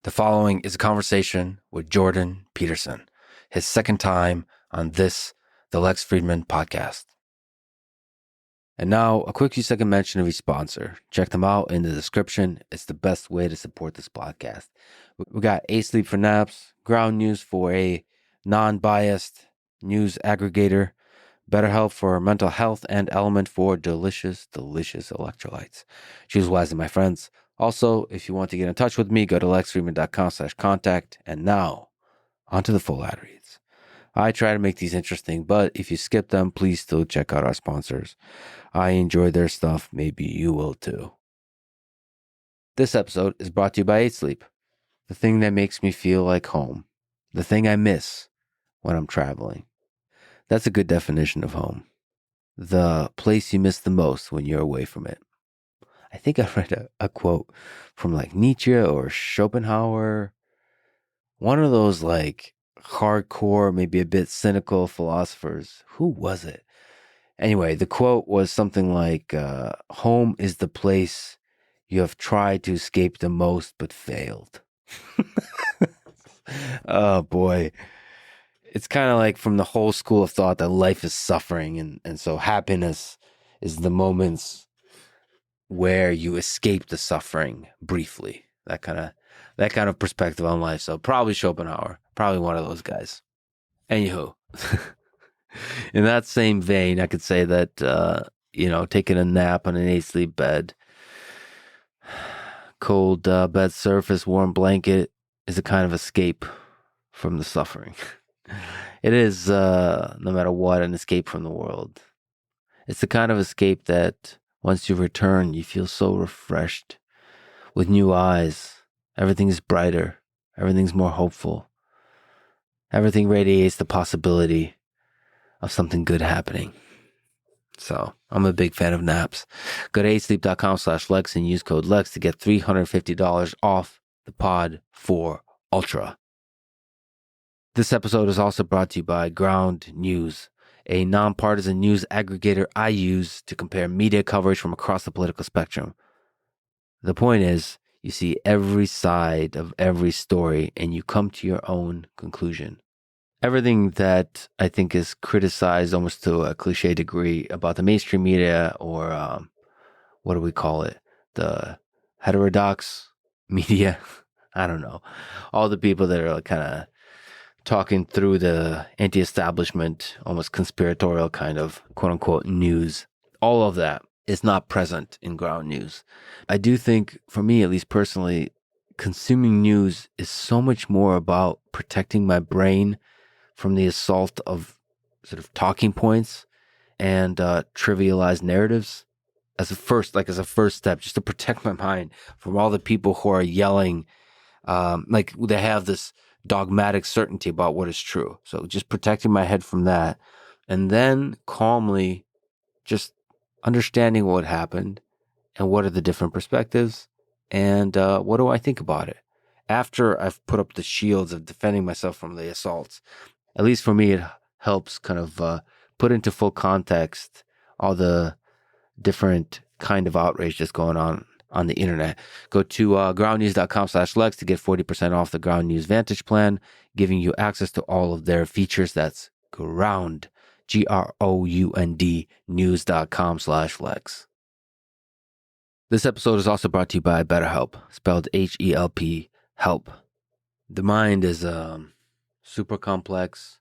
The following is a conversation with Jordan Peterson, his second time on the Lex Fridman podcast. And now, a quick few second mention of each sponsor. Check them out in the description. It's the best way to support this podcast. We got Sleep for naps, ground news for a non-biased news aggregator, BetterHelp for mental health, and LMNT for delicious electrolytes. Choose wisely, my friends. Also, if you want to get in touch with me, go to lexfriedman.com/contact. And now, on to the full ad reads. I try to make these interesting, but if you skip them, please still check out our sponsors. I enjoy their stuff. Maybe you will too. This episode is brought to you by Sleep, the thing that makes me feel like home, the thing I miss when I'm traveling. That's a good definition of home. The place you miss the most when you're away from it. I think I read a quote from like Nietzsche or Schopenhauer. One of those like hardcore, maybe a bit cynical philosophers. Who was it? Anyway, the quote was something like, home is the place you have tried to escape the most but failed. Oh boy. It's kind of like from the whole school of thought that life is suffering. And so happiness is the moments where you escape the suffering briefly. That kind of perspective on life. So probably Schopenhauer, probably one of those guys. Anywho, in that same vein, I could say that, taking a nap on an 8-sleep bed, cold bed surface, warm blanket is a kind of escape from the suffering. It is, no matter what, an escape from the world. It's the kind of escape that once you return, you feel so refreshed with new eyes. Everything's brighter. Everything's more hopeful. Everything radiates the possibility of something good happening. So I'm a big fan of naps. Go to 8sleep.com/Lex and use code Lex to get $350 off the pod for Ultra. This episode is also brought to you by Ground News, a nonpartisan news aggregator I use to compare media coverage from across the political spectrum. The point is, you see every side of every story and you come to your own conclusion. Everything that I think is criticized almost to a cliche degree about the mainstream media, or what do we call it? The heterodox media? I don't know. All the people that are kind of talking through the anti-establishment, almost conspiratorial kind of quote-unquote news. All of that is not present in Ground News. I do think, for me at least personally, consuming news is so much more about protecting my brain from the assault of sort of talking points and trivialized narratives as a first step, just to protect my mind from all the people who are yelling, like they have this dogmatic certainty about what is true. So just protecting my head from that, and then calmly just understanding what happened and what are the different perspectives and what do I think about it after I've put up the shields of defending myself from the assaults. At least for me, it helps kind of put into full context all the different kind of outrage that's going on the internet. Go to groundnews.com/Lex to get 40% off the Ground News Vantage plan, giving you access to all of their features. That's Ground, GROUND, news.com/Lex. This episode is also brought to you by BetterHelp, spelled HELP, help. The mind is super complex,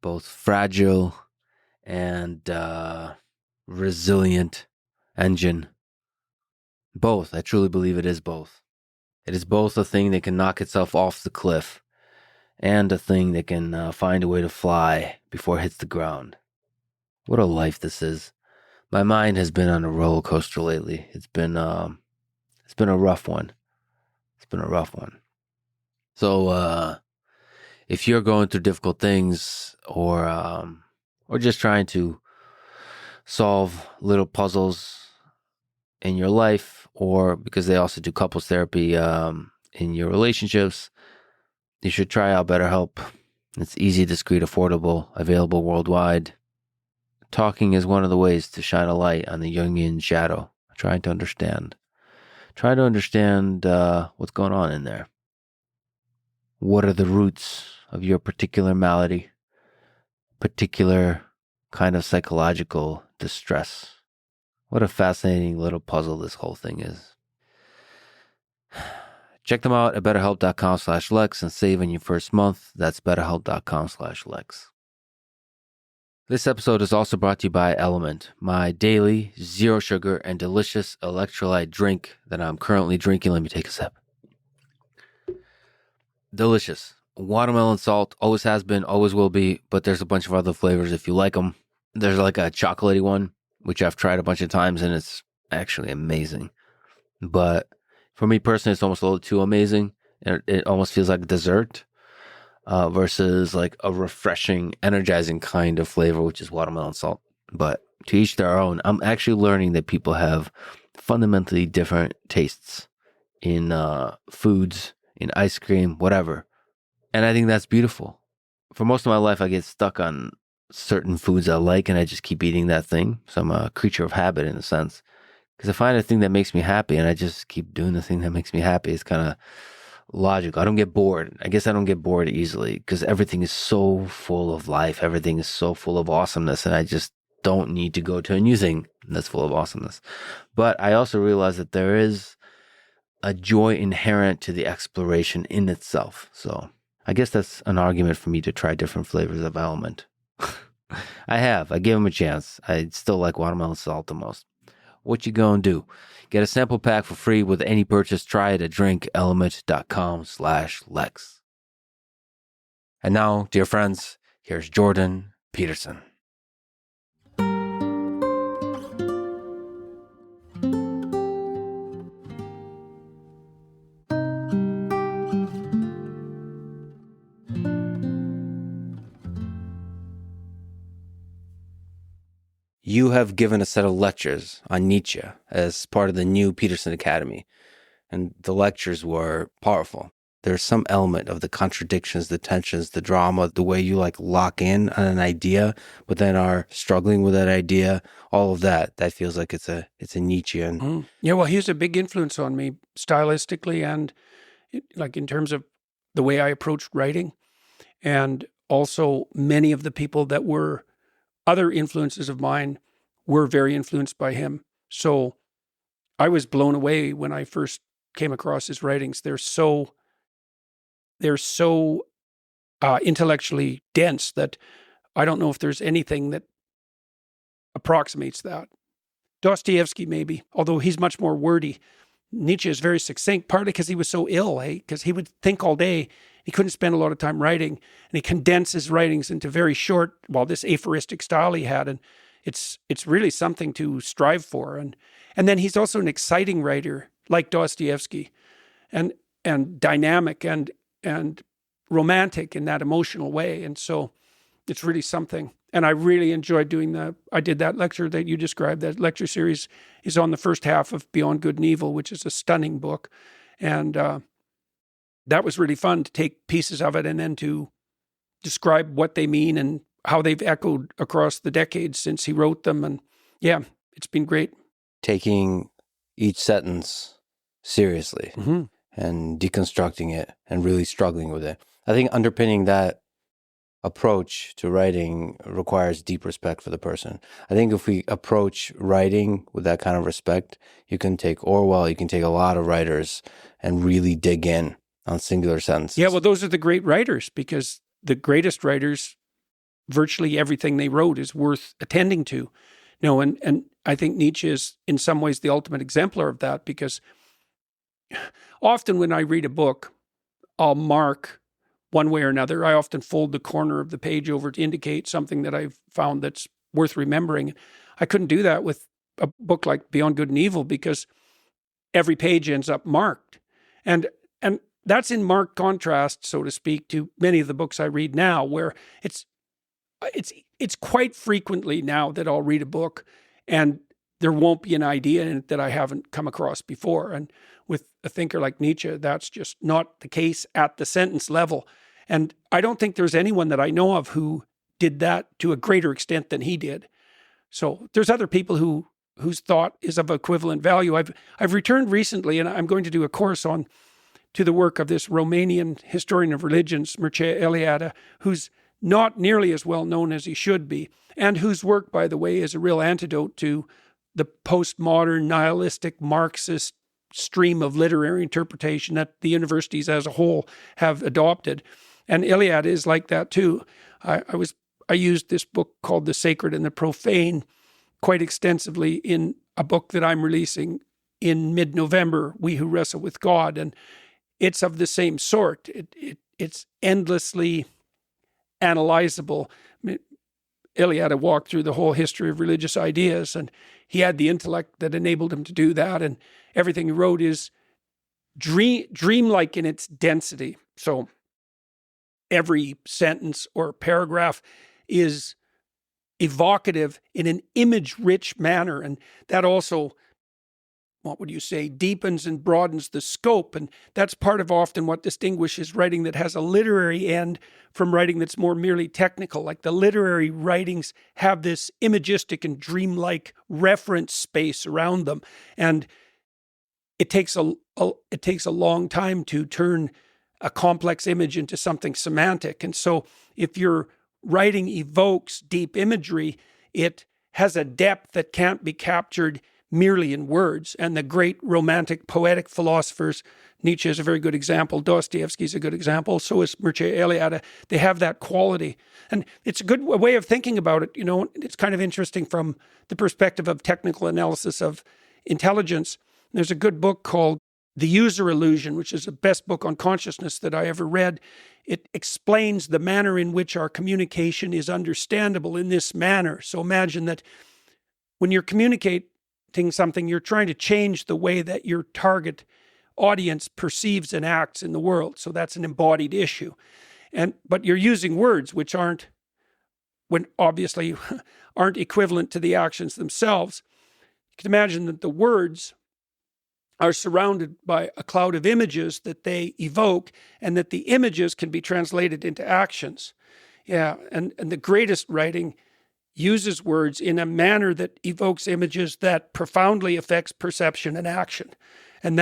both fragile and resilient engine. Both. I truly believe it is both. It is both a thing that can knock itself off the cliff and a thing that can find a way to fly before it hits the ground. What a life this is. My mind has been on a roller coaster lately. It's been a rough one. So if you're going through difficult things or just trying to solve little puzzles in your life, or because they also do couples therapy in your relationships, you should try out BetterHelp. It's easy, discreet, affordable, available worldwide. Talking is one of the ways to shine a light on the Jungian shadow, trying to understand what's going on in there. What are the roots of your particular malady, particular kind of psychological distress? What a fascinating little puzzle this whole thing is. Check them out at betterhelp.com/Lex and save on your first month. That's betterhelp.com/Lex. This episode is also brought to you by LMNT, my daily, zero sugar and delicious electrolyte drink that I'm currently drinking. Let me take a sip. Delicious. Watermelon salt, always has been, always will be, but there's a bunch of other flavors if you like them. There's like a chocolatey one, which I've tried a bunch of times, and it's actually amazing. But for me personally, it's almost a little too amazing. It almost feels like a dessert versus like a refreshing, energizing kind of flavor, which is watermelon salt. But to each their own. I'm actually learning that people have fundamentally different tastes in foods, in ice cream, whatever. And I think that's beautiful. For most of my life, I get stuck on certain foods I like, and I just keep eating that thing. So I'm a creature of habit in a sense. Because I find a thing that makes me happy, and I just keep doing the thing that makes me happy. It's kind of logical. I don't get bored. I guess I don't get bored easily because everything is so full of life. Everything is so full of awesomeness, and I just don't need to go to a new thing that's full of awesomeness. But I also realize that there is a joy inherent to the exploration in itself. So I guess that's an argument for me to try different flavors of LMNT. I gave them a chance. I still like watermelon salt the most. What you gonna do? Get a sample pack for free with any purchase. Try it at drinkelement.com/Lex. And now, dear friends, here's Jordan Peterson. You have given a set of lectures on Nietzsche as part of the new Peterson Academy, and the lectures were powerful. There's some element of the contradictions, the tensions, the drama, the way you like lock in on an idea, but then are struggling with that idea, all of that. That feels like it's a Nietzschean. Yeah, well, he was a big influence on me stylistically and like in terms of the way I approached writing. And also many of the people that were other influences of mine were very influenced by him. So I was blown away when I first came across his writings. They're so intellectually dense that I don't know if there's anything that approximates that. Dostoevsky maybe, although he's much more wordy. Nietzsche is very succinct, partly because he was so ill, because he would think all day. He couldn't spend a lot of time writing, and he condensed his writings into very short, this aphoristic style he had, and it's really something to strive for. And then he's also an exciting writer, like Dostoevsky, and dynamic and romantic in that emotional way. And so it's really something. And I really enjoyed I did that lecture that you described. That lecture series is on the first half of Beyond Good and Evil, which is a stunning book. And that was really fun to take pieces of it and then to describe what they mean and how they've echoed across the decades since he wrote them. And yeah, it's been great. Taking each sentence seriously and deconstructing it and really struggling with it. I think underpinning that approach to writing requires deep respect for the person. I think if we approach writing with that kind of respect, you can take Orwell, you can take a lot of writers and really dig in on singular sentences. Yeah, well, those are the great writers, because the greatest writers, virtually everything they wrote is worth attending to. And I think Nietzsche is in some ways the ultimate exemplar of that, because often when I read a book, I'll mark one way or another. I often fold the corner of the page over to indicate something that I've found that's worth remembering. I couldn't do that with a book like Beyond Good and Evil, because every page ends up marked. And that's in marked contrast, so to speak, to many of the books I read now, where it's quite frequently now that I'll read a book and there won't be an idea in it that I haven't come across before. And with a thinker like Nietzsche, that's just not the case at the sentence level. And I don't think there's anyone that I know of who did that to a greater extent than he did. So there's other people whose thought is of equivalent value. I've returned recently, and I'm going to do a course on to the work of this Romanian historian of religions, Mircea Eliade, who's not nearly as well known as he should be, and whose work, by the way, is a real antidote to the postmodern, nihilistic, Marxist stream of literary interpretation that the universities as a whole have adopted. And Eliade is like that too. I used this book called The Sacred and the Profane quite extensively in a book that I'm releasing in mid-November, We Who Wrestle with God, and it's of the same sort. It's endlessly analyzable. I mean, Eliade walked through the whole history of religious ideas, and he had the intellect that enabled him to do that, and everything he wrote is dreamlike in its density. So every sentence or paragraph is evocative in an image-rich manner, and that also, what would you say, deepens and broadens the scope. And that's part of often what distinguishes writing that has a literary end from writing that's more merely technical. Like the literary writings have this imagistic and dreamlike reference space around them. And it takes a long time to turn a complex image into something semantic. And so if your writing evokes deep imagery, it has a depth that can't be captured merely in words. And the great romantic poetic philosophers, Nietzsche is a very good example, Dostoevsky is a good example, so is Mircea Eliade. They have that quality. And it's a good way of thinking about it. It's kind of interesting from the perspective of technical analysis of intelligence. There's a good book called The User Illusion, which is the best book on consciousness that I ever read. It explains the manner in which our communication is understandable in this manner. So imagine that when you're communicating something, you're trying to change the way that your target audience perceives and acts in the world. So that's an embodied issue. But you're using words which aren't equivalent to the actions themselves. You can imagine that the words are surrounded by a cloud of images that they evoke, and that the images can be translated into actions. Yeah, and the greatest writing uses words in a manner that evokes images that profoundly affects perception and action. And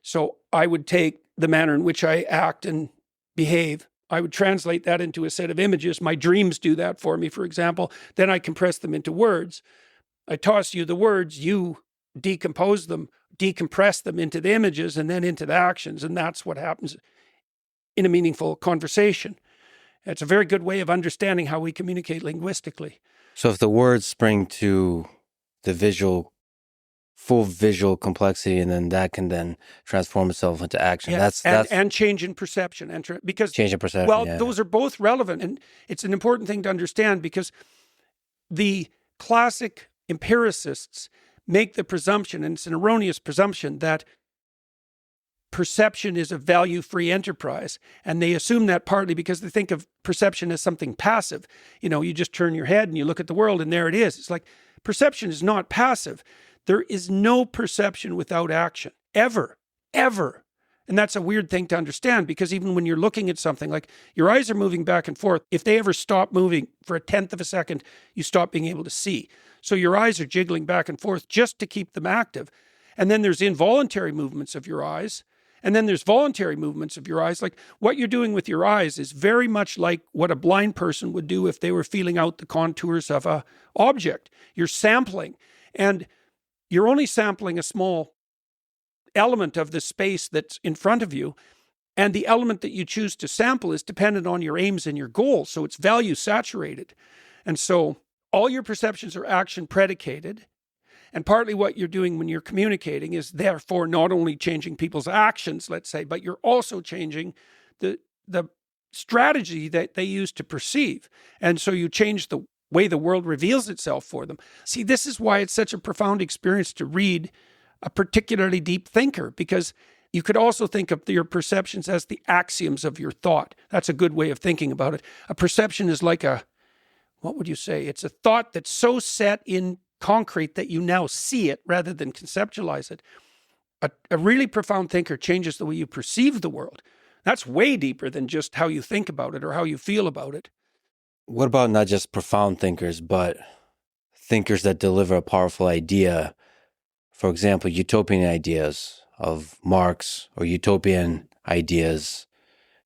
so I would take the manner in which I act and behave, I would translate that into a set of images. My dreams do that for me, for example. Then I compress them into words. I toss you the words, you decompose them, decompress them into the images and then into the actions. And that's what happens in a meaningful conversation. It's a very good way of understanding how we communicate linguistically. So if the words spring to the full visual complexity, and then that can then transform itself into action. Yeah, That's and change in perception. Because change in perception. Well, yeah. Those are both relevant, and it's an important thing to understand because the classic empiricists make the presumption, and it's an erroneous presumption, that perception is a value-free enterprise. And they assume that partly because they think of perception as something passive. You just turn your head and you look at the world and there it is. It's like perception is not passive. There is no perception without action, ever. And that's a weird thing to understand because even when you're looking at something, like your eyes are moving back and forth, if they ever stop moving for a tenth of a second, you stop being able to see. So your eyes are jiggling back and forth just to keep them active. And then there's involuntary movements of your eyes. And then there's voluntary movements of your eyes. Like what you're doing with your eyes is very much like what a blind person would do if they were feeling out the contours of an object. You're sampling, and you're only sampling a small element of the space that's in front of you. And the element that you choose to sample is dependent on your aims and your goals. So it's value saturated. And so all your perceptions are action predicated. And partly what you're doing when you're communicating is therefore not only changing people's actions, let's say, but you're also changing the strategy that they use to perceive. And so you change the way the world reveals itself for them. See, this is why it's such a profound experience to read a particularly deep thinker, because you could also think of your perceptions as the axioms of your thought. That's a good way of thinking about it. A perception is like what would you say? It's a thought that's so set in concrete that you now see it rather than conceptualize it. A really profound thinker changes the way you perceive the world. That's way deeper than just how you think about it or how you feel about it. What about not just profound thinkers, but thinkers that deliver a powerful idea? For example, utopian ideas of Marx or utopian ideas,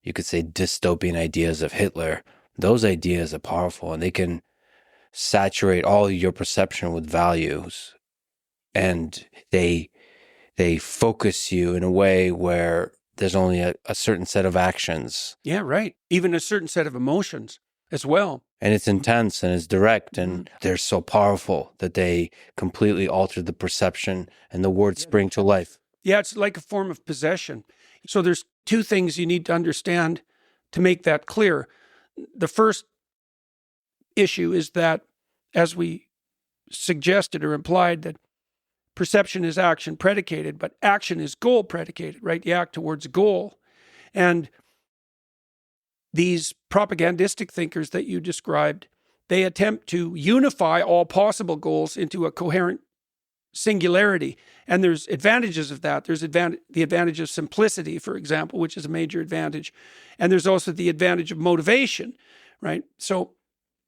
you could say dystopian ideas of Hitler, those ideas are powerful and they can saturate all your perception with values, and they focus you in a way where there's only a certain set of actions. Yeah, right. Even a certain set of emotions as well. And it's intense and it's direct, and they're so powerful that they completely alter the perception and the words spring to life. Yeah, it's like a form of possession. So there's two things you need to understand to make that clear. The first issue is that, as we suggested or implied, that perception is action predicated, but action is goal predicated, right? You act towards a goal. And these propagandistic thinkers that you described, they attempt to unify all possible goals into a coherent singularity. And there's advantages of that. There's the advantage of simplicity, for example, which is a major advantage. And there's also the advantage of motivation, right? So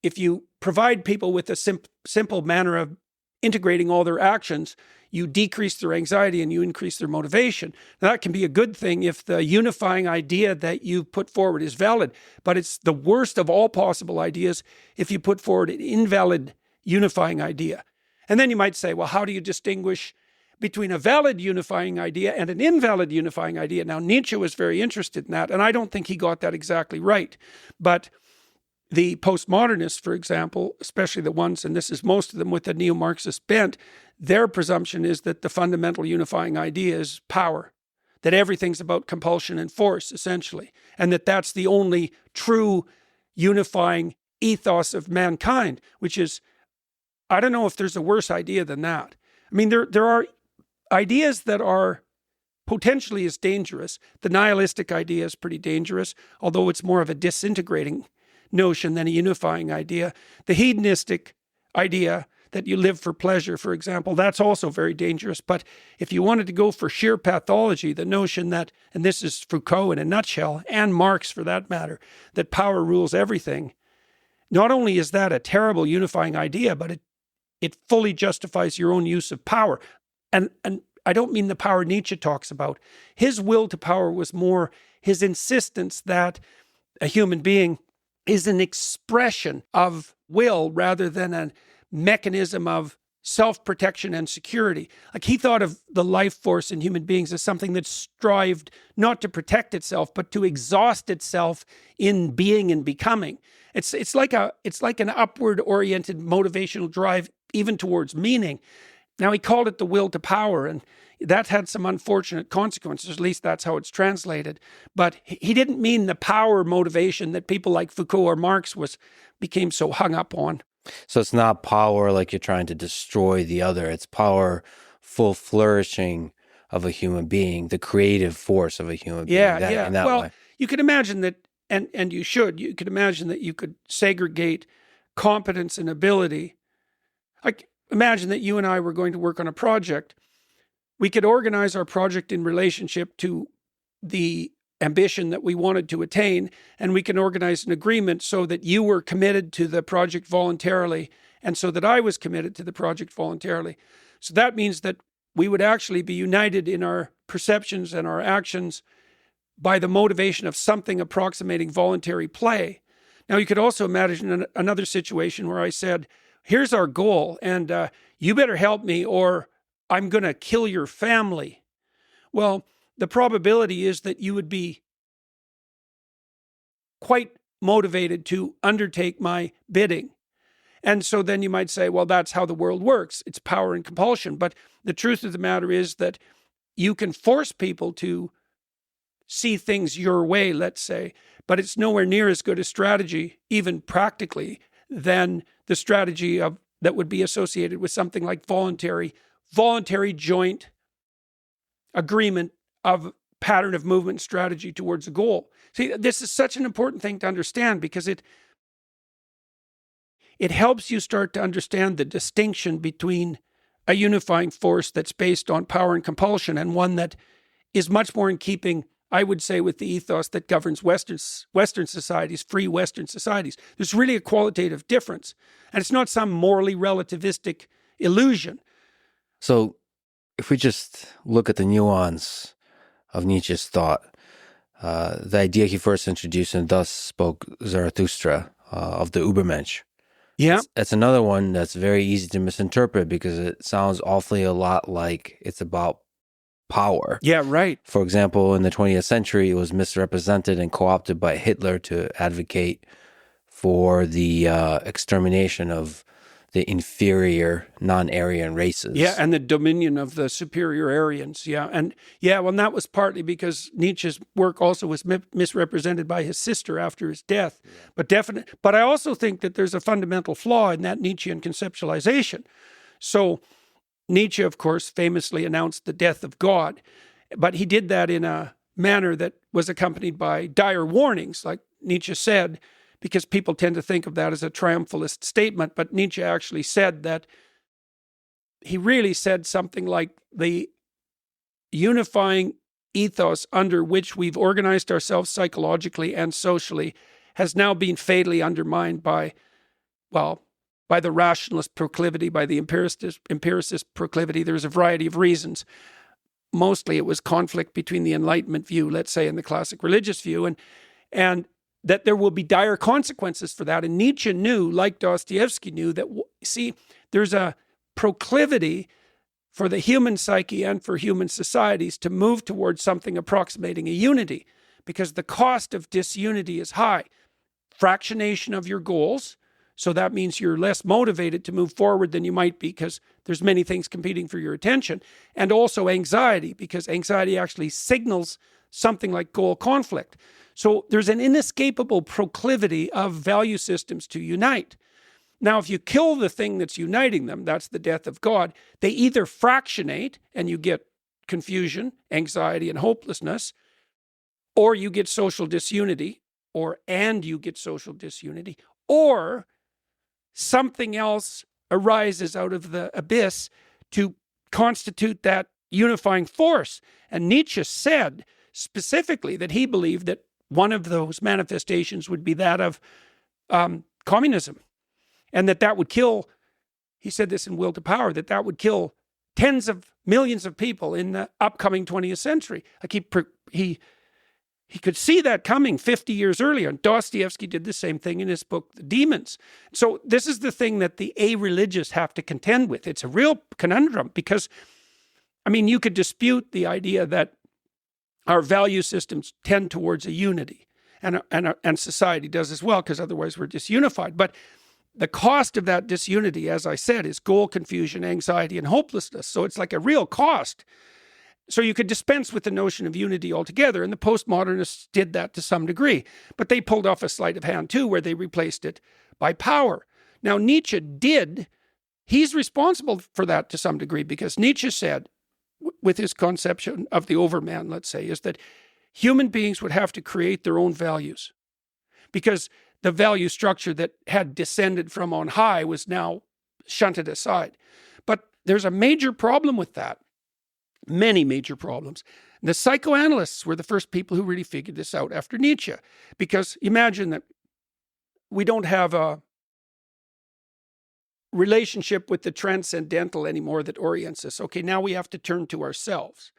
if you provide people with a simple manner of integrating all their actions, you decrease their anxiety and you increase their motivation. Now, that can be a good thing if the unifying idea that you put forward is valid, but it's the worst of all possible ideas if you put forward an invalid unifying idea. And then you might say, well, how do you distinguish between a valid unifying idea and an invalid unifying idea? Now, Nietzsche was very interested in that, and I don't think he got that exactly right. But the postmodernists, for example, especially the ones, and this is most of them with a neo-Marxist bent, their presumption is that the fundamental unifying idea is power, that everything's about compulsion and force, essentially, and that that's the only true unifying ethos of mankind, which is, I don't know if there's a worse idea than that. I mean, there are ideas that are potentially as dangerous. The nihilistic idea is pretty dangerous, although it's more of a disintegrating notion than a unifying idea. The hedonistic idea that you live for pleasure, for example, that's also very dangerous. But if you wanted to go for sheer pathology, the notion that, and this is Foucault in a nutshell, and Marx for that matter, that power rules everything, not only is that a terrible unifying idea, but it fully justifies your own use of power. And I don't mean the power Nietzsche talks about. His will to power was more his insistence that a human being is an expression of will rather than a mechanism of self-protection and security. Like, he thought of the life force in human beings as something that strived not to protect itself, but to exhaust itself in being and becoming. It's like an upward oriented motivational drive, even towards meaning. Now, he called it the will to power, and that had some unfortunate consequences. At least that's how it's translated. But he didn't mean the power motivation that people like Foucault or Marx became so hung up on. So it's not power like you're trying to destroy the other. It's power, full flourishing of a human being, the creative force of a human being. Yeah. In that Well, way. you could imagine that, and you could imagine that you could segregate competence and ability. Like, imagine that you and I were going to work on a project. We could organize our project in relationship to the ambition that we wanted to attain, and we can organize an agreement so that you were committed to the project voluntarily, and so that I was committed to the project voluntarily. So that means that we would actually be united in our perceptions and our actions by the motivation of something approximating voluntary play. Now, you could also imagine another situation where I said, here's our goal, and you better help me or I'm going to kill your family. Well, the probability is that you would be quite motivated to undertake my bidding. And so then you might say, well, that's how the world works. It's power and compulsion. But the truth of the matter is that you can force people to see things your way, let's say, but it's nowhere near as good a strategy, even practically, than the strategy that would be associated with something like voluntary joint agreement of pattern of movement strategy towards a goal. See, this is such an important thing to understand because it helps you start to understand the distinction between a unifying force that's based on power and compulsion and one that is much more in keeping, I would say, with the ethos that governs Western societies, free Western societies. There's really a qualitative difference, and it's not some morally relativistic illusion. So if we just look at the nuance of Nietzsche's thought, the idea he first introduced, and thus spoke Zarathustra of the Übermensch. Yeah. It's another one that's very easy to misinterpret because it sounds awfully a lot like it's about power. Yeah, right. For example, in the 20th century, it was misrepresented and co-opted by Hitler to advocate for the extermination of the inferior non-Aryan races. Yeah, and the dominion of the superior Aryans. Yeah, and that was partly because Nietzsche's work also was misrepresented by his sister after his death. Yeah. But I also think that there's a fundamental flaw in that Nietzschean conceptualization. So Nietzsche, of course, famously announced the death of God, but he did that in a manner that was accompanied by dire warnings, like Nietzsche said, because people tend to think of that as a triumphalist statement. But Nietzsche actually said that he really said something like the unifying ethos under which we've organized ourselves psychologically and socially has now been fatally undermined by the rationalist proclivity, by the empiricist proclivity. There's a variety of reasons. Mostly it was conflict between the Enlightenment view, let's say, and the classic religious view, and that there will be dire consequences for that. And Nietzsche knew, like Dostoevsky knew, that, there's a proclivity for the human psyche and for human societies to move towards something approximating a unity, because the cost of disunity is high. Fractionation of your goals, so that means you're less motivated to move forward than you might be because there's many things competing for your attention, and also anxiety, because anxiety actually signals something like goal conflict. So there's an inescapable proclivity of value systems to unite. Now, if you kill the thing that's uniting them, that's the death of God, they either fractionate and you get confusion, anxiety, and hopelessness, or you get social disunity, or something else arises out of the abyss to constitute that unifying force. And Nietzsche said specifically that he believed that one of those manifestations would be that of communism, and that would kill, he said this in Will to Power, that would kill tens of millions of people in the upcoming 20th century. Like he could see that coming 50 years earlier. And Dostoevsky did the same thing in his book, The Demons. So this is the thing that the a-religious have to contend with. It's a real conundrum because, you could dispute the idea that our value systems tend towards a unity, and society does as well, because otherwise we're disunified. But the cost of that disunity, as I said, is goal confusion, anxiety, and hopelessness. So it's like a real cost. So you could dispense with the notion of unity altogether, and the postmodernists did that to some degree. But they pulled off a sleight of hand too, where they replaced it by power. Now, Nietzsche he's responsible for that to some degree, because Nietzsche said, with his conception of the overman, let's say, is that human beings would have to create their own values, because the value structure that had descended from on high was now shunted aside. But there's a major problem with that. Many major problems. The psychoanalysts were the first people who really figured this out after Nietzsche, because imagine that we don't have a relationship with the transcendental anymore that orients us. Okay, now we have to turn to ourselves.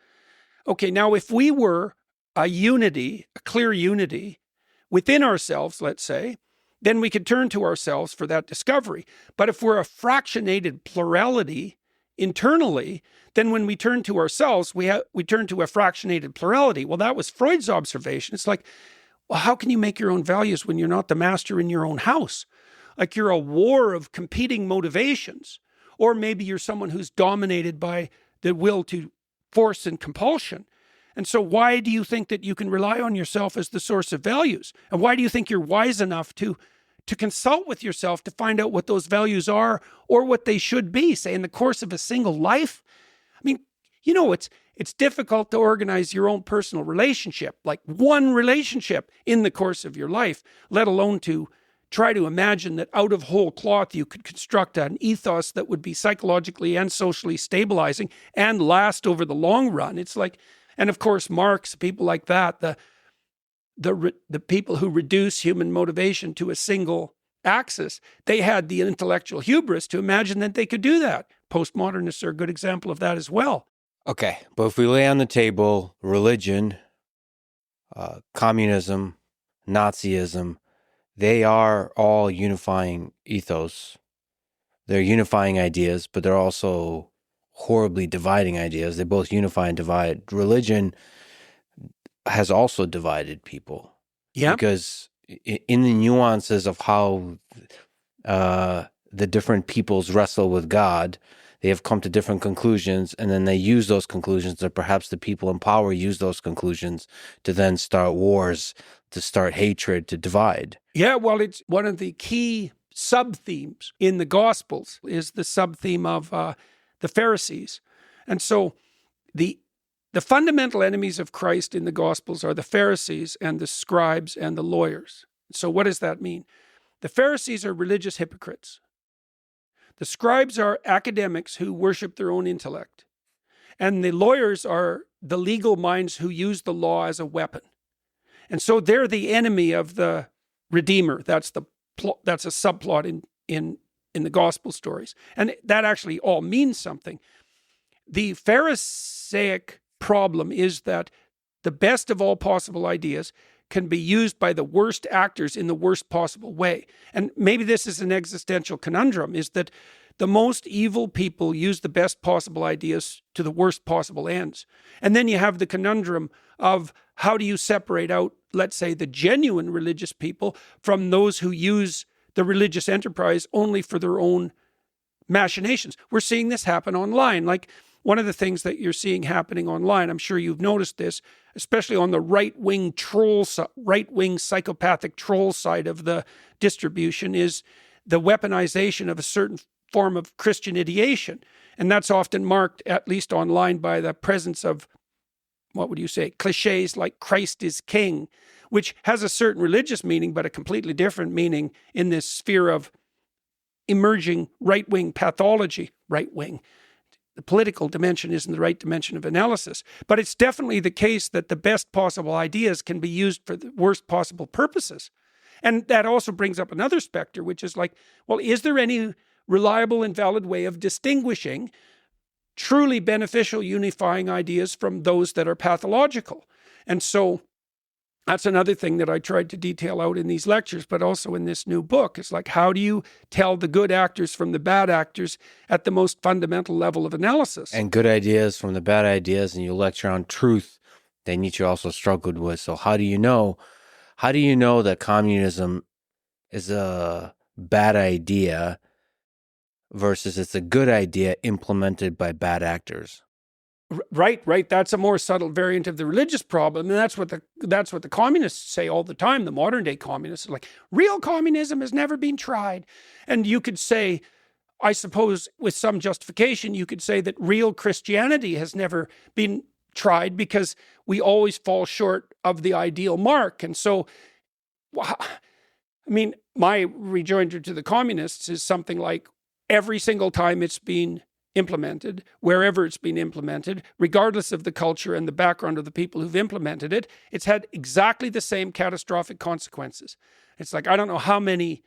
Okay, now if we were a unity, a clear unity within ourselves, let's say, then we could turn to ourselves for that discovery. But if we're a fractionated plurality internally, then when we turn to ourselves, we turn to a fractionated plurality. Well, that was Freud's observation. It's like, well, how can you make your own values when you're not the master in your own house? Like you're a war of competing motivations. Or maybe you're someone who's dominated by the will to force and compulsion. And so why do you think that you can rely on yourself as the source of values? And why do you think you're wise enough to consult with yourself to find out what those values are or what they should be, say, in the course of a single life? It's difficult to organize your own personal relationship, like one relationship in the course of your life, let alone to try to imagine that out of whole cloth you could construct an ethos that would be psychologically and socially stabilizing and last over the long run. It's like, and of course, Marx, people like that, the people who reduce human motivation to a single axis, they had the intellectual hubris to imagine that they could do that. Postmodernists are a good example of that as well. Okay, but if we lay on the table religion, communism, Nazism, they are all unifying ethos. They're unifying ideas, but they're also horribly dividing ideas. They both unify and divide. Religion has also divided people. Yeah. Because in the nuances of how the different peoples wrestle with God, they have come to different conclusions, and then they use those conclusions, or perhaps the people in power use those conclusions to then start wars, to start hatred, to divide. Yeah, well, it's one of the key sub-themes in the Gospels is the sub-theme of the Pharisees. And so the fundamental enemies of Christ in the Gospels are the Pharisees and the scribes and the lawyers. So what does that mean? The Pharisees are religious hypocrites. The scribes are academics who worship their own intellect. And the lawyers are the legal minds who use the law as a weapon. And so they're the enemy of the Redeemer. That's a subplot in the gospel stories. And that actually all means something. The Pharisaic problem is that the best of all possible ideas can be used by the worst actors in the worst possible way. And maybe this is an existential conundrum, is that the most evil people use the best possible ideas to the worst possible ends. And then you have the conundrum of how do you separate out, let's say, the genuine religious people from those who use the religious enterprise only for their own machinations. We're seeing this happen online. Like one of the things that you're seeing happening online, I'm sure you've noticed this, especially on the right-wing psychopathic troll side of the distribution, is the weaponization of a certain form of Christian ideation. And that's often marked, at least online, by the presence of, what would you say, cliches like Christ is king, which has a certain religious meaning, but a completely different meaning in this sphere of emerging right-wing pathology. Right-wing. The political dimension isn't the right dimension of analysis, but it's definitely the case that the best possible ideas can be used for the worst possible purposes. And that also brings up another specter, which is like, well, is there any reliable and valid way of distinguishing truly beneficial unifying ideas from those that are pathological? And so that's another thing that I tried to detail out in these lectures, but also in this new book. It's like, how do you tell the good actors from the bad actors at the most fundamental level of analysis? And good ideas from the bad ideas, and you lecture on truth that Nietzsche also struggled with. So how do you know that communism is a bad idea versus it's a good idea implemented by bad actors? Right. That's a more subtle variant of the religious problem, and that's what the communists say all the time. The modern day communists are like, real communism has never been tried, and you could say, I suppose, with some justification, you could say that real Christianity has never been tried because we always fall short of the ideal mark. And so, I mean, my rejoinder to the communists is something like, every single time it's been implemented, wherever it's been implemented, regardless of the culture and the background of the people who've implemented it, it's had exactly the same catastrophic consequences. It's like, I don't know how many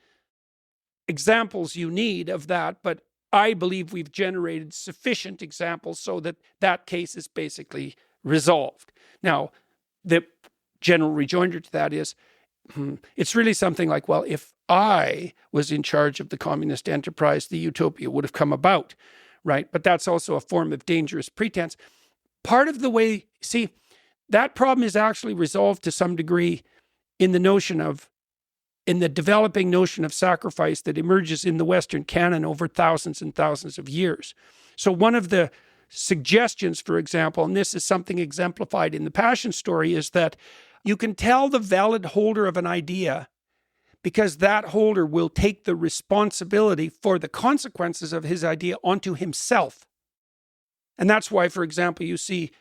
examples you need of that, but I believe we've generated sufficient examples so that that case is basically resolved. Now, the general rejoinder to that is, it's really something like, well, if I was in charge of the communist enterprise, the utopia would have come about. Right. But that's also a form of dangerous pretense. Part of the way, see, that problem is actually resolved to some degree in the developing notion of sacrifice that emerges in the Western canon over thousands and thousands of years. So one of the suggestions, for example, and this is something exemplified in the Passion story, is that you can tell the valid holder of an idea because that holder will take the responsibility for the consequences of his idea onto himself. And that's why, for example, you see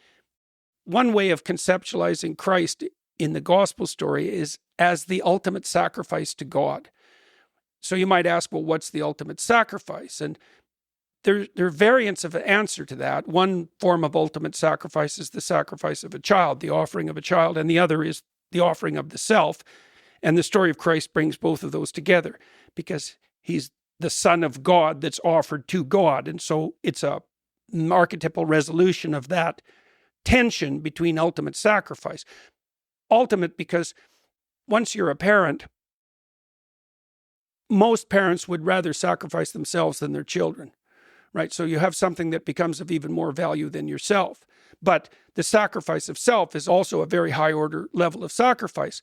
one way of conceptualizing Christ in the gospel story is as the ultimate sacrifice to God. So you might ask, well, what's the ultimate sacrifice? And there are variants of an answer to that. One form of ultimate sacrifice is the sacrifice of a child, the offering of a child, and the other is the offering of the self. And the story of Christ brings both of those together because he's the Son of God that's offered to God. And so it's an archetypal resolution of that tension between ultimate sacrifice. ultimate because once you're a parent, most parents would rather sacrifice themselves than their children, right? So you have something that becomes of even more value than yourself. But the sacrifice of self is also a very high order level of sacrifice.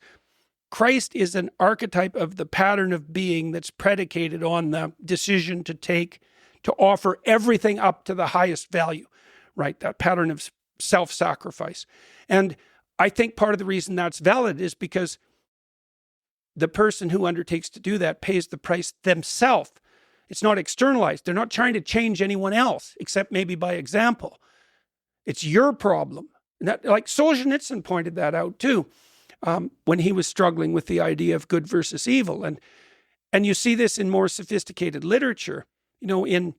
Christ is an archetype of the pattern of being that's predicated on the decision to offer everything up to the highest value, right? That pattern of self-sacrifice. And I think part of the reason that's valid is because the person who undertakes to do that pays the price themselves. It's not externalized. They're not trying to change anyone else, except maybe by example. It's your problem. And that, like Solzhenitsyn pointed that out too, when he was struggling with the idea of good versus evil. And you see this in more sophisticated literature, in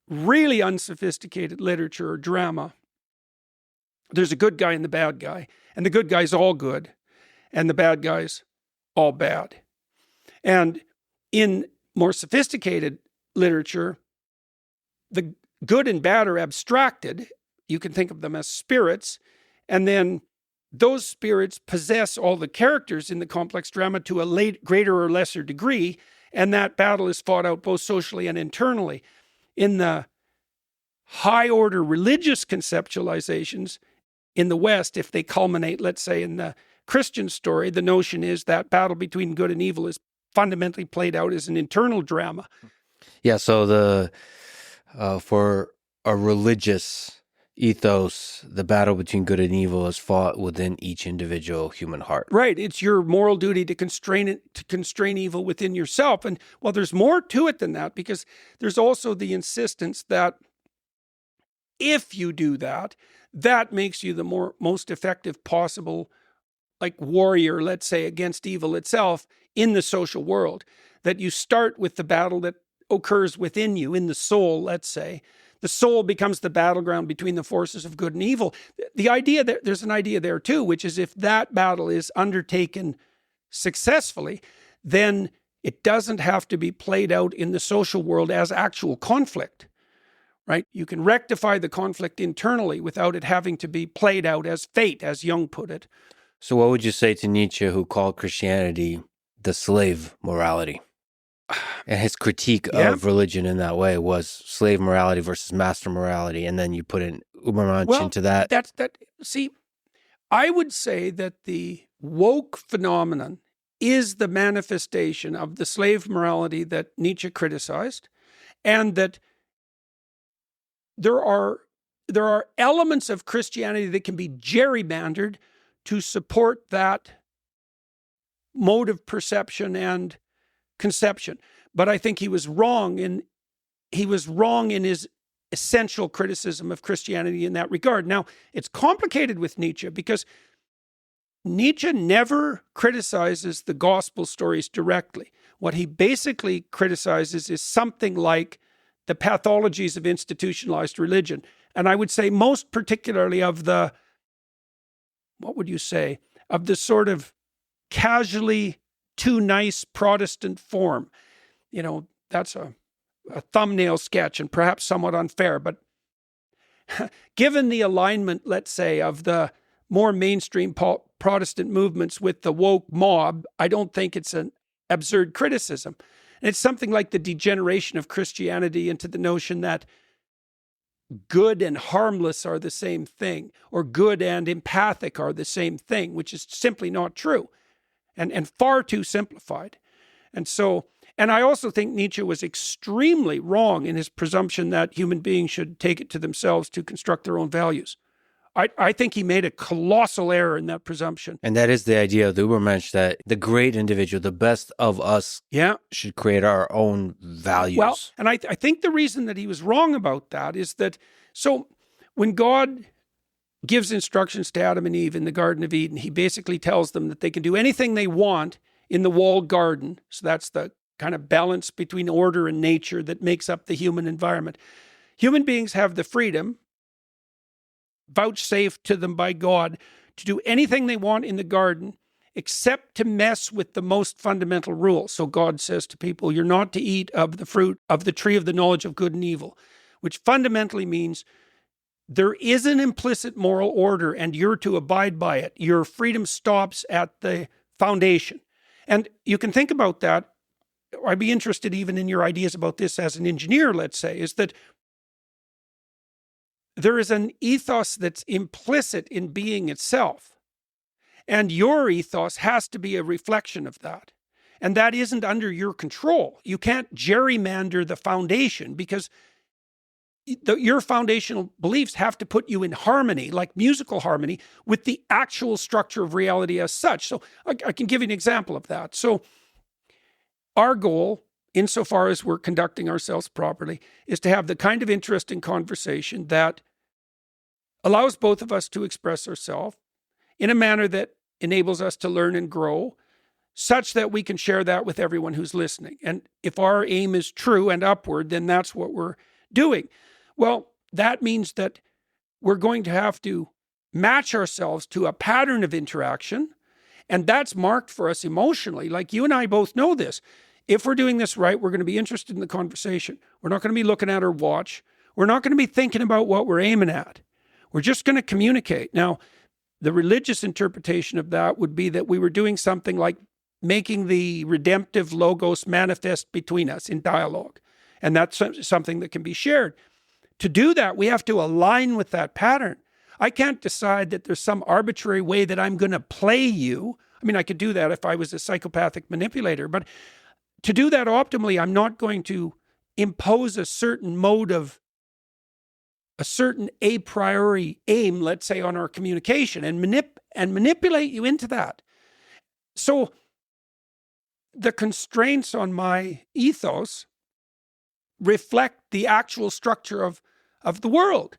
really unsophisticated literature or drama. There's a good guy and the bad guy, and the good guy's all good, and the bad guy's all bad. And in more sophisticated literature, the good and bad are abstracted. You can think of them as spirits, and then those spirits possess all the characters in the complex drama to a greater or lesser degree, and that battle is fought out both socially and internally. In the high-order religious conceptualizations in the West, if they culminate, let's say, in the Christian story, the notion is that battle between good and evil is fundamentally played out as an internal drama. Yeah, so for a religious ethos, the battle between good and evil is fought within each individual human heart. Right. It's your moral duty to constrain evil within yourself. And well, there's more to it than that, because there's also the insistence that if you do that, that makes you the most effective possible, like warrior, let's say, against evil itself in the social world. That you start with the battle that occurs within you, in the soul, let's say. The soul becomes the battleground between the forces of good and evil. The idea that there's an idea there too, which is if that battle is undertaken successfully, then it doesn't have to be played out in the social world as actual conflict, right? You can rectify the conflict internally without it having to be played out as fate, as Jung put it. So what would you say to Nietzsche, who called Christianity the slave morality? And his critique of religion in that way was slave morality versus master morality. And then you put in Ubermensch into that. See, I would say that the woke phenomenon is the manifestation of the slave morality that Nietzsche criticized, and that there are elements of Christianity that can be gerrymandered to support that mode of perception and conception. But I think he was wrong in his essential criticism of Christianity in that regard. Now, it's complicated with Nietzsche because Nietzsche never criticizes the gospel stories directly. What he basically criticizes is something like the pathologies of institutionalized religion. And I would say most particularly of the sort of casually too nice Protestant form. That's a thumbnail sketch and perhaps somewhat unfair, but given the alignment, let's say, of the more mainstream Protestant movements with the woke mob, I don't think it's an absurd criticism. And it's something like the degeneration of Christianity into the notion that good and harmless are the same thing, or good and empathic are the same thing, which is simply not true and far too simplified. And I also think Nietzsche was extremely wrong in his presumption that human beings should take it to themselves to construct their own values. I think he made a colossal error in that presumption. And that is the idea of the Ubermensch, that the great individual, the best of us, should create our own values. Well, and I think the reason that he was wrong about that is that, so when God gives instructions to Adam and Eve in the Garden of Eden, he basically tells them that they can do anything they want in the walled garden. So that's the kind of balance between order and nature that makes up the human environment. Human beings have the freedom vouchsafed to them by God to do anything they want in the garden except to mess with the most fundamental rule. So God says to people, you're not to eat of the fruit of the tree of the knowledge of good and evil, which fundamentally means there is an implicit moral order and you're to abide by it. Your freedom stops at the foundation. And you can think about that. I'd be interested even in your ideas about this as an engineer, let's say, is that there is an ethos that's implicit in being itself. And your ethos has to be a reflection of that. And that isn't under your control. You can't gerrymander the foundation because your foundational beliefs have to put you in harmony, like musical harmony, with the actual structure of reality as such. So I can give you an example of that. So our goal, insofar as we're conducting ourselves properly, is to have the kind of interesting conversation that allows both of us to express ourselves in a manner that enables us to learn and grow, such that we can share that with everyone who's listening. And if our aim is true and upward, then that's what we're doing. Well, that means that we're going to have to match ourselves to a pattern of interaction, and that's marked for us emotionally. Like you and I both know this. If we're doing this right, we're going to be interested in the conversation. We're not going to be looking at our watch. We're not going to be thinking about what we're aiming at. We're just going to communicate. Now, the religious interpretation of that would be that we were doing something like making the redemptive logos manifest between us in dialogue. And that's something that can be shared. To do that, we have to align with that pattern. I can't decide that there's some arbitrary way that I'm going to play you. I mean, I could do that if I was a psychopathic manipulator, but to do that optimally, I'm not going to impose a certain mode of a certain a priori aim, let's say, on our communication and manipulate you into that. So the constraints on my ethos reflect the actual structure of the world.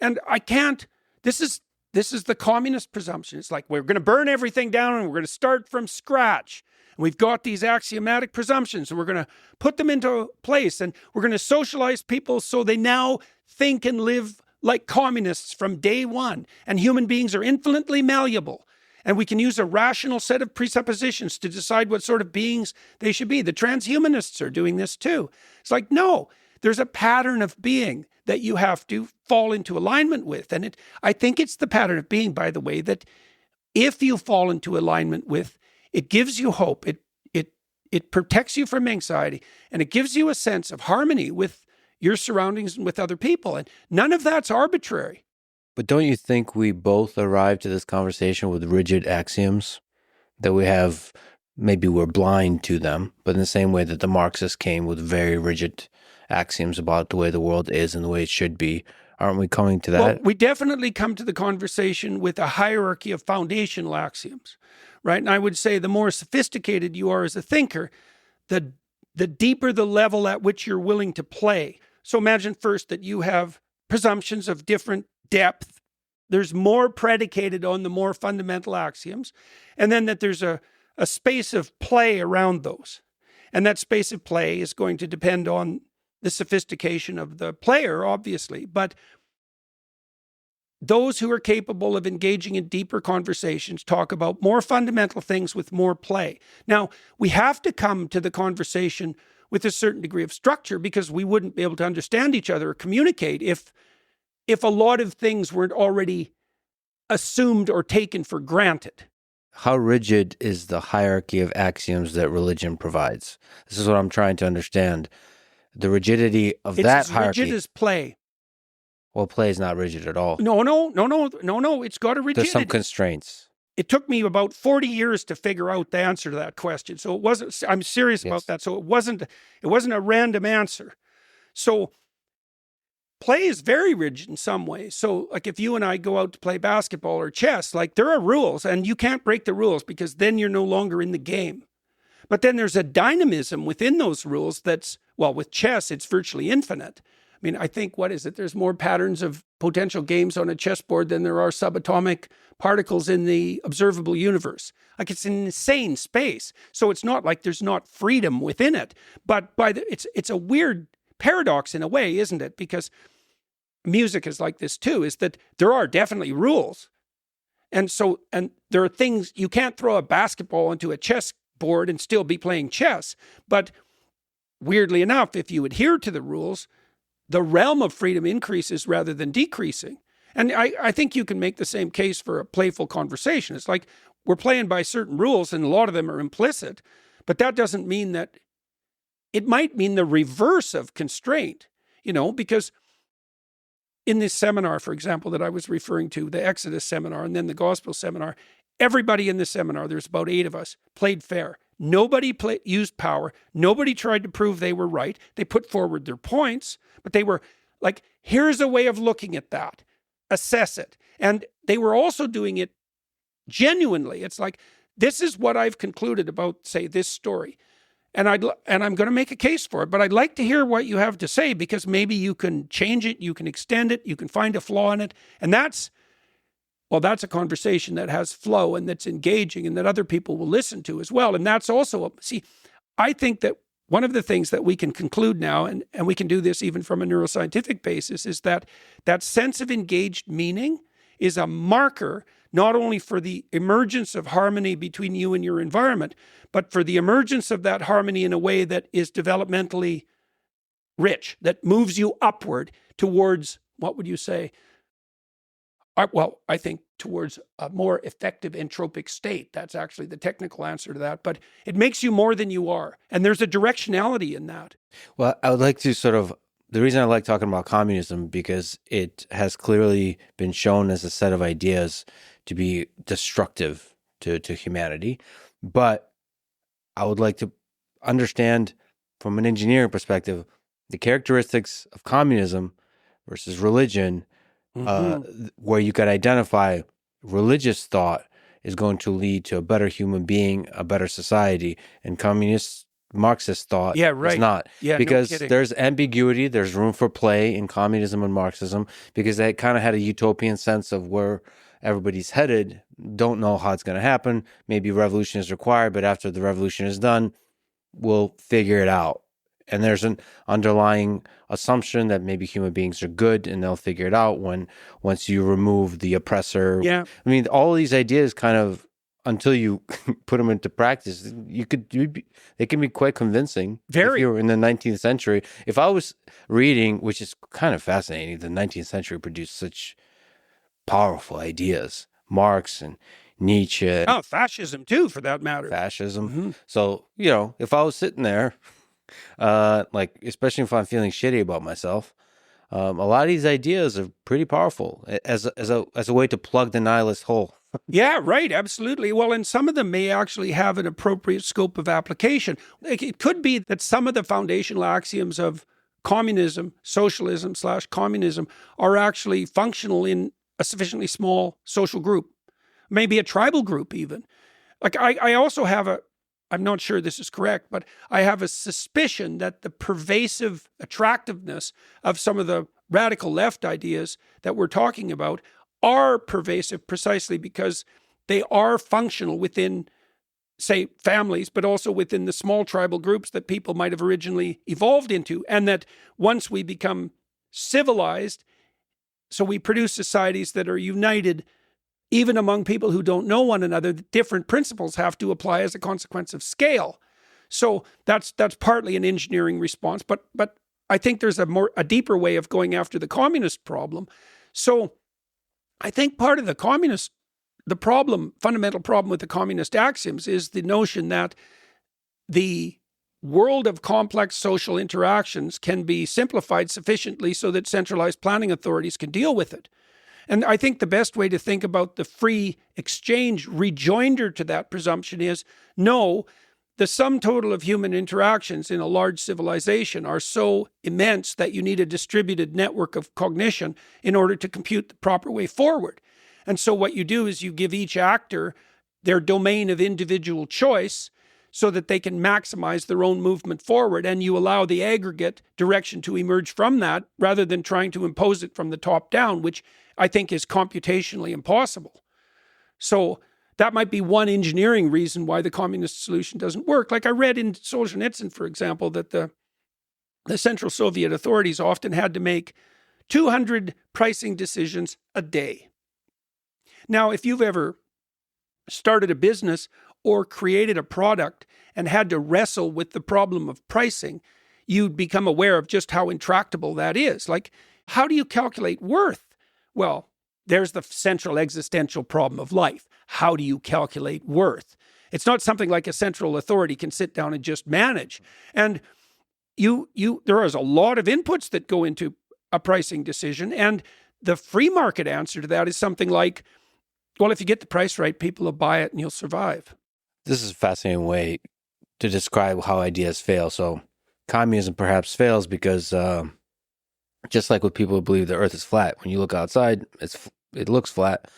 And I can't, this is the communist presumption. It's like, we're going to burn everything down and we're going to start from scratch. And we've got these axiomatic presumptions and we're going to put them into place and we're going to socialize people so they now think and live like communists from day one. And human beings are infinitely malleable. And we can use a rational set of presuppositions to decide what sort of beings they should be. The transhumanists are doing this too. It's like, no, there's a pattern of being that you have to fall into alignment with. And I think it's the pattern of being, by the way, that if you fall into alignment with, it gives you hope. It protects you from anxiety, and it gives you a sense of harmony with your surroundings and with other people. And none of that's arbitrary. But don't you think we both arrived to this conversation with rigid axioms that we have, maybe we're blind to them, but in the same way that the Marxists came with very rigid axioms about the way the world is and the way it should be? Aren't we coming to that? Well, we definitely come to the conversation with a hierarchy of foundational axioms, right? And I would say the more sophisticated you are as a thinker, the deeper the level at which you're willing to play. So imagine first that you have presumptions of different depth. There's more predicated on the more fundamental axioms. And then that there's a space of play around those. And that space of play is going to depend on the sophistication of the player, obviously. But those who are capable of engaging in deeper conversations talk about more fundamental things with more play. Now, we have to come to the conversation with a certain degree of structure because we wouldn't be able to understand each other or communicate if a lot of things weren't already assumed or taken for granted. How rigid is the hierarchy of axioms that religion provides? This is what I'm trying to understand. The rigidity of that hierarchy. It's as rigid as play. Well, play is not rigid at all. No. It's got a rigidity. There's some constraints. It took me about 40 years to figure out the answer to that question. So it wasn't, I'm serious about that. So it wasn't a random answer. So play is very rigid in some ways. So like if you and I go out to play basketball or chess, like there are rules and you can't break the rules because then you're no longer in the game. But then there's a dynamism within those rules that's, well, with chess, it's virtually infinite. I mean, I think, what is it? There's more patterns of potential games on a chessboard than there are subatomic particles in the observable universe. Like it's an insane space. So it's not like there's not freedom within it. But it's a weird paradox in a way, isn't it? Because music is like this too, is that there are definitely rules. And there are things, you can't throw a basketball into a chess board and still be playing chess. But weirdly enough, if you adhere to the rules, the realm of freedom increases rather than decreasing. And I think you can make the same case for a playful conversation. It's like we're playing by certain rules, and a lot of them are implicit, but that doesn't mean that it might mean the reverse of constraint, because in this seminar, for example, that I was referring to, the Exodus seminar and then the Gospel seminar, everybody in the seminar, there's about 8 of us, played fair. Nobody used power. Nobody tried to prove they were right. They put forward their points, but they were like, here's a way of looking at that. Assess it. And they were also doing it genuinely. It's like, this is what I've concluded about, say, this story. And I'm going to make a case for it, but I'd like to hear what you have to say, because maybe you can change it, you can extend it, you can find a flaw in it. And that's a conversation that has flow and that's engaging and that other people will listen to as well. And that's also, I think that one of the things that we can conclude now, and we can do this even from a neuroscientific basis, is that sense of engaged meaning is a marker not only for the emergence of harmony between you and your environment, but for the emergence of that harmony in a way that is developmentally rich, that moves you upward towards, what would you say? I think towards a more effective entropic state. That's actually the technical answer to that. But it makes you more than you are. And there's a directionality in that. Well, I would like to the reason I like talking about communism, because it has clearly been shown as a set of ideas to be destructive to humanity. But I would like to understand from an engineering perspective the characteristics of communism versus religion, where you could identify religious thought is going to lead to a better human being, a better society, and Marxist thought is not. Yeah, because no kidding. There's ambiguity, there's room for play in communism and Marxism, because they kind of had a utopian sense of where everybody's headed, don't know how it's going to happen. Maybe revolution is required, but after the revolution is done, we'll figure it out. And there's an underlying assumption that maybe human beings are good and they'll figure it out once you remove the oppressor. Yeah. I mean, all these ideas kind of, until you put them into practice, they can be quite convincing. Very. If you were in the 19th century. If I was reading, which is kind of fascinating, the 19th century produced such powerful ideas. Marx and Nietzsche. Oh, fascism too, for that matter. Fascism. Mm-hmm. So, if I was sitting there, especially if I'm feeling shitty about myself, a lot of these ideas are pretty powerful as a way to plug the nihilist hole. Yeah, right. Absolutely. Well, and some of them may actually have an appropriate scope of application. It could be that some of the foundational axioms of communism, socialism / communism, are actually functional in a sufficiently small social group, maybe a tribal group even. Like I also have I'm not sure this is correct, but I have a suspicion that the pervasive attractiveness of some of the radical left ideas that we're talking about are pervasive precisely because they are functional within, say, families, but also within the small tribal groups that people might have originally evolved into. And that once we become civilized, so we produce societies that are united, even among people who don't know one another, different principles have to apply as a consequence of scale. So that's partly an engineering response, but I think there's a deeper way of going after the communist problem. So I think part of the fundamental problem with the communist axioms is the notion that the world of complex social interactions can be simplified sufficiently so that centralized planning authorities can deal with it. And I think the best way to think about the free exchange rejoinder to that presumption is, no, the sum total of human interactions in a large civilization are so immense that you need a distributed network of cognition in order to compute the proper way forward. And so what you do is you give each actor their domain of individual choice so that they can maximize their own movement forward, and you allow the aggregate direction to emerge from that rather than trying to impose it from the top down, which I think is computationally impossible. So that might be one engineering reason why the communist solution doesn't work. Like I read in Solzhenitsyn, for example, that the Central Soviet authorities often had to make 200 pricing decisions a day. Now, if you've ever started a business or created a product and had to wrestle with the problem of pricing, you'd become aware of just how intractable that is. Like, how do you calculate worth? Well, there's the central existential problem of life. How do you calculate worth? It's not something like a central authority can sit down and just manage. And there is a lot of inputs that go into a pricing decision. And the free market answer to that is something like, well, if you get the price right, people will buy it and you'll survive. This is a fascinating way to describe how ideas fail. So communism perhaps fails because just like with people who believe the earth is flat, when you look outside, it looks flat,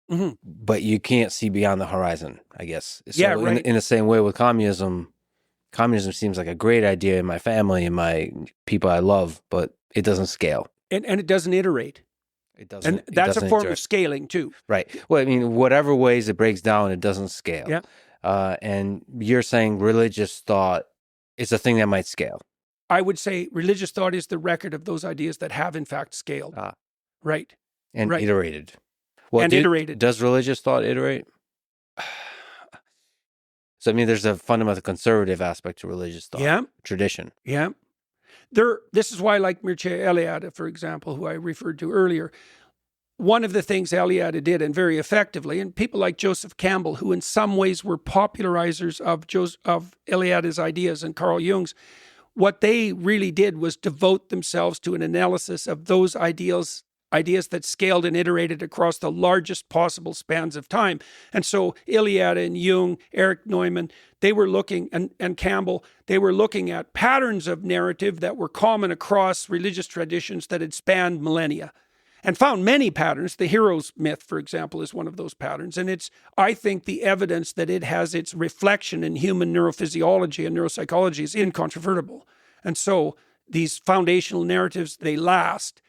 but you can't see beyond the horizon, I guess. So Yeah, right. In the same way with communism seems like a great idea in my family and my people I love, but it doesn't scale. And it doesn't iterate. It doesn't. And that's a form of scaling too. Right. Well, I mean, whatever ways it breaks down, it doesn't scale. Yeah. And you're saying religious thought is a thing that might scale. I would say religious thought is the record of those ideas that have in fact scaled. Right. And right. iterated. Well, and iterated. Does religious thought iterate? So, I mean, there's a fundamental conservative aspect to religious thought. Yeah. Tradition. Yeah. This is why I like Mircea Eliade, for example, who I referred to earlier. One of the things Eliade did, and very effectively, and people like Joseph Campbell, who in some ways were popularizers of Eliade's ideas and Carl Jung's, what they really did was devote themselves to an analysis of those ideas that scaled and iterated across the largest possible spans of time. And so Eliade and Jung, Erich Neumann, they were looking, and Campbell, they were looking at patterns of narrative that were common across religious traditions that had spanned millennia, and found many patterns. The hero's myth, for example, is one of those patterns. And it's, I think, the evidence that it has its reflection in human neurophysiology and neuropsychology is incontrovertible. And so these foundational narratives, they last.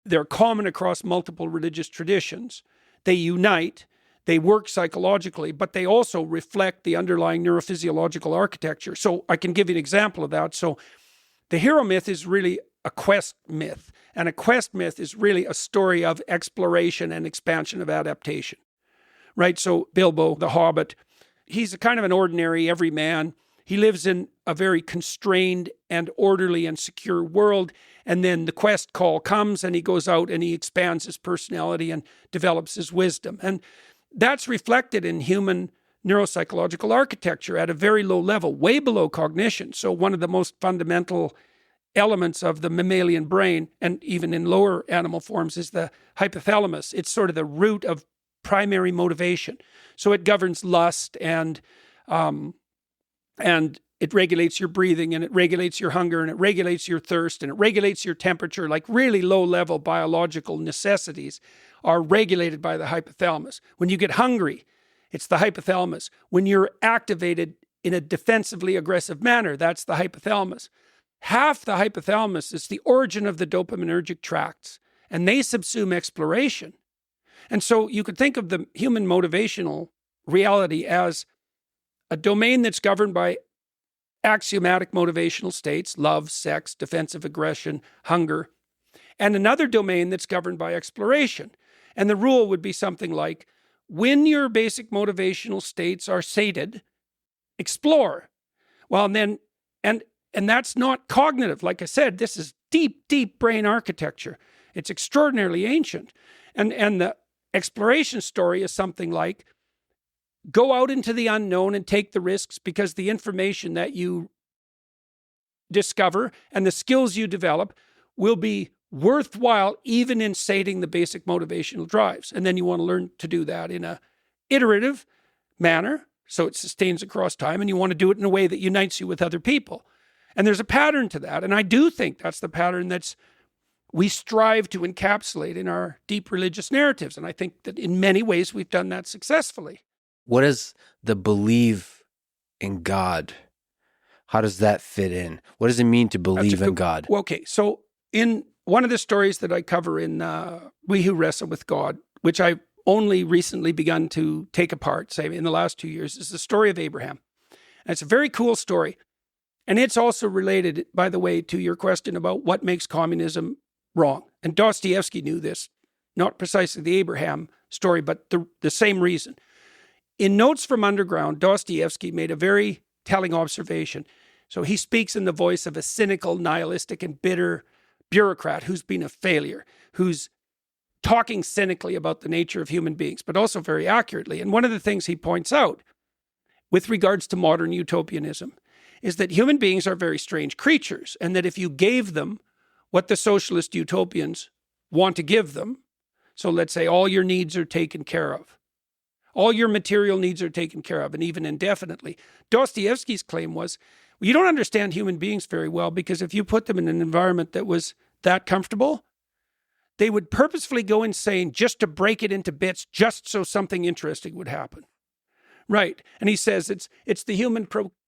They're common across multiple religious traditions. They unite, they work psychologically, but they also reflect the underlying neurophysiological architecture. So I can give you an example of that. So the hero myth is really a quest myth, and a quest myth is really a story of exploration and expansion of adaptation, right? So Bilbo, the Hobbit, he's a kind of an ordinary everyman. He lives in a very constrained and orderly and secure world. And then the quest call comes and he goes out and he expands his personality and develops his wisdom. And that's reflected in human neuropsychological architecture at a very low level, way below cognition. So one of the most fundamental elements of the mammalian brain, and even in lower animal forms, is the hypothalamus. It's sort of the root of primary motivation. So it governs lust and it regulates your breathing, and it regulates your hunger, and it regulates your thirst, and it regulates your temperature. Like really low-level biological necessities are regulated by the hypothalamus. When you get hungry, it's the hypothalamus. When you're activated in a defensively aggressive manner, that's the hypothalamus. Half the hypothalamus is the origin of the dopaminergic tracts, and they subsume exploration. And so you could think of the human motivational reality as a domain that's governed by axiomatic motivational states, love, sex, defensive aggression, hunger, and another domain that's governed by exploration. And the rule would be something like, when your basic motivational states are sated, explore. Well, and that's not cognitive. Like I said, this is deep, deep brain architecture. It's extraordinarily ancient. And the exploration story is something like, go out into the unknown and take the risks, because the information that you discover and the skills you develop will be worthwhile even in sating the basic motivational drives. And then you want to learn to do that in a iterative manner, so it sustains across time, and you want to do it in a way that unites you with other people. And there's a pattern to that. And I do think that's the pattern we strive to encapsulate in our deep religious narratives. And I think that in many ways we've done that successfully. What is the belief in God? How does that fit in? What does it mean to believe in God? Well, okay, so in one of the stories that I cover in We Who Wrestle with God, which I've only recently begun to take apart, say in the last 2 years, is the story of Abraham. And it's a very cool story. And it's also related, by the way, to your question about what makes communism wrong. And Dostoevsky knew this, not precisely the Abraham story, but the same reason. In Notes from Underground, Dostoevsky made a very telling observation. So he speaks in the voice of a cynical, nihilistic, and bitter bureaucrat who's been a failure, who's talking cynically about the nature of human beings, but also very accurately. And one of the things he points out with regards to modern utopianism is that human beings are very strange creatures, and that if you gave them what the socialist utopians want to give them, so let's say all your needs are taken care of, all your material needs are taken care of, and even indefinitely. Dostoevsky's claim was, well, you don't understand human beings very well, because if you put them in an environment that was that comfortable, they would purposefully go insane just to break it into bits, just so something interesting would happen. Right. And he says it's the human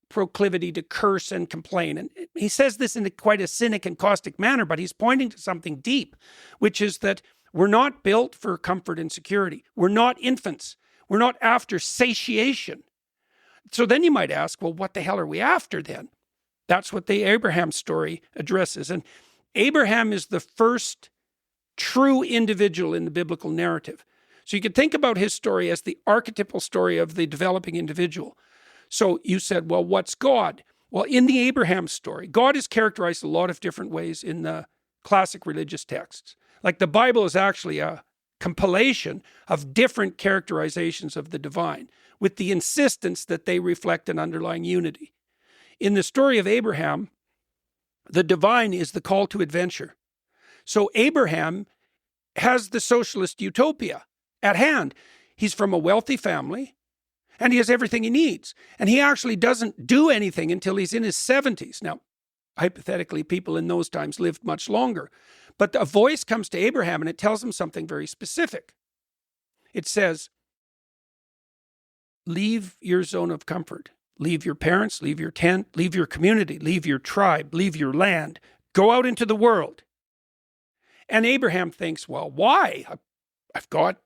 proclivity to curse and complain. And he says this in quite a cynic and caustic manner, but he's pointing to something deep, which is that we're not built for comfort and security. We're not infants. We're not after satiation. So then you might ask, well, what the hell are we after then? That's what the Abraham story addresses. And Abraham is the first true individual in the biblical narrative. So you could think about his story as the archetypal story of the developing individual. So you said, well, what's God? Well, in the Abraham story, God is characterized a lot of different ways in the classic religious texts. Like the Bible is actually a compilation of different characterizations of the divine, with the insistence that they reflect an underlying unity. In the story of Abraham, the divine is the call to adventure. So Abraham has the socialist utopia at hand. He's from a wealthy family, and he has everything he needs. And he actually doesn't do anything until he's in his 70s. Now, hypothetically, people in those times lived much longer. But a voice comes to Abraham, and it tells him something very specific. It says, leave your zone of comfort. Leave your parents, leave your tent, leave your community, leave your tribe, leave your land. Go out into the world. And Abraham thinks, well, why? I've got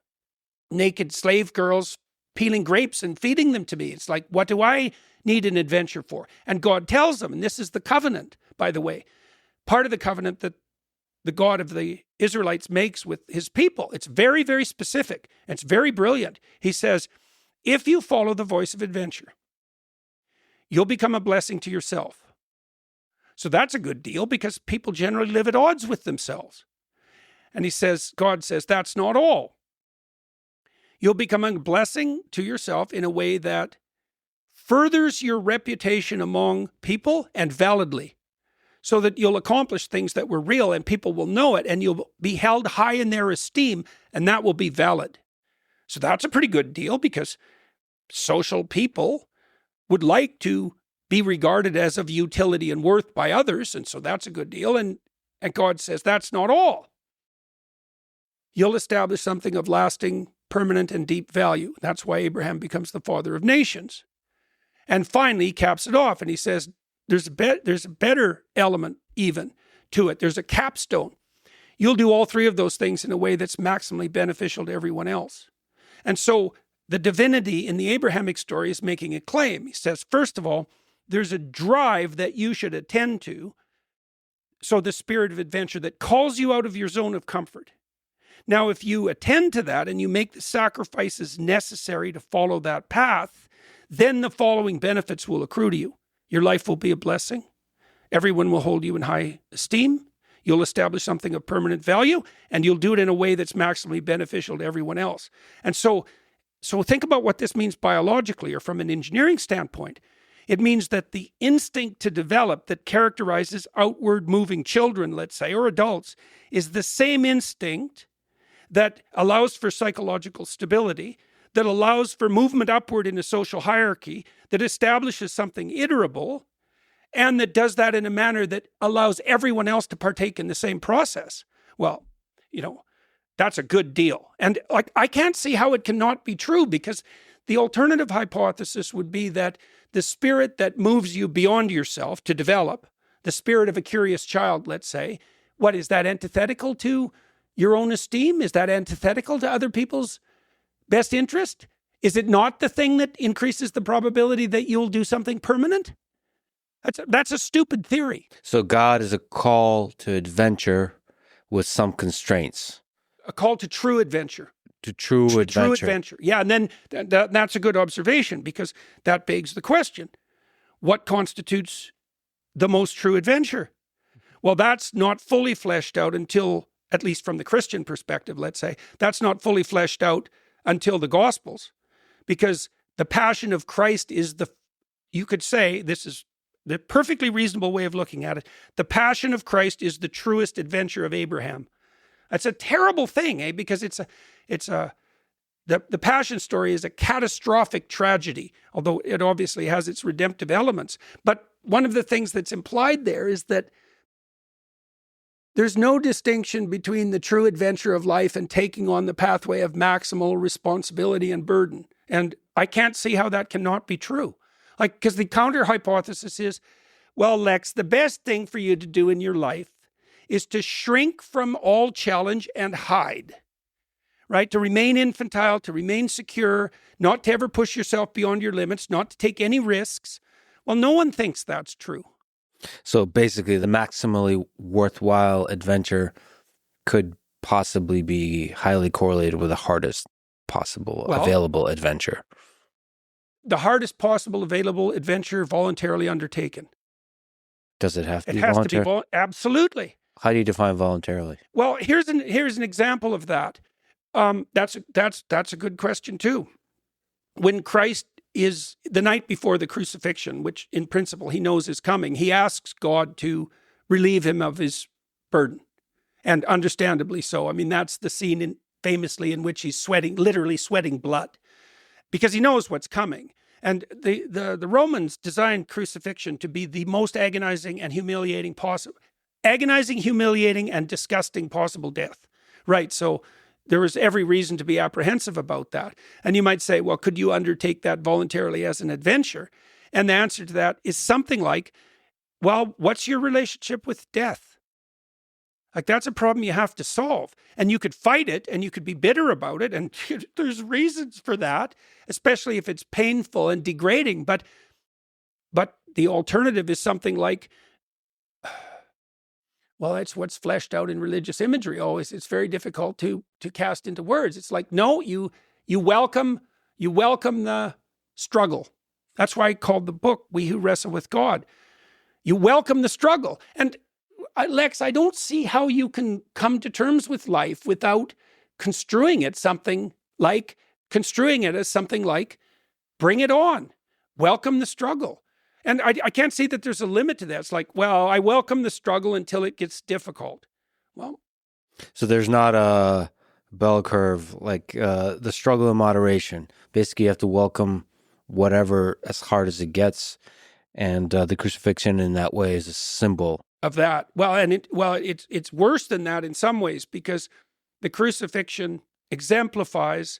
naked slave girls peeling grapes and feeding them to me. It's like, what do I need an adventure for? And God tells him, and this is the covenant, by the way, part of the covenant that the God of the Israelites makes with his people. It's very, very specific. It's very brilliant. He says, if you follow the voice of adventure, you'll become a blessing to yourself. So that's a good deal, because people generally live at odds with themselves. And he says, God says, that's not all. You'll become a blessing to yourself in a way that furthers your reputation among people, and validly, so that you'll accomplish things that were real and people will know it, and you'll be held high in their esteem, and that will be valid. So that's a pretty good deal, because social people would like to be regarded as of utility and worth by others, and so that's a good deal. And God says, that's not all. You'll establish something of lasting, permanent, and deep value. That's why Abraham becomes the father of nations. And finally, he caps it off, and he says, there's a better element even to it. There's a capstone. You'll do all three of those things in a way that's maximally beneficial to everyone else. And so the divinity in the Abrahamic story is making a claim. He says, first of all, there's a drive that you should attend to. So the spirit of adventure that calls you out of your zone of comfort. Now, if you attend to that and you make the sacrifices necessary to follow that path, then the following benefits will accrue to you. Your life will be a blessing. Everyone will hold you in high esteem. You'll establish something of permanent value, and you'll do it in a way that's maximally beneficial to everyone else. And so think about what this means biologically, or from an engineering standpoint. It means that the instinct to develop that characterizes outward moving children, let's say, or adults, is the same instinct that allows for psychological stability, that allows for movement upward in a social hierarchy, that establishes something iterable, and that does that in a manner that allows everyone else to partake in the same process. Well, that's a good deal. And I can't see how it cannot be true, because the alternative hypothesis would be that the spirit that moves you beyond yourself to develop, the spirit of a curious child, let's say, what is that, antithetical to your own esteem? Is that antithetical to other people's best interest? Is it not the thing that increases the probability that you'll do something permanent? That's a stupid theory. So God is a call to adventure with some constraints. A call to true adventure. To true adventure. True adventure. Yeah, and then that's a good observation, because that begs the question, what constitutes the most true adventure? Well, that's not fully fleshed out until at least from the Christian perspective, let's say, that's not fully fleshed out until the Gospels, because the passion of Christ is you could say, this is the perfectly reasonable way of looking at it, the passion of Christ is the truest adventure of Abraham. That's a terrible thing, because the passion story is a catastrophic tragedy, although it obviously has its redemptive elements. But one of the things that's implied there is that there's no distinction between the true adventure of life and taking on the pathway of maximal responsibility and burden. And I can't see how that cannot be true. Because the counter hypothesis is, well, Lex, the best thing for you to do in your life is to shrink from all challenge and hide, right? To remain infantile, to remain secure, not to ever push yourself beyond your limits, not to take any risks. Well, no one thinks that's true. So basically, the maximally worthwhile adventure could possibly be highly correlated with the hardest possible available adventure. The hardest possible available adventure voluntarily undertaken. Does it have to be voluntary? It has voluntary? to be absolutely. How do you define voluntarily? Well, here's an example of that. That's a good question too. When Christ is the night before the crucifixion, which in principle he knows is coming, he asks God to relieve him of his burden, and understandably so. I mean, that's the scene famously in which he's literally sweating blood, because he knows what's coming. And the Romans designed crucifixion to be the most agonizing and humiliating and disgusting possible death. Right. So there was every reason to be apprehensive about that. And you might say, well, could you undertake that voluntarily as an adventure? And the answer to that is something like, well, what's your relationship with death? Like, that's a problem you have to solve. And you could fight it, and you could be bitter about it. And there's reasons for that, especially if it's painful and degrading. But the alternative is something like, well, it's what's fleshed out in religious imagery always. It's very difficult to cast into words. It's like, no, you welcome the struggle. That's why I called the book We Who Wrestle with God. You welcome the struggle. And Lex, I don't see how you can come to terms with life without construing it as something like, bring it on, welcome the struggle. And I can't see that there's a limit to that. It's like, well, I welcome the struggle until it gets difficult. Well, so there's not a bell curve, like the struggle in moderation. Basically, you have to welcome whatever as hard as it gets. And the crucifixion in that way is a symbol of that. Well, and it's worse than that in some ways, because the crucifixion exemplifies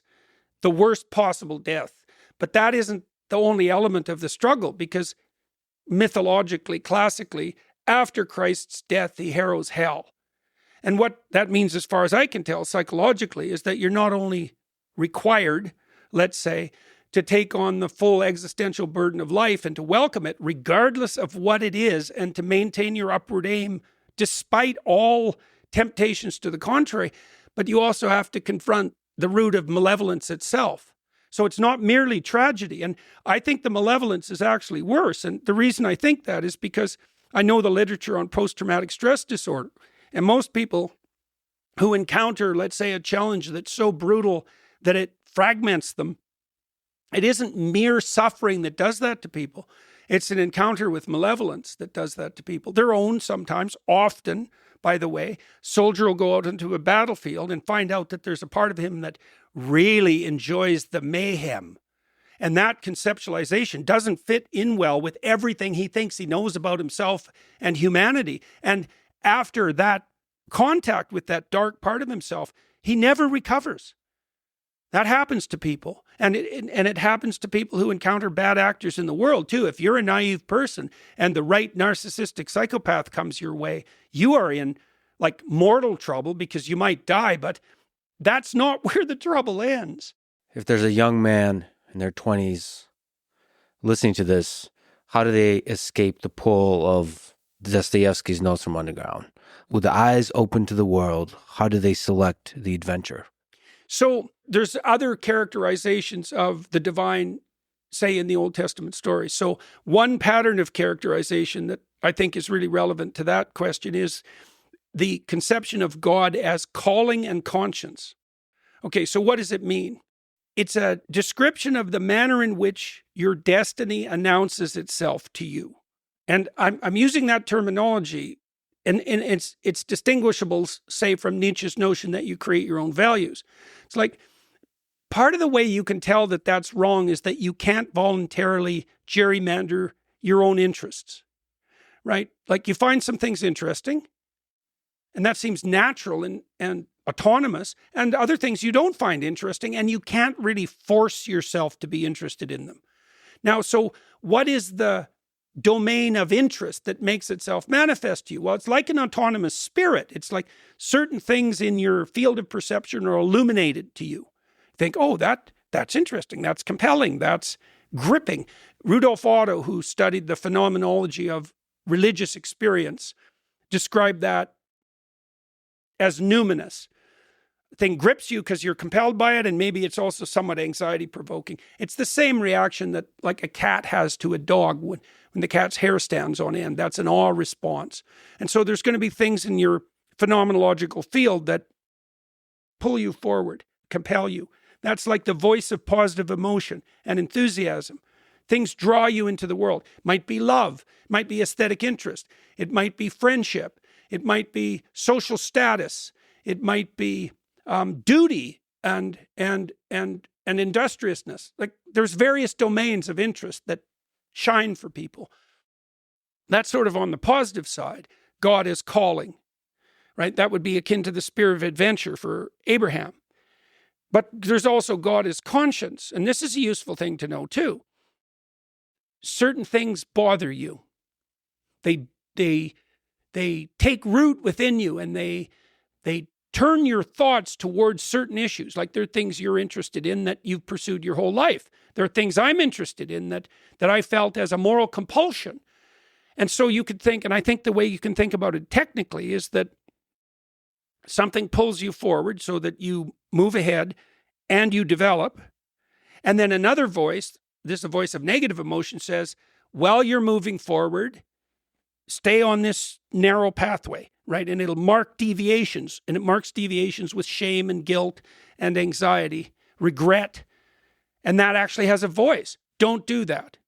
the worst possible death. But that isn't the only element of the struggle, because mythologically, classically, after Christ's death, he harrows hell. And what that means, as far as I can tell, psychologically, is that you're not only required, let's say, to take on the full existential burden of life and to welcome it, regardless of what it is, and to maintain your upward aim despite all temptations to the contrary, but you also have to confront the root of malevolence itself. So it's not merely tragedy. And I think the malevolence is actually worse. And the reason I think that is because I know the literature on post-traumatic stress disorder. And most people who encounter, let's say, a challenge that's so brutal that it fragments them, it isn't mere suffering that does that to people. It's an encounter with malevolence that does that to people. Their own sometimes, often, by the way. Soldier will go out into a battlefield and find out that there's a part of him that really enjoys the mayhem. And that conceptualization doesn't fit in well with everything he thinks he knows about himself and humanity. And after that contact with that dark part of himself, he never recovers. That happens to people. And it happens to people who encounter bad actors in the world too. If you're a naive person and the right narcissistic psychopath comes your way, you are in like mortal trouble, because you might die, but that's not where the trouble ends. If there's a young man in their 20s listening to this, how do they escape the pull of Dostoevsky's Notes from Underground? With the eyes open to the world, how do they select the adventure? So there's other characterizations of the divine, say, in the Old Testament stories. So one pattern of characterization that I think is really relevant to that question is the conception of God as calling and conscience. Okay, so what does it mean? It's a description of the manner in which your destiny announces itself to you. And I'm using that terminology, and it's distinguishable, say, from Nietzsche's notion that you create your own values. It's like part of the way you can tell that that's wrong is that you can't voluntarily gerrymander your own interests, right? Like you find some things interesting, and that seems natural and autonomous, and other things you don't find interesting, and you can't really force yourself to be interested in them. Now, so what is the domain of interest that makes itself manifest to you? Well, it's like an autonomous spirit. It's like certain things in your field of perception are illuminated to you. Think, oh, that's interesting, that's compelling, that's gripping. Rudolf Otto, who studied the phenomenology of religious experience, described that as numinous. Thing grips you because you're compelled by it, and maybe it's also somewhat anxiety provoking. It's the same reaction that like a cat has to a dog when the cat's hair stands on end. That's an awe response. And so there's going to be things in your phenomenological field that pull you forward, compel you. That's like the voice of positive emotion and enthusiasm. Things draw you into the world. Might be love, might be aesthetic interest, it might be friendship, it might be social status, it might be duty and industriousness. Like there's various domains of interest that shine for people. That's sort of on the positive side. God is calling, right? That would be akin to the spirit of adventure for Abraham. But there's also God is conscience. And this is a useful thing to know too. Certain things bother you. They take root within you, and they turn your thoughts towards certain issues. Like there are things you're interested in that you've pursued your whole life. There are things I'm interested in that I felt as a moral compulsion. And so you could think, and I think the way you can think about it technically is that something pulls you forward so that you move ahead and you develop. And then another voice, this is a voice of negative emotion, says, while you're moving forward, stay on this narrow pathway, right? And it'll mark deviations, and it marks deviations with shame and guilt and anxiety, regret. And that actually has a voice. Don't do that.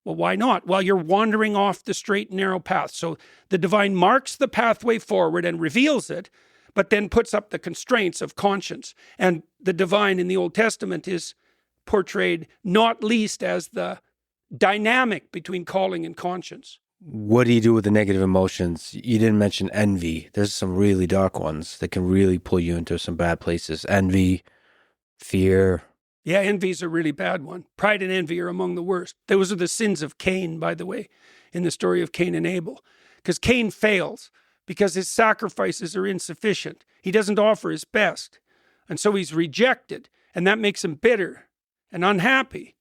Well, why not? Well, you're wandering off the straight and narrow path. So the divine marks the pathway forward and reveals it, but then puts up the constraints of conscience. And the divine in the Old Testament is portrayed not least as the dynamic between calling and conscience. What do you do with the negative emotions? You didn't mention envy. There's some really dark ones that can really pull you into some bad places. Envy, fear. Yeah, envy is a really bad one. Pride and envy are among the worst. Those are the sins of Cain, by the way, in the story of Cain and Abel. Because Cain fails because his sacrifices are insufficient. He doesn't offer his best. And so he's rejected. And that makes him bitter and unhappy.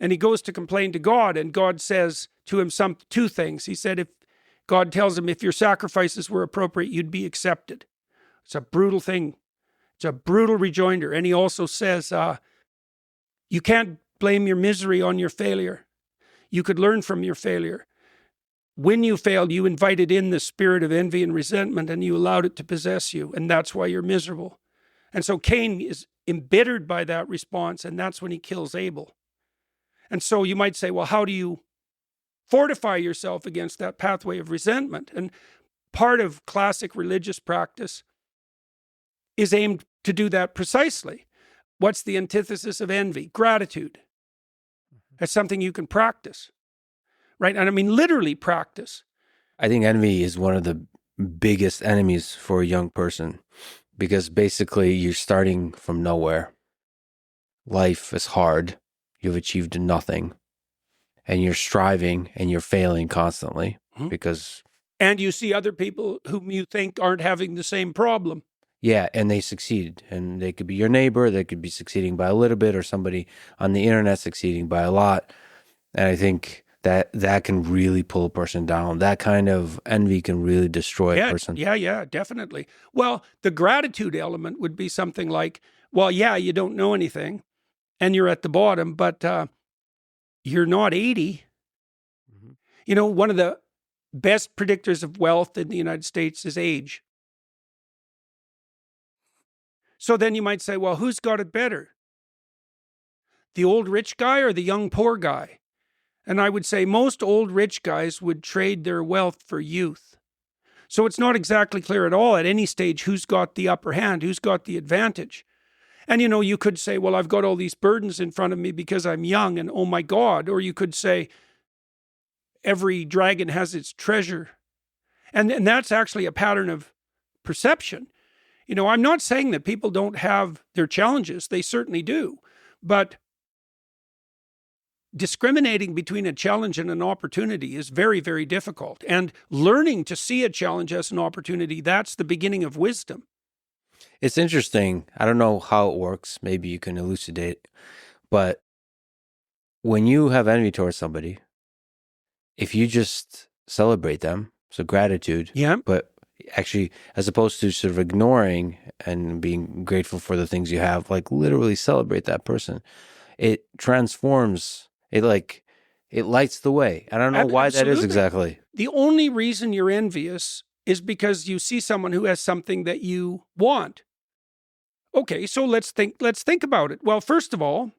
And he goes to complain to God, and God says to him two things. He said, if God tells him, if your sacrifices were appropriate, you'd be accepted. It's a brutal thing. It's a brutal rejoinder. And he also says, you can't blame your misery on your failure. You could learn from your failure. When you failed, you invited in the spirit of envy and resentment, and you allowed it to possess you. And that's why you're miserable. And so Cain is embittered by that response, and that's when he kills Abel. And so you might say, well, how do you fortify yourself against that pathway of resentment? And part of classic religious practice is aimed to do that precisely. What's the antithesis of envy? Gratitude. That's something you can practice, right? And I mean, literally practice. I think envy is one of the biggest enemies for a young person, because basically you're starting from nowhere. Life is hard. You've achieved nothing, and you're striving and you're failing constantly because... And you see other people whom you think aren't having the same problem. Yeah, and they succeed, and they could be your neighbor, they could be succeeding by a little bit, or somebody on the internet succeeding by a lot. And I think that can really pull a person down. That kind of envy can really destroy a person. Yeah, definitely. Well, the gratitude element would be something like, well, yeah, you don't know anything, and you're at the bottom, but you're not 80. Mm-hmm. You know, one of the best predictors of wealth in the United States is age. So then you might say, well, who's got it better? The old rich guy or the young poor guy? And I would say most old rich guys would trade their wealth for youth. So it's not exactly clear at all at any stage who's got the upper hand, who's got the advantage. And you could say, well, I've got all these burdens in front of me because I'm young and oh my God. Or you could say, every dragon has its treasure. And that's actually a pattern of perception. I'm not saying that people don't have their challenges. They certainly do. But discriminating between a challenge and an opportunity is very, very difficult. And learning to see a challenge as an opportunity, that's the beginning of wisdom. It's interesting. I don't know how it works. Maybe you can elucidate. But when you have envy towards somebody, if you just celebrate them, so gratitude, Yeah. but actually, as opposed to sort of ignoring and being grateful for the things you have, like literally celebrate that person, it transforms, it lights the way. I don't know why that is exactly. The only reason you're envious is because you see someone who has something that you want. Okay, so let's think about it. Well, first of all,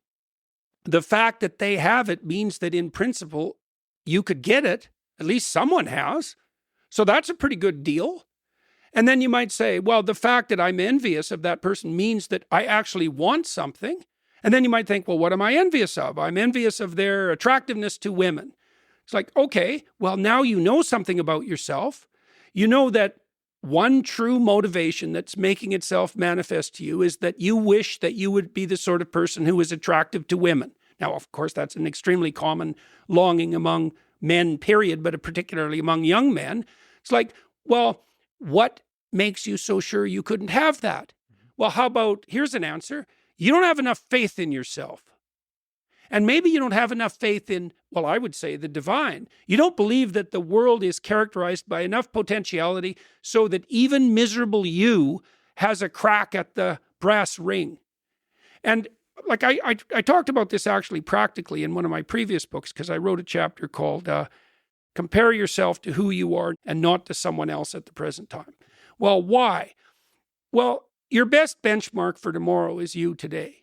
the fact that they have it means that in principle, you could get it. At least someone has. So that's a pretty good deal. And then you might say, well, the fact that I'm envious of that person means that I actually want something. And then you might think, well, what am I envious of? I'm envious of their attractiveness to women. It's like, okay, well, now you know something about yourself. You know that one true motivation that's making itself manifest to you is that you wish that you would be the sort of person who is attractive to women. Now, of course, that's an extremely common longing among men, period, but particularly among young men. It's like, well, what makes you so sure you couldn't have that? Well, how about, here's an answer. You don't have enough faith in yourself. And maybe you don't have enough faith in, well, I would say the divine. You don't believe that the world is characterized by enough potentiality so that even miserable you has a crack at the brass ring. And like I talked about this actually practically in one of my previous books because I wrote a chapter called Compare Yourself to Who You Are and Not to Someone Else at the Present Time. Well, why? Well, your best benchmark for tomorrow is you today.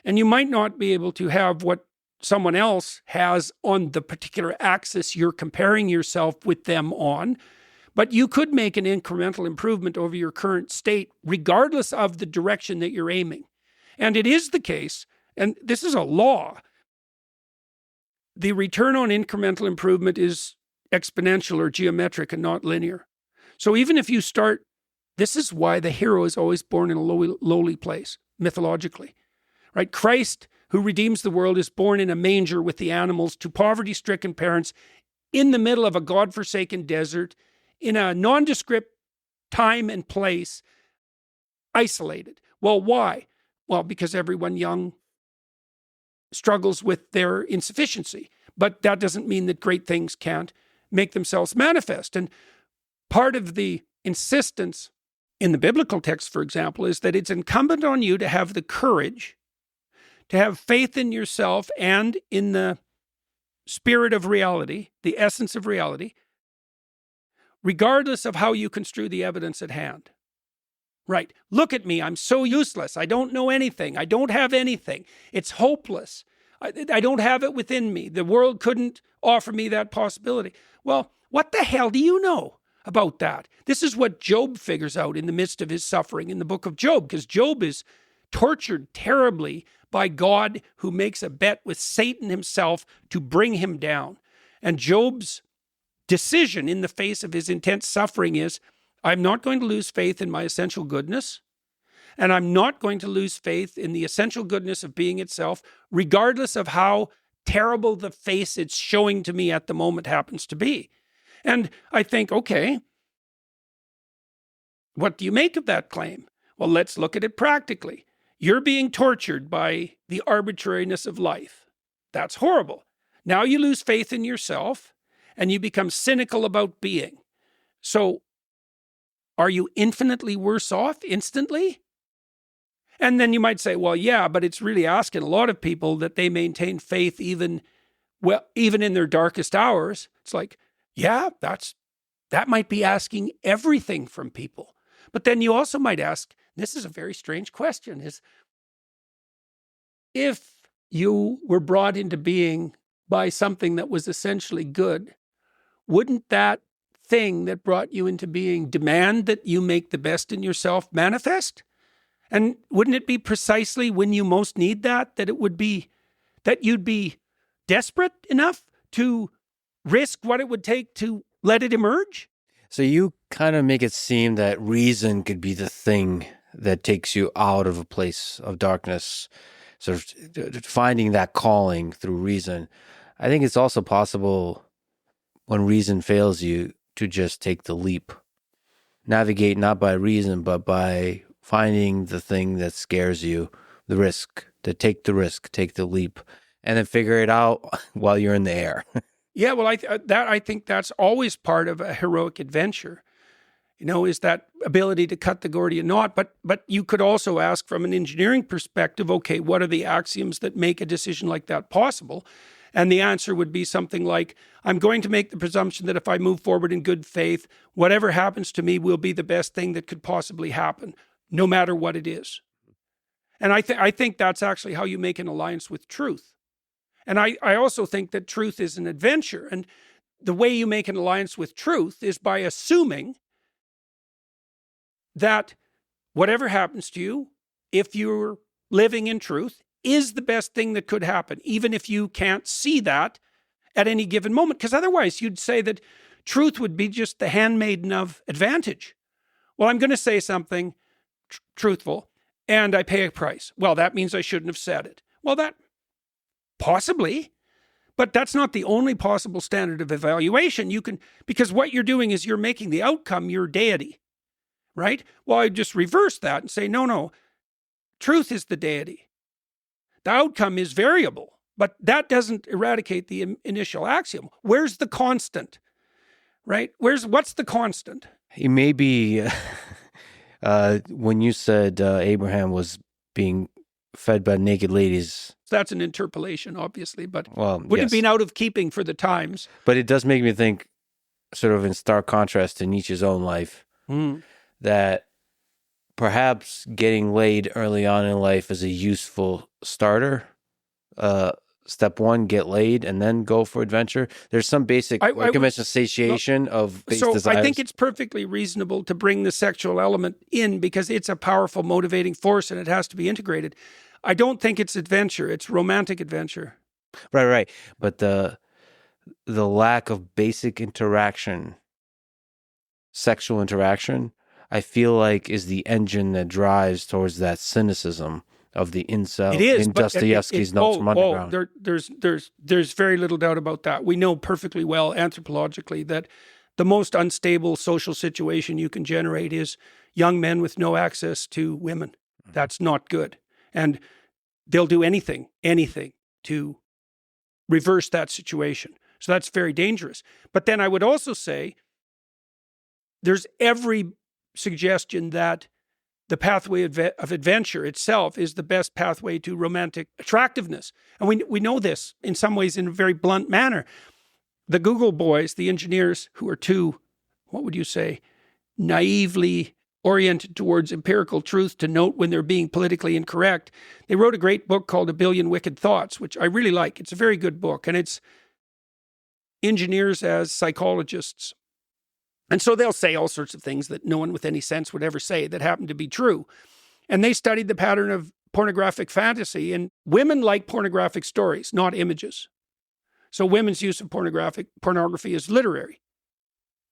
And you might not be able to have what someone else has on the particular axis you're comparing yourself with them on, but you could make an incremental improvement over your current state, regardless of the direction that you're aiming. And it is the case, and this is a law, the return on incremental improvement is exponential or geometric and not linear. So even if you start, this is why the hero is always born in a lowly place, mythologically. Right? Christ, who redeems the world, is born in a manger with the animals to poverty-stricken parents in the middle of a God-forsaken desert in a nondescript time and place, isolated. Well, why? Well, because everyone young struggles with their insufficiency. But that doesn't mean that great things can't make themselves manifest. And part of the insistence in the biblical text, for example, is that it's incumbent on you to have the courage to have faith in yourself and in the spirit of reality, the essence of reality, regardless of how you construe the evidence at hand. Right. Look at me. I'm so useless. I don't know anything. I don't have anything. It's hopeless. I don't have it within me. The world couldn't offer me that possibility. Well, what the hell do you know about that? This is what Job figures out in the midst of his suffering in the book of Job, because Job is tortured terribly by God, who makes a bet with Satan himself to bring him down. And Job's decision in the face of his intense suffering is, I'm not going to lose faith in my essential goodness, and I'm not going to lose faith in the essential goodness of being itself, regardless of how terrible the face it's showing to me at the moment happens to be. And I think, okay, what do you make of that claim? Well, let's look at it practically. You're being tortured by the arbitrariness of life. That's horrible. Now you lose faith in yourself and you become cynical about being. So are you infinitely worse off instantly? And then you might say, well, yeah, but it's really asking a lot of people that they maintain faith even in their darkest hours. It's like, yeah, that might be asking everything from people. But then you also might ask This is a very strange question, is if you were brought into being by something that was essentially good, wouldn't that thing that brought you into being demand that you make the best in yourself manifest? And wouldn't it be precisely when you most need that it would be, that you'd be desperate enough to risk what it would take to let it emerge? So you kind of make it seem that reason could be the thing that takes you out of a place of darkness, sort of finding that calling through reason. I think it's also possible when reason fails you to just take the leap. Navigate not by reason, but by finding the thing that scares you, the risk, to take the risk, take the leap, and then figure it out while you're in the air. Yeah, well, I think that's always part of a heroic adventure, is that ability to cut the Gordian knot. But you could also ask from an engineering perspective, okay, what are the axioms that make a decision like that possible? And the answer would be something like, I'm going to make the presumption that if I move forward in good faith, whatever happens to me will be the best thing that could possibly happen, no matter what it is. And I think that's actually how you make an alliance with truth. And I also think that truth is an adventure. And the way you make an alliance with truth is by assuming that whatever happens to you, if you're living in truth, is the best thing that could happen, even if you can't see that at any given moment. Because otherwise you'd say that truth would be just the handmaiden of advantage. Well, I'm going to say something truthful and I pay a price. Well, that means I shouldn't have said it. Well, that possibly, but that's not the only possible standard of evaluation. Because what you're doing is you're making the outcome your deity, right? Well, I just reverse that and say, no, truth is the deity. The outcome is variable, but that doesn't eradicate the initial axiom. Where's the constant, right? What's the constant? It may be, when you said Abraham was being fed by naked ladies. That's an interpolation, obviously, but wouldn't yes. have been out of keeping for the times. But it does make me think, sort of in stark contrast to Nietzsche's own life, that perhaps getting laid early on in life is a useful starter. Step one, get laid and then go for adventure. There's some basic conventional satiation of base desires. I think it's perfectly reasonable to bring the sexual element in because it's a powerful motivating force and it has to be integrated. I don't think it's adventure. It's romantic adventure. Right. But the lack of basic interaction, sexual interaction, I feel like is the engine that drives towards that cynicism of the incel. It is, in Dostoevsky's Notes from Underground. There's very little doubt about that. We know perfectly well anthropologically that the most unstable social situation you can generate is young men with no access to women. That's not good. And they'll do anything to reverse that situation. So that's very dangerous. But then I would also say there's every suggestion that the pathway of adventure itself is the best pathway to romantic attractiveness. And we know this in some ways in a very blunt manner. The Google boys, the engineers who are too, what would you say, naively oriented towards empirical truth to note when they're being politically incorrect, they wrote a great book called A Billion Wicked Thoughts, which I really like. It's a very good book, and it's engineers as psychologists. And so they'll say all sorts of things that no one with any sense would ever say that happen to be true. And they studied the pattern of pornographic fantasy, and women like pornographic stories, not images. So women's use of pornography is literary.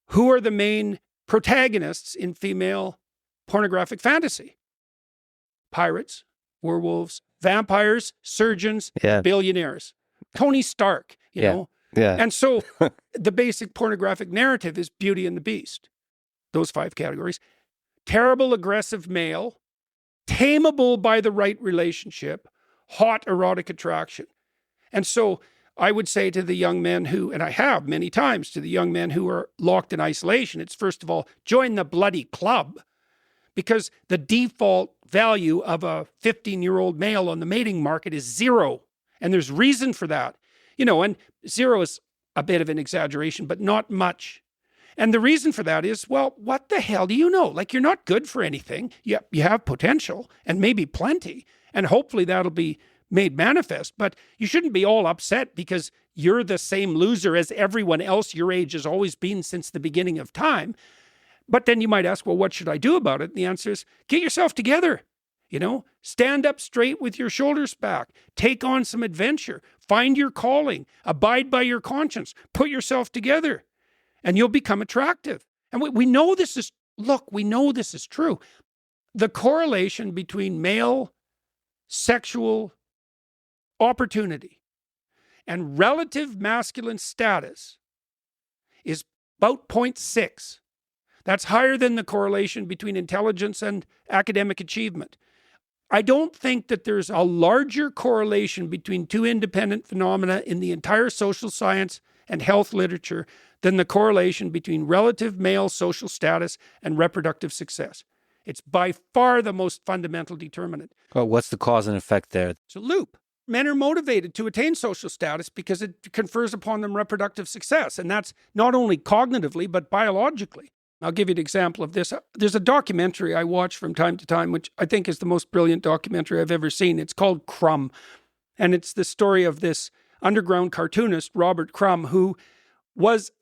Who are the main protagonists in female pornographic fantasy? Pirates, werewolves, vampires, surgeons, billionaires. Tony Stark, you know. Yeah. And so the basic pornographic narrative is Beauty and the Beast. Those 5 categories. Terrible, aggressive male, tameable by the right relationship, hot erotic attraction. And so I would say to the young men who, and I have many times to the young men who are locked in isolation, it's first of all, join the bloody club, because the default value of a 15-year-old male on the mating market is 0. And there's reason for that. And 0 is a bit of an exaggeration, but not much. And the reason for that is, well, what the hell do you know? Like, you're not good for anything. You have potential, and maybe plenty. And hopefully that'll be made manifest. But you shouldn't be all upset because you're the same loser as everyone else your age has always been since the beginning of time. But then you might ask, well, what should I do about it? And the answer is, get yourself together. Stand up straight with your shoulders back. Take on some adventure. Find your calling. Abide by your conscience. Put yourself together. And you'll become attractive. And we know this is, we know this is true. The correlation between male sexual opportunity and relative masculine status is about 0.6. That's higher than the correlation between intelligence and academic achievement. I don't think that there's a larger correlation between two independent phenomena in the entire social science and health literature than the correlation between relative male social status and reproductive success. It's by far the most fundamental determinant. Well, what's the cause and effect there? It's a loop. Men are motivated to attain social status because it confers upon them reproductive success. And that's not only cognitively, but biologically. I'll give you an example of this. There's a documentary I watch from time to time, which I think is the most brilliant documentary I've ever seen. It's called Crumb. And it's the story of this underground cartoonist, Robert Crumb, who was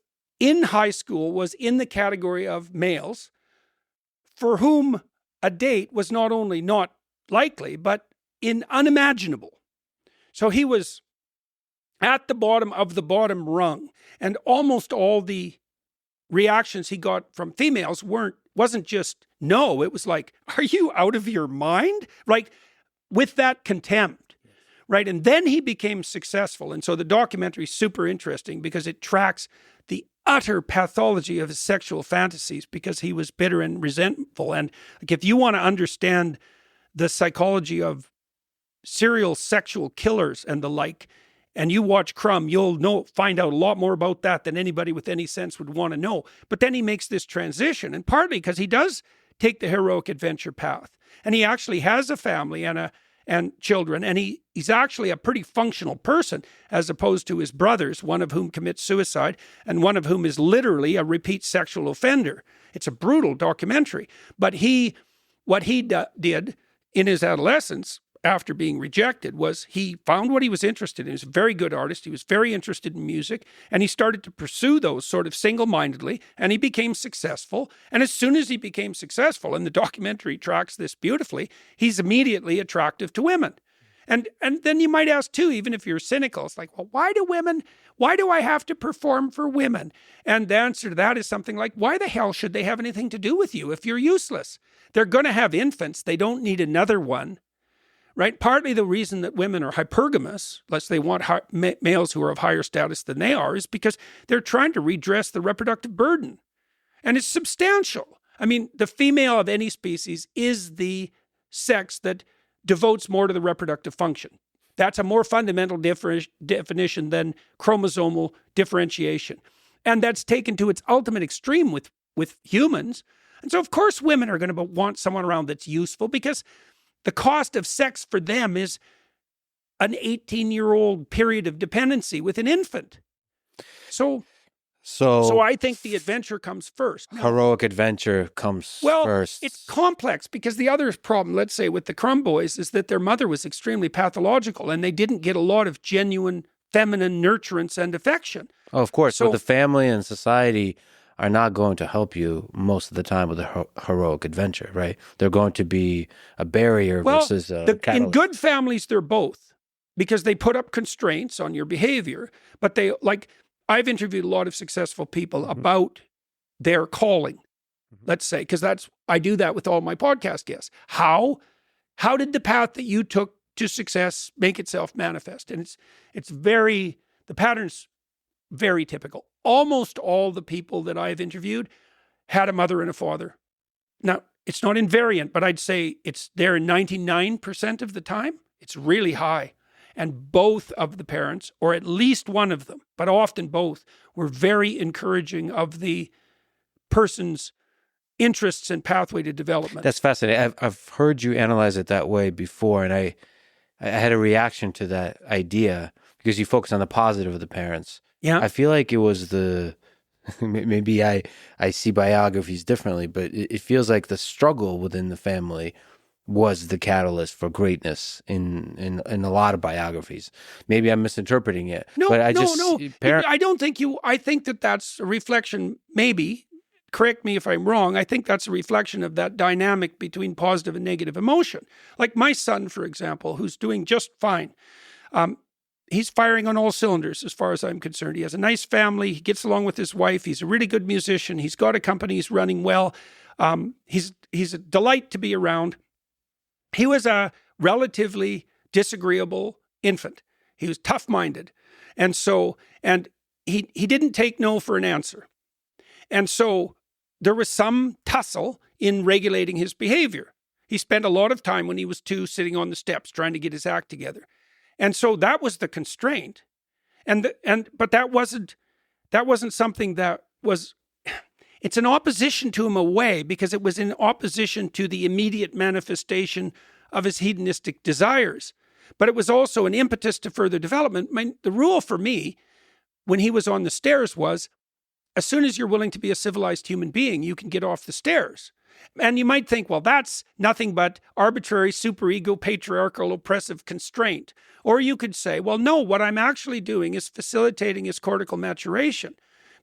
in high school, was in the category of males for whom a date was not only not likely, but unimaginable. So he was at the bottom of the bottom rung, and almost all the reactions he got from females wasn't just no, it was like, are you out of your mind? Right? With that contempt. Right? And then he became successful. And so the documentary is super interesting because it tracks the utter pathology of his sexual fantasies because he was bitter and resentful. And like, if you want to understand the psychology of serial sexual killers and the like, and you watch Crumb, you'll find out a lot more about that than anybody with any sense would want to know. But then he makes this transition, and partly because he does take the heroic adventure path, and he actually has a family and children, and he's actually a pretty functional person, as opposed to his brothers, one of whom commits suicide, and one of whom is literally a repeat sexual offender. It's a brutal documentary. But what he did in his adolescence, after being rejected, was he found what he was interested in. He was a very good artist. He was very interested in music, and he started to pursue those sort of single-mindedly, and he became successful. And as soon as he became successful, and the documentary tracks this beautifully, he's immediately attractive to women. And then you might ask too, even if you're cynical, it's like, well, why do I have to perform for women? And the answer to that is something like, why the hell should they have anything to do with you if you're useless? They're going to have infants. They don't need another one. Right? Partly the reason that women are hypergamous, unless they want males who are of higher status than they are, is because they're trying to redress the reproductive burden. And it's substantial. I mean, the female of any species is the sex that devotes more to the reproductive function. That's a more fundamental definition than chromosomal differentiation. And that's taken to its ultimate extreme with humans. And so, of course, women are going to want someone around that's useful because the cost of sex for them is an 18-year-old period of dependency with an infant. So I think the adventure comes first. Heroic adventure comes first. Well, it's complex because the other problem, let's say, with the Crumb Boys is that their mother was extremely pathological and they didn't get a lot of genuine feminine nurturance and affection. Oh, of course. So the family and society are not going to help you most of the time with a heroic adventure, right? They're going to be a barrier versus a catalyst. In good families, they're both because they put up constraints on your behavior. But I've interviewed a lot of successful people about their calling, let's say, because I do that with all my podcast guests. How did the path that you took to success make itself manifest? And the pattern's very typical. Almost all the people that I've interviewed had a mother and a father. Now, it's not invariant, but I'd say it's there 99% of the time. It's really high. And both of the parents, or at least one of them, but often both, were very encouraging of the person's interests and pathway to development. That's fascinating. I've heard you analyze it that way before, and I had a reaction to that idea because you focus on the positive of the parents. Yeah. I feel like it was the Maybe I see biographies differently, but it feels like the struggle within the family was the catalyst for greatness in a lot of biographies. Maybe I'm misinterpreting it, but No. I don't think you. I think that that's a reflection. Maybe correct me if I'm wrong. I think that's a reflection of that dynamic between positive and negative emotion. Like my son, for example, who's doing just fine. He's firing on all cylinders as far as I'm concerned. He has a nice family. He gets along with his wife. He's a really good musician. He's got a company. He's running well. He's a delight to be around. He was a relatively disagreeable infant. He was tough-minded. And he didn't take no for an answer. And so there was some tussle in regulating his behavior. He spent a lot of time when he was 2 sitting on the steps trying to get his act together. And so that was the constraint. But that wasn't something that was, it's an opposition to him away because it was in opposition to the immediate manifestation of his hedonistic desires. But it was also an impetus to further development. I mean, the rule for me when he was on the stairs was, as soon as you're willing to be a civilized human being, you can get off the stairs. And you might think, well, that's nothing but arbitrary, superego, patriarchal, oppressive constraint. Or you could say, well, no, what I'm actually doing is facilitating his cortical maturation.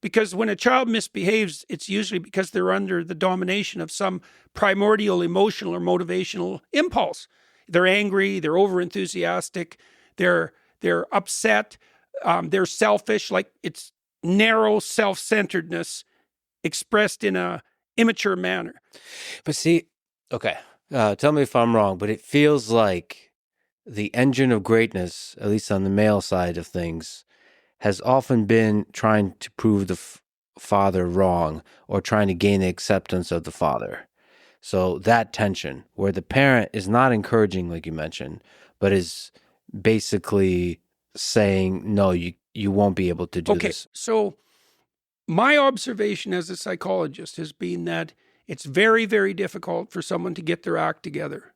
Because when a child misbehaves, it's usually because they're under the domination of some primordial emotional or motivational impulse. They're angry, they're overenthusiastic, they're upset, they're selfish, like it's narrow self-centeredness expressed in a immature manner. But see, okay, tell me if I'm wrong, but it feels like the engine of greatness, at least on the male side of things, has often been trying to prove the father wrong or trying to gain the acceptance of the father. So that tension where the parent is not encouraging, like you mentioned, but is basically saying, no, you won't be able to do this. So my observation as a psychologist has been that it's very, very difficult for someone to get their act together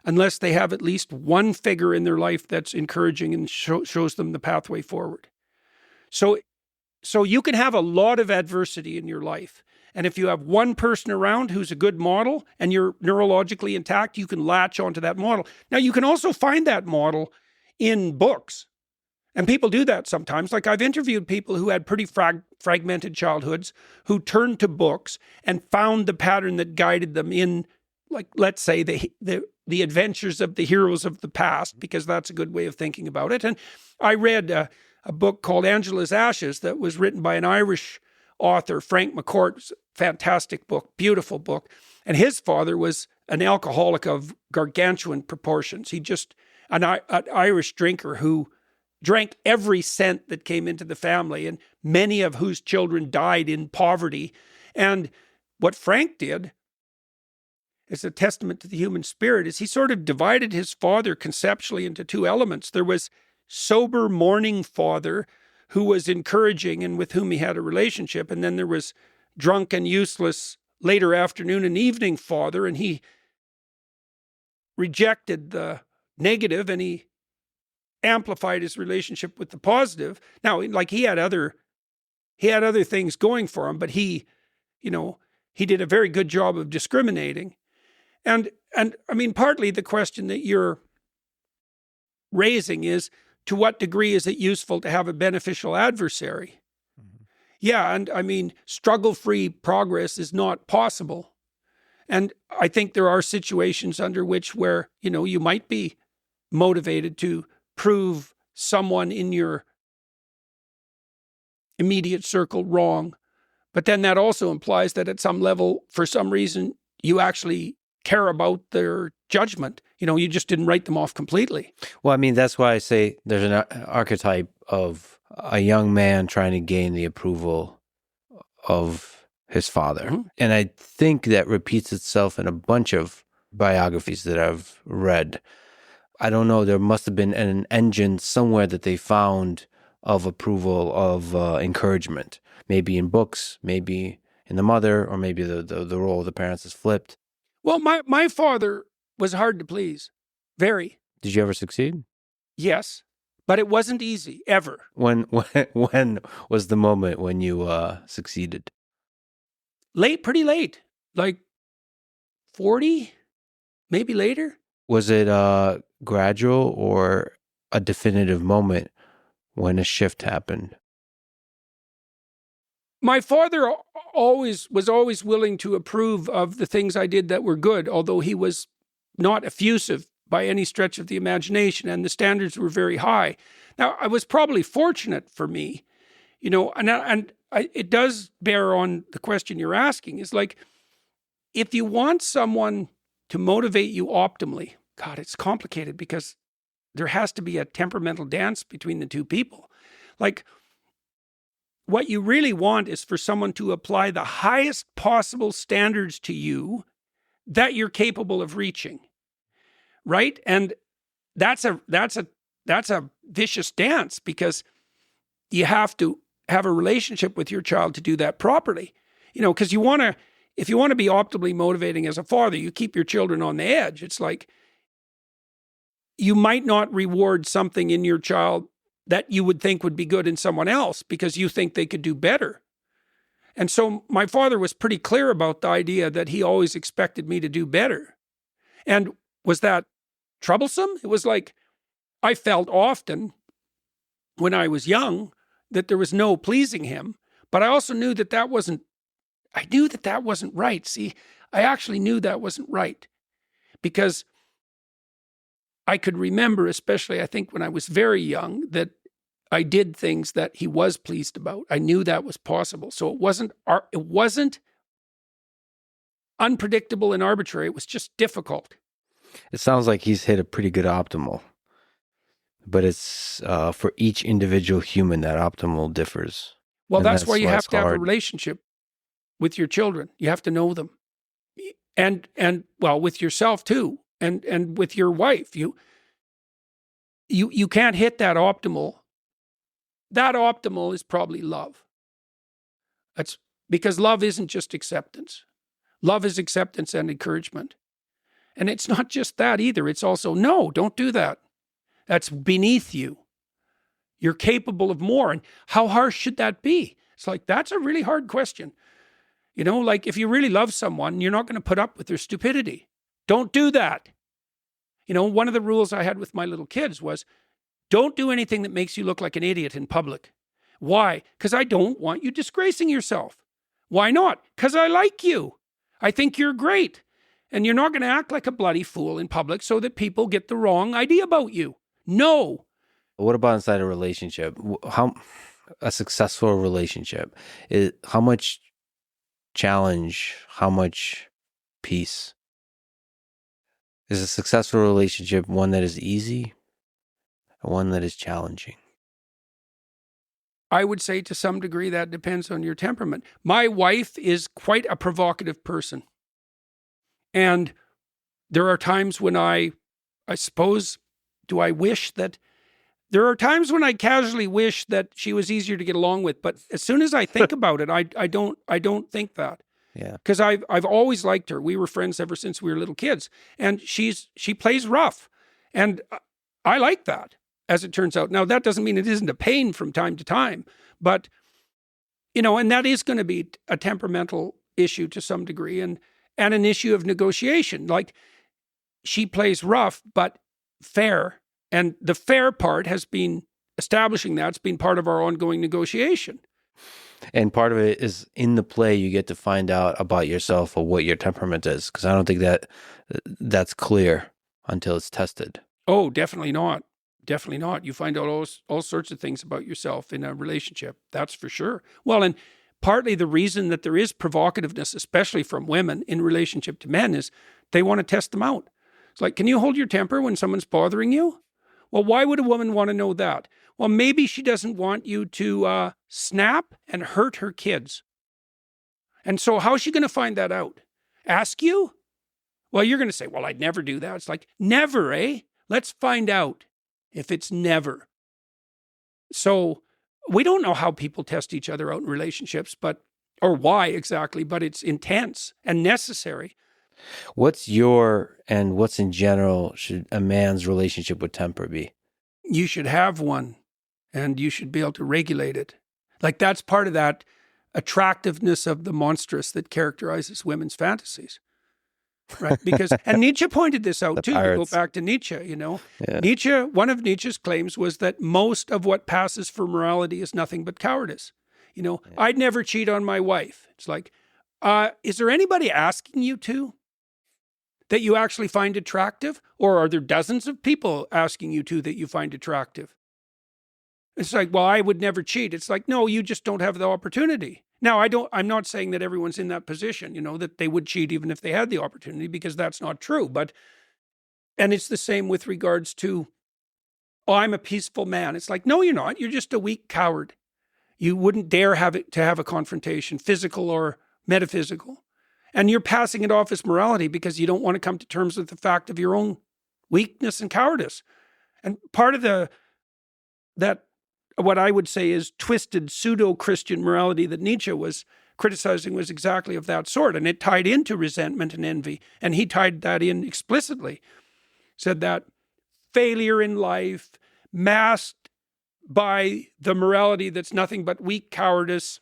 unless they have at least one figure in their life that's encouraging and shows them the pathway forward. So you can have a lot of adversity in your life. And if you have one person around who's a good model and you're neurologically intact, you can latch onto that model. Now, you can also find that model in books. And people do that sometimes. Like I've interviewed people who had pretty fragmented childhoods who turned to books and found the pattern that guided them in, like, let's say, the adventures of the heroes of the past, because that's a good way of thinking about it. And I read a book called Angela's Ashes that was written by an Irish author, Frank McCourt. Fantastic book, beautiful book. And his father was an alcoholic of gargantuan proportions. He just, an Irish drinker who drank every cent that came into the family, and many of whose children died in poverty. And what Frank did is a testament to the human spirit, is he sort of divided his father conceptually into 2 elements. There was sober morning father who was encouraging and with whom he had a relationship. And then there was drunk and useless later afternoon and evening father. And he rejected the negative and he amplified his relationship with the positive. Now, like he had other things going for him, but he did a very good job of discriminating. And I mean, partly the question that you're raising is, to what degree is it useful to have a beneficial adversary? Mm-hmm. Yeah, and I mean, struggle-free progress is not possible. And I think there are situations under which where, you might be motivated to prove someone in your immediate circle wrong. But then that also implies that at some level, for some reason, you actually care about their judgment. You just didn't write them off completely. Well, I mean, that's why I say there's an archetype of a young man trying to gain the approval of his father. Mm-hmm. And I think that repeats itself in a bunch of biographies that I've read. I don't know, there must have been an engine somewhere that they found of approval, of encouragement. Maybe in books, maybe in the mother, or maybe the role of the parents is flipped. Well, my father was hard to please. Very. Did you ever succeed? Yes. But it wasn't easy, ever. When was the moment when you succeeded? Late, pretty late. Like 40, maybe later. Was it gradual or a definitive moment when a shift happened? My father was always willing to approve of the things I did that were good, although he was not effusive by any stretch of the imagination, and the standards were very high. Now, I was probably fortunate for me, it does bear on the question you're asking, is like, if you want someone to motivate you optimally, God, it's complicated because there has to be a temperamental dance between the two people. Like, what you really want is for someone to apply the highest possible standards to you that you're capable of reaching, right? And that's a vicious dance, because you have to have a relationship with your child to do that properly. Because if you want to be optimally motivating as a father, you keep your children on the edge. It's like you might not reward something in your child that you would think would be good in someone else because you think they could do better. And so my father was pretty clear about the idea that he always expected me to do better. And was that troublesome? It was like, I felt often when I was young that there was no pleasing him, but I also knew that wasn't right. See, I actually knew that wasn't right, because I could remember, especially I think when I was very young, that I did things that he was pleased about. I knew that was possible. So it wasn't unpredictable and arbitrary. It was just difficult. It sounds like he's hit a pretty good optimal, but it's for each individual human that optimal differs. Well, that's why you have to have a relationship with your children. You have to know them, and well, with yourself too, and with your wife. You can't hit that optimal. That optimal is probably love. That's because love isn't just acceptance. Love is acceptance and encouragement. And it's not just that either. It's also, no, don't do that. That's beneath you. You're capable of more. And how harsh should that be? It's like, that's a really hard question. Like if you really love someone, you're not going to put up with their stupidity. Don't do that. One of the rules I had with my little kids was, don't do anything that makes you look like an idiot in public. Why? Because I don't want you disgracing yourself. Why not? Because I like you. I think you're great. And you're not going to act like a bloody fool in public so that people get the wrong idea about you. No. What about inside a relationship? How a successful relationship is, how much challenge, how much peace? Is a successful relationship one that is easy? One that is challenging? I would say to some degree that depends on your temperament. My wife is quite a provocative person. And there are times when I suppose, there are times when I casually wish that she was easier to get along with. But as soon as I think about it, I don't think that. Yeah. Because I've always liked her. We were friends ever since we were little kids. And she plays rough. And I like that, as it turns out. Now, that doesn't mean it isn't a pain from time to time, but, and that is going to be a temperamental issue to some degree, and an issue of negotiation. Like, she plays rough, but fair. And the fair part has been establishing that's been part of our ongoing negotiation. And part of it is in the play, you get to find out about yourself or what your temperament is, because I don't think that's clear until it's tested. Oh, definitely not. Definitely not. You find out all sorts of things about yourself in a relationship. That's for sure. Well, and partly the reason that there is provocativeness, especially from women in relationship to men, is they want to test them out. It's like, can you hold your temper when someone's bothering you? Well, why would a woman want to know that? Well, maybe she doesn't want you to snap and hurt her kids. And so how's she going to find that out? Ask you? Well, you're going to say, well, I'd never do that. It's like, never, eh? Let's find out if it's never. So we don't know how people test each other out in relationships, or why exactly, but it's intense and necessary. What's in general should a man's relationship with temper be? you should have one and you should be able to regulate it. Like that's part of that attractiveness of the monstrous that characterizes women's fantasies. Right. Because, and Nietzsche pointed this out too, to go back to Nietzsche, you know. Yeah. Nietzsche, one of Nietzsche's claims was that most of what passes for morality is nothing but cowardice. You know, I'd never cheat on my wife. It's like, is there anybody asking you to that you actually find attractive? Or are there dozens of people asking you to that you find attractive? It's like, well, I would never cheat. It's like, no, you just don't have the opportunity. Now, I'm not saying that everyone's in that position, you know, that they would cheat even if they had the opportunity, because that's not true. But, and it's the same with regards to, oh, I'm a peaceful man. It's like, no, you're not. You're just a weak coward. You wouldn't dare have a confrontation, physical or metaphysical. And you're passing it off as morality because you don't want to come to terms with the fact of your own weakness and cowardice. And part of that what I would say is twisted pseudo-Christian morality that Nietzsche was criticizing was exactly of that sort. And it tied into resentment and envy. And he tied that in explicitly. Said that failure in life, masked by the morality that's nothing but weak cowardice,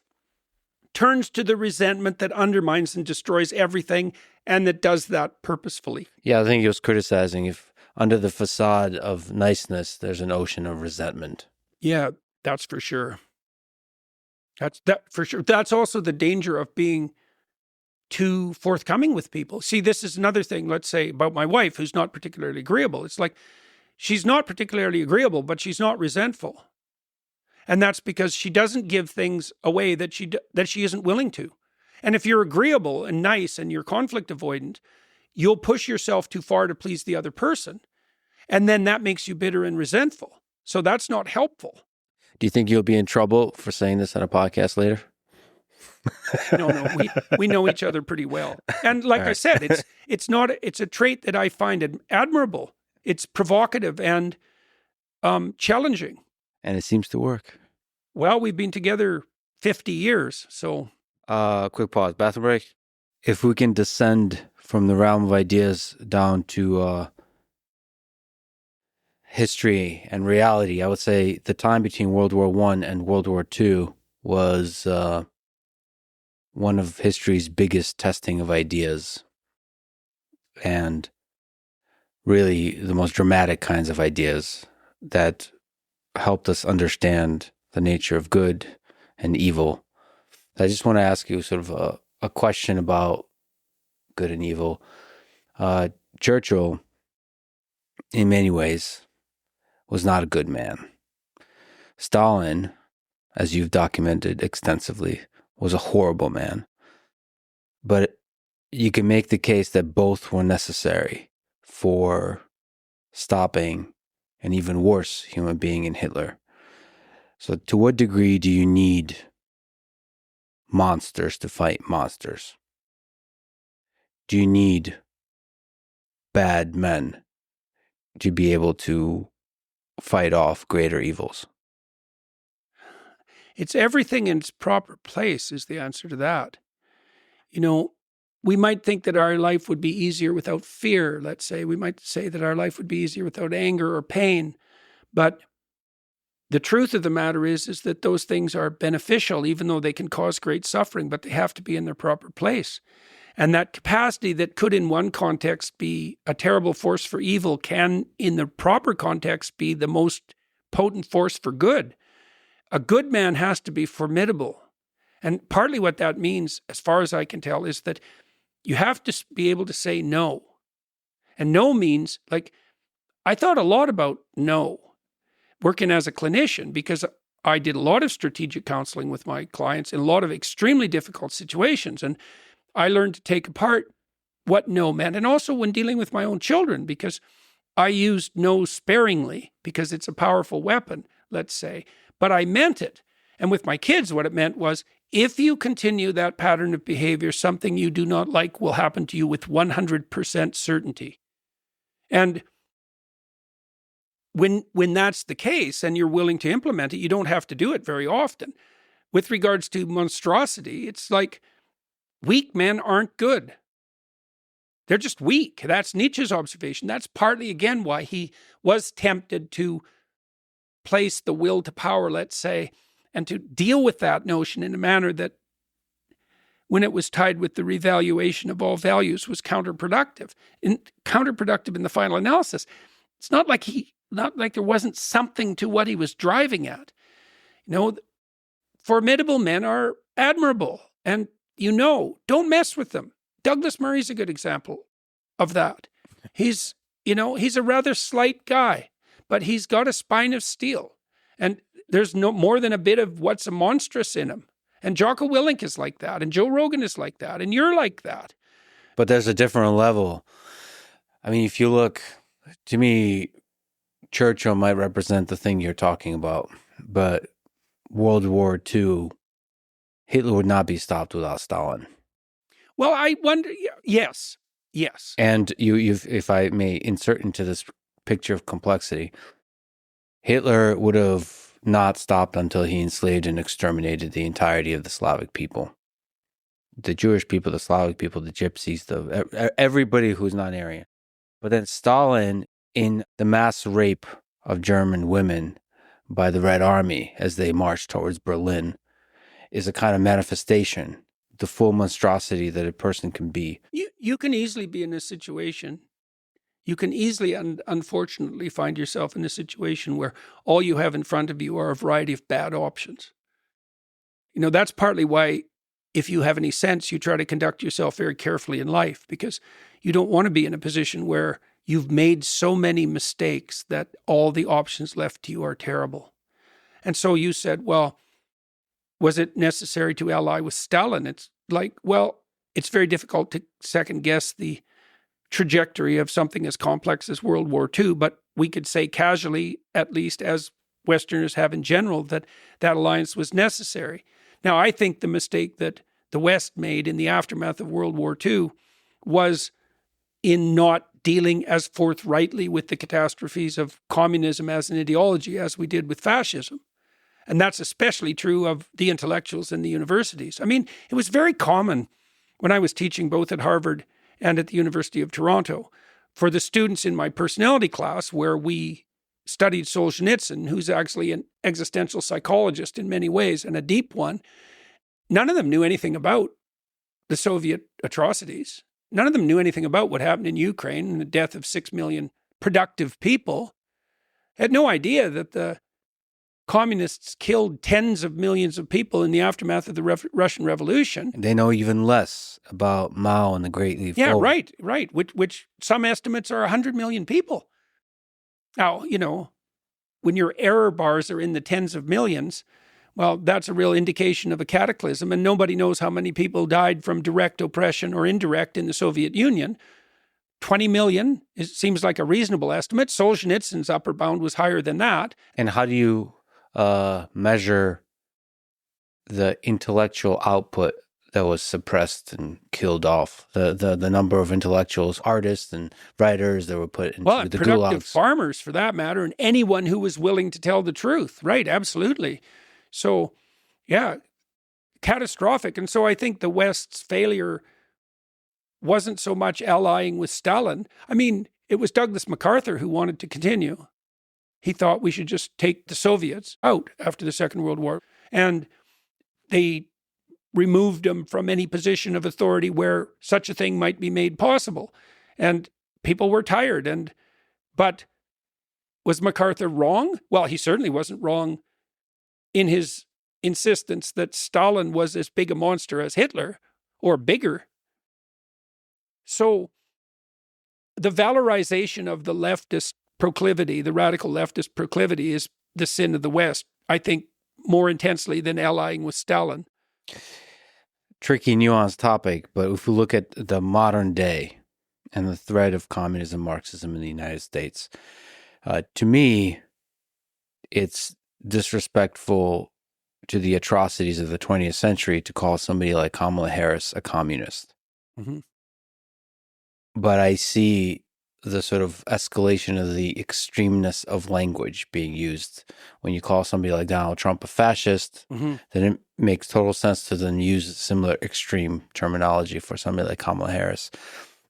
turns to the resentment that undermines and destroys everything, and that does that purposefully. Yeah, I think he was criticizing if under the facade of niceness, there's an ocean of resentment. Yeah, that's for sure. That's for sure. That's also the danger of being too forthcoming with people. See, this is another thing, let's say, about my wife, who's not particularly agreeable. It's like, she's not particularly agreeable, but she's not resentful. And that's because she doesn't give things away that she isn't willing to. And if you're agreeable and nice and you're conflict avoidant, you'll push yourself too far to please the other person. And then that makes you bitter and resentful. So that's not helpful. Do you think you'll be in trouble for saying this on a podcast later? No, we know each other pretty well. And like I said, it's a trait that I find admirable. It's provocative and challenging. And it seems to work. Well, we've been together 50 years, so. Quick pause, bathroom break. If we can descend from the realm of ideas down to history and reality, I would say the time between World War I and World War II was one of history's biggest testing of ideas, and really the most dramatic kinds of ideas that helped us understand the nature of good and evil. I just want to ask you sort of a question about good and evil. Churchill, in many ways, was not a good man. Stalin, as you've documented extensively, was a horrible man. But you can make the case that both were necessary for stopping an even worse human being in Hitler. So to what degree do you need monsters to fight monsters? Do you need bad men to be able to fight off greater evils? It's everything in its proper place is the answer to that. You know, we might think that our life would be easier without fear, let's say. We might say that our life would be easier without anger or pain. But the truth of the matter is that those things are beneficial, even though they can cause great suffering, but they have to be in their proper place. And that capacity that could in one context be a terrible force for evil can, in the proper context, be the most potent force for good. A good man has to be formidable. And partly what that means, as far as I can tell, is that you have to be able to say no. And no means, like, I thought a lot about no, working as a clinician, because I did a lot of strategic counseling with my clients in a lot of extremely difficult situations. And I learned to take apart what no meant. And also when dealing with my own children, because I used no sparingly, because it's a powerful weapon, let's say. But I meant it. And with my kids, what it meant was, if you continue that pattern of behavior, something you do not like will happen to you with 100% certainty. And when that's the case and you're willing to implement it, you don't have to do it very often. With regards to monstrosity, it's like weak men aren't good. They're just weak. That's Nietzsche's observation. That's partly, again, why he was tempted to replace the will to power, let's say, and to deal with that notion in a manner that, when it was tied with the revaluation of all values, was counterproductive. Counterproductive in the final analysis. It's not like there wasn't something to what he was driving at. Formidable men are admirable, and don't mess with them. Douglas Murray's a good example of that. He's a rather slight guy, but he's got a spine of steel, and there's no more than a bit of what's a monstrous in him. And Jocko Willink is like that, and Joe Rogan is like that, and you're like that. But there's a different level. I mean, if you look, to me, Churchill might represent the thing you're talking about, but World War II, Hitler would not be stopped without Stalin. Well, I wonder, yes. And if I may insert into this picture of complexity, Hitler would have not stopped until he enslaved and exterminated the entirety of the Slavic people. The Jewish people, the Slavic people, the Gypsies, everybody who's non-Aryan. But then Stalin, in the mass rape of German women by the Red Army as they marched towards Berlin, is a kind of manifestation, the full monstrosity that a person can be. You can easily be in a situation. You can easily, unfortunately, find yourself in a situation where all you have in front of you are a variety of bad options. That's partly why, if you have any sense, you try to conduct yourself very carefully in life, because you don't want to be in a position where you've made so many mistakes that all the options left to you are terrible. And so you said, well, was it necessary to ally with Stalin? It's like, well, it's very difficult to second guess the trajectory of something as complex as World War II, but we could say casually, at least as Westerners have in general, that alliance was necessary. Now, I think the mistake that the West made in the aftermath of World War II was in not dealing as forthrightly with the catastrophes of communism as an ideology as we did with fascism. And that's especially true of the intellectuals in the universities. I mean, it was very common when I was teaching both at Harvard and at the University of Toronto for the students in my personality class, where we studied Solzhenitsyn, who's actually an existential psychologist in many ways and a deep one. None of them knew anything about the Soviet atrocities. None of them knew anything about what happened in Ukraine and the death of 6 million productive people. Had no idea that the communists killed tens of millions of people in the aftermath of the Russian Revolution. They know even less about Mao and the Great Leap Forward. Right. Which some estimates are 100 million people. Now, when your error bars are in the tens of millions, well, that's a real indication of a cataclysm, and nobody knows how many people died from direct oppression or indirect in the Soviet Union. 20 million seems like a reasonable estimate. Solzhenitsyn's upper bound was higher than that. And how do you measure the intellectual output that was suppressed and killed off? The number of intellectuals, artists and writers that were put into the productive gulags. Farmers, for that matter, and anyone who was willing to tell the truth. Right, absolutely. So, yeah, catastrophic. And so I think the West's failure wasn't so much allying with Stalin. I mean, it was Douglas MacArthur who wanted to continue. He thought we should just take the Soviets out after the Second World War. And they removed them from any position of authority where such a thing might be made possible. And people were tired. But was MacArthur wrong? Well, he certainly wasn't wrong in his insistence that Stalin was as big a monster as Hitler, or bigger. So the valorization of the leftist proclivity, the radical leftist proclivity, is the sin of the West, I think, more intensely than allying with Stalin. Tricky, nuanced topic, but if we look at the modern day and the threat of communism, Marxism in the United States, to me, it's disrespectful to the atrocities of the 20th century to call somebody like Kamala Harris a communist. Mm-hmm. But I see the sort of escalation of the extremeness of language being used. When you call somebody like Donald Trump a fascist, then it makes total sense to then use similar extreme terminology for somebody like Kamala Harris.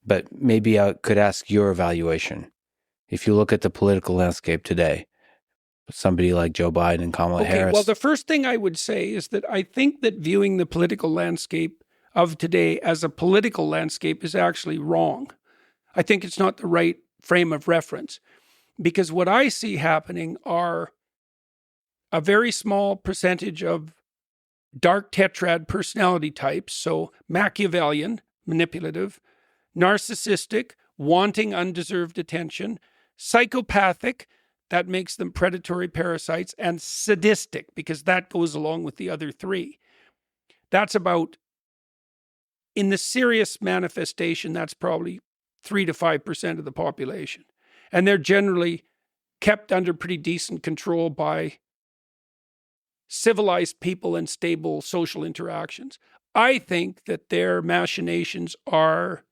But maybe I could ask your evaluation. If you look at the political landscape today, somebody like Joe Biden and Kamala Harris? Well, the first thing I would say is that I think that viewing the political landscape of today as a political landscape is actually wrong. I think it's not the right frame of reference, because what I see happening are a very small percentage of dark tetrad personality types, so Machiavellian, manipulative, narcissistic, wanting undeserved attention, psychopathic, that makes them predatory parasites, and sadistic, because that goes along with the other three. That's about, in the serious manifestation, that's probably 3 to 5% of the population. And they're generally kept under pretty decent control by civilized people and stable social interactions. I think that their machinations are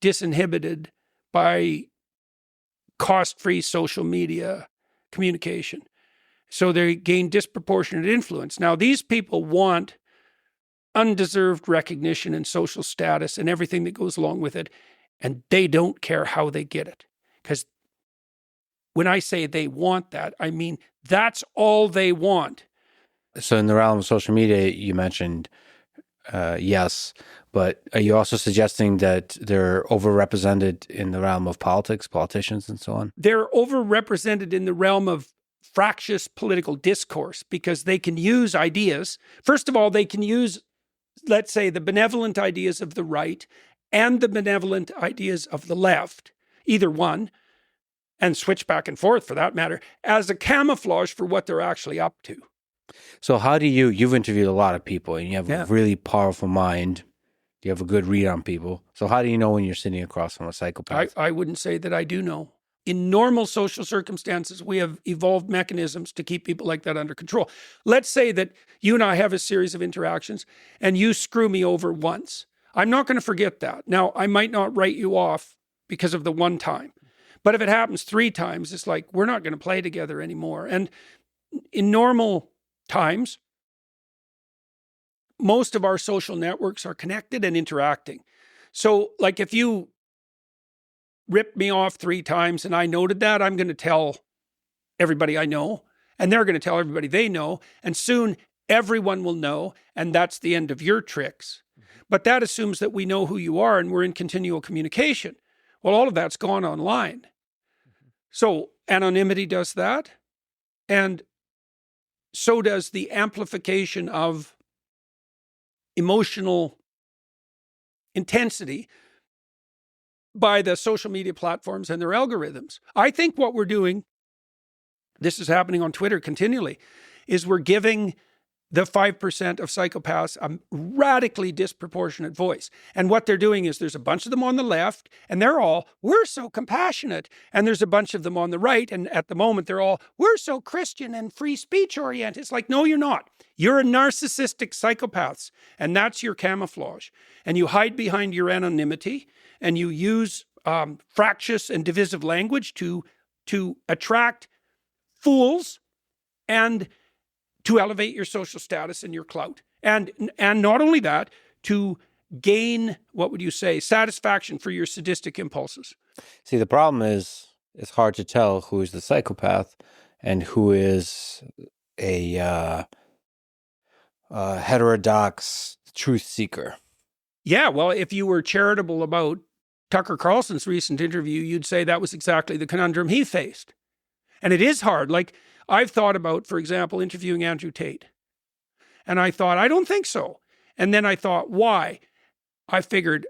disinhibited by cost-free social media communication. So they gain disproportionate influence. Now, these people want undeserved recognition and social status and everything that goes along with it, and they don't care how they get it. Because when I say they want that, I mean that's all they want. So in the realm of social media, you mentioned yes, but are you also suggesting that they're overrepresented in the realm of politics, politicians, and so on? They're overrepresented in the realm of fractious political discourse because they can use ideas. First of all, they can use, let's say, the benevolent ideas of the right and the benevolent ideas of the left, either one, and switch back and forth for that matter, as a camouflage for what they're actually up to. So how do you've interviewed a lot of people and you have a really powerful mind. You have a good read on people. So how do you know when you're sitting across from a psychopath? I wouldn't say that I do know. In normal social circumstances, we have evolved mechanisms to keep people like that under control. Let's say that you and I have a series of interactions and you screw me over once. I'm not going to forget that. Now, I might not write you off because of the one time. But if it happens 3 times, it's like, we're not going to play together anymore. And in normal times, most of our social networks are connected and interacting. So like if you ripped me off 3 times and I noted that, I'm going to tell everybody I know, and they're going to tell everybody they know, and soon everyone will know, and that's the end of your tricks. But that assumes that we know who you are and we're in continual communication. Well, all of that's gone online. So anonymity does that, and so does the amplification of emotional intensity by the social media platforms and their algorithms. I think what we're doing, this is happening on Twitter continually, is we're giving the 5% of psychopaths a radically disproportionate voice. And what they're doing is there's a bunch of them on the left, and they're all, we're so compassionate. And there's a bunch of them on the right, and at the moment they're all, we're so Christian and free speech oriented. It's like, no, you're not. You're a narcissistic psychopaths, and that's your camouflage. And you hide behind your anonymity, and you use fractious and divisive language to attract fools and to elevate your social status and your clout. And not only that, to gain, what would you say, satisfaction for your sadistic impulses. See, the problem is it's hard to tell who is the psychopath and who is a heterodox truth seeker. Yeah, well, if you were charitable about Tucker Carlson's recent interview, you'd say that was exactly the conundrum he faced. And it is hard. Like, I've thought about, for example, interviewing Andrew Tate. And I thought, I don't think so. And then I thought, why? I figured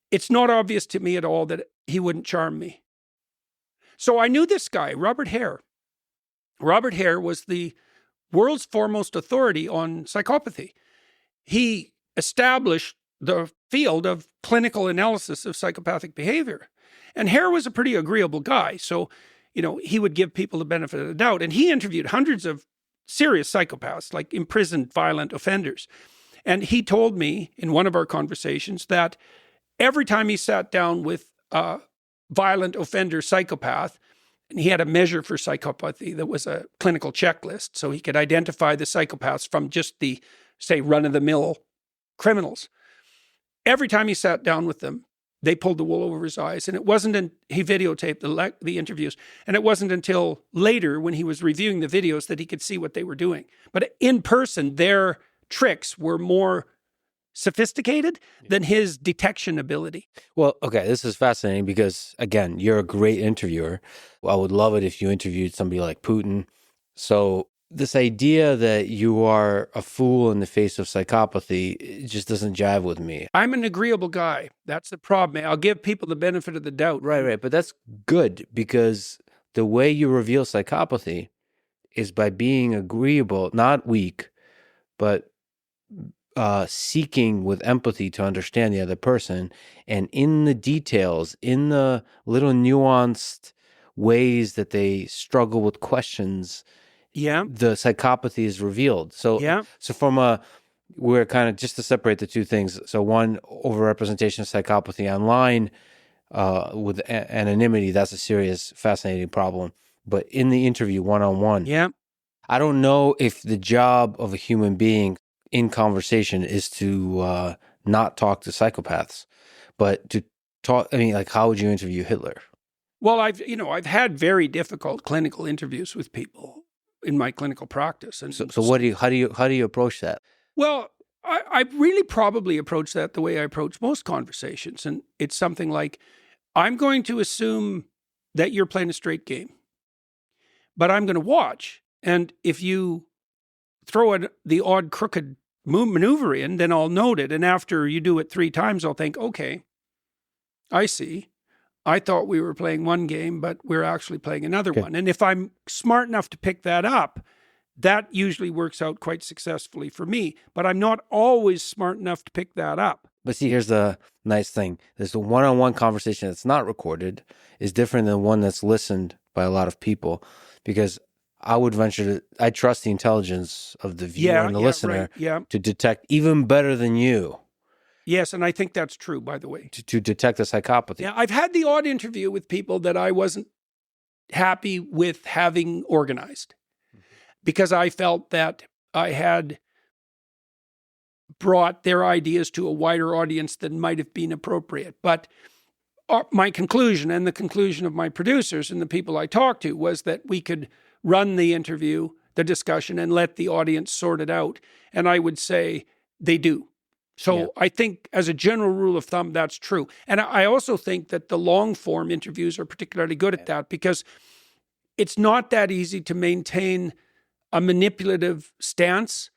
it's not obvious to me at all that he wouldn't charm me. So I knew this guy, Robert Hare. Robert Hare was the world's foremost authority on psychopathy. He established the field of clinical analysis of psychopathic behavior. And Hare was a pretty agreeable guy. So, you know, he would give people the benefit of the doubt. And he interviewed hundreds of serious psychopaths, like imprisoned violent offenders. And he told me in one of our conversations that every time he sat down with a violent offender psychopath, and he had a measure for psychopathy that was a clinical checklist, so he could identify the psychopaths from just the, say, run-of-the-mill criminals. Every time he sat down with them, they pulled the wool over his eyes. And it wasn't, he videotaped the interviews. And it wasn't until later when he was reviewing the videos that he could see what they were doing. But in person, their tricks were more sophisticated than his detection ability. Well, okay, this is fascinating because, again, you're a great interviewer. I would love it if you interviewed somebody like Putin. So this idea that you are a fool in the face of psychopathy, it just doesn't jive with me. I'm an agreeable guy. That's the problem. I'll give people the benefit of the doubt. Right. But that's good because the way you reveal psychopathy is by being agreeable, not weak, but seeking with empathy to understand the other person. And in the details, in the little nuanced ways that they struggle with questions, the psychopathy is revealed. So we're kind of, just to separate the two things. So one, overrepresentation of psychopathy online with anonymity, that's a serious, fascinating problem. But in the interview, one-on-one, I don't know if the job of a human being in conversation is to not talk to psychopaths, but to talk, I mean, like, how would you interview Hitler? Well, I've had very difficult clinical interviews with people in my clinical practice. And so how do you approach that? Well, I really probably approach that the way I approach most conversations. And it's something like, I'm going to assume that you're playing a straight game, but I'm going to watch. And if you throw the odd crooked maneuver in, then I'll note it. And after you do it 3 times, I'll think, okay, I see. I thought we were playing one game, but we're actually playing another one. And if I'm smart enough to pick that up, that usually works out quite successfully for me. But I'm not always smart enough to pick that up. But see, here's the nice thing. There's the one-on-one conversation that's not recorded is different than one that's listened by a lot of people, because I would venture I trust the intelligence of the viewer and the listener to detect even better than you. Yes, and I think that's true, by the way. To detect the psychopathy. Yeah, I've had the odd interview with people that I wasn't happy with having organized because I felt that I had brought their ideas to a wider audience than might have been appropriate. But my conclusion and the conclusion of my producers and the people I talked to was that we could run the interview, the discussion, and let the audience sort it out. And I would say they do. So I think as a general rule of thumb, that's true. And I also think that the long form interviews are particularly good at that because it's not that easy to maintain a manipulative stance,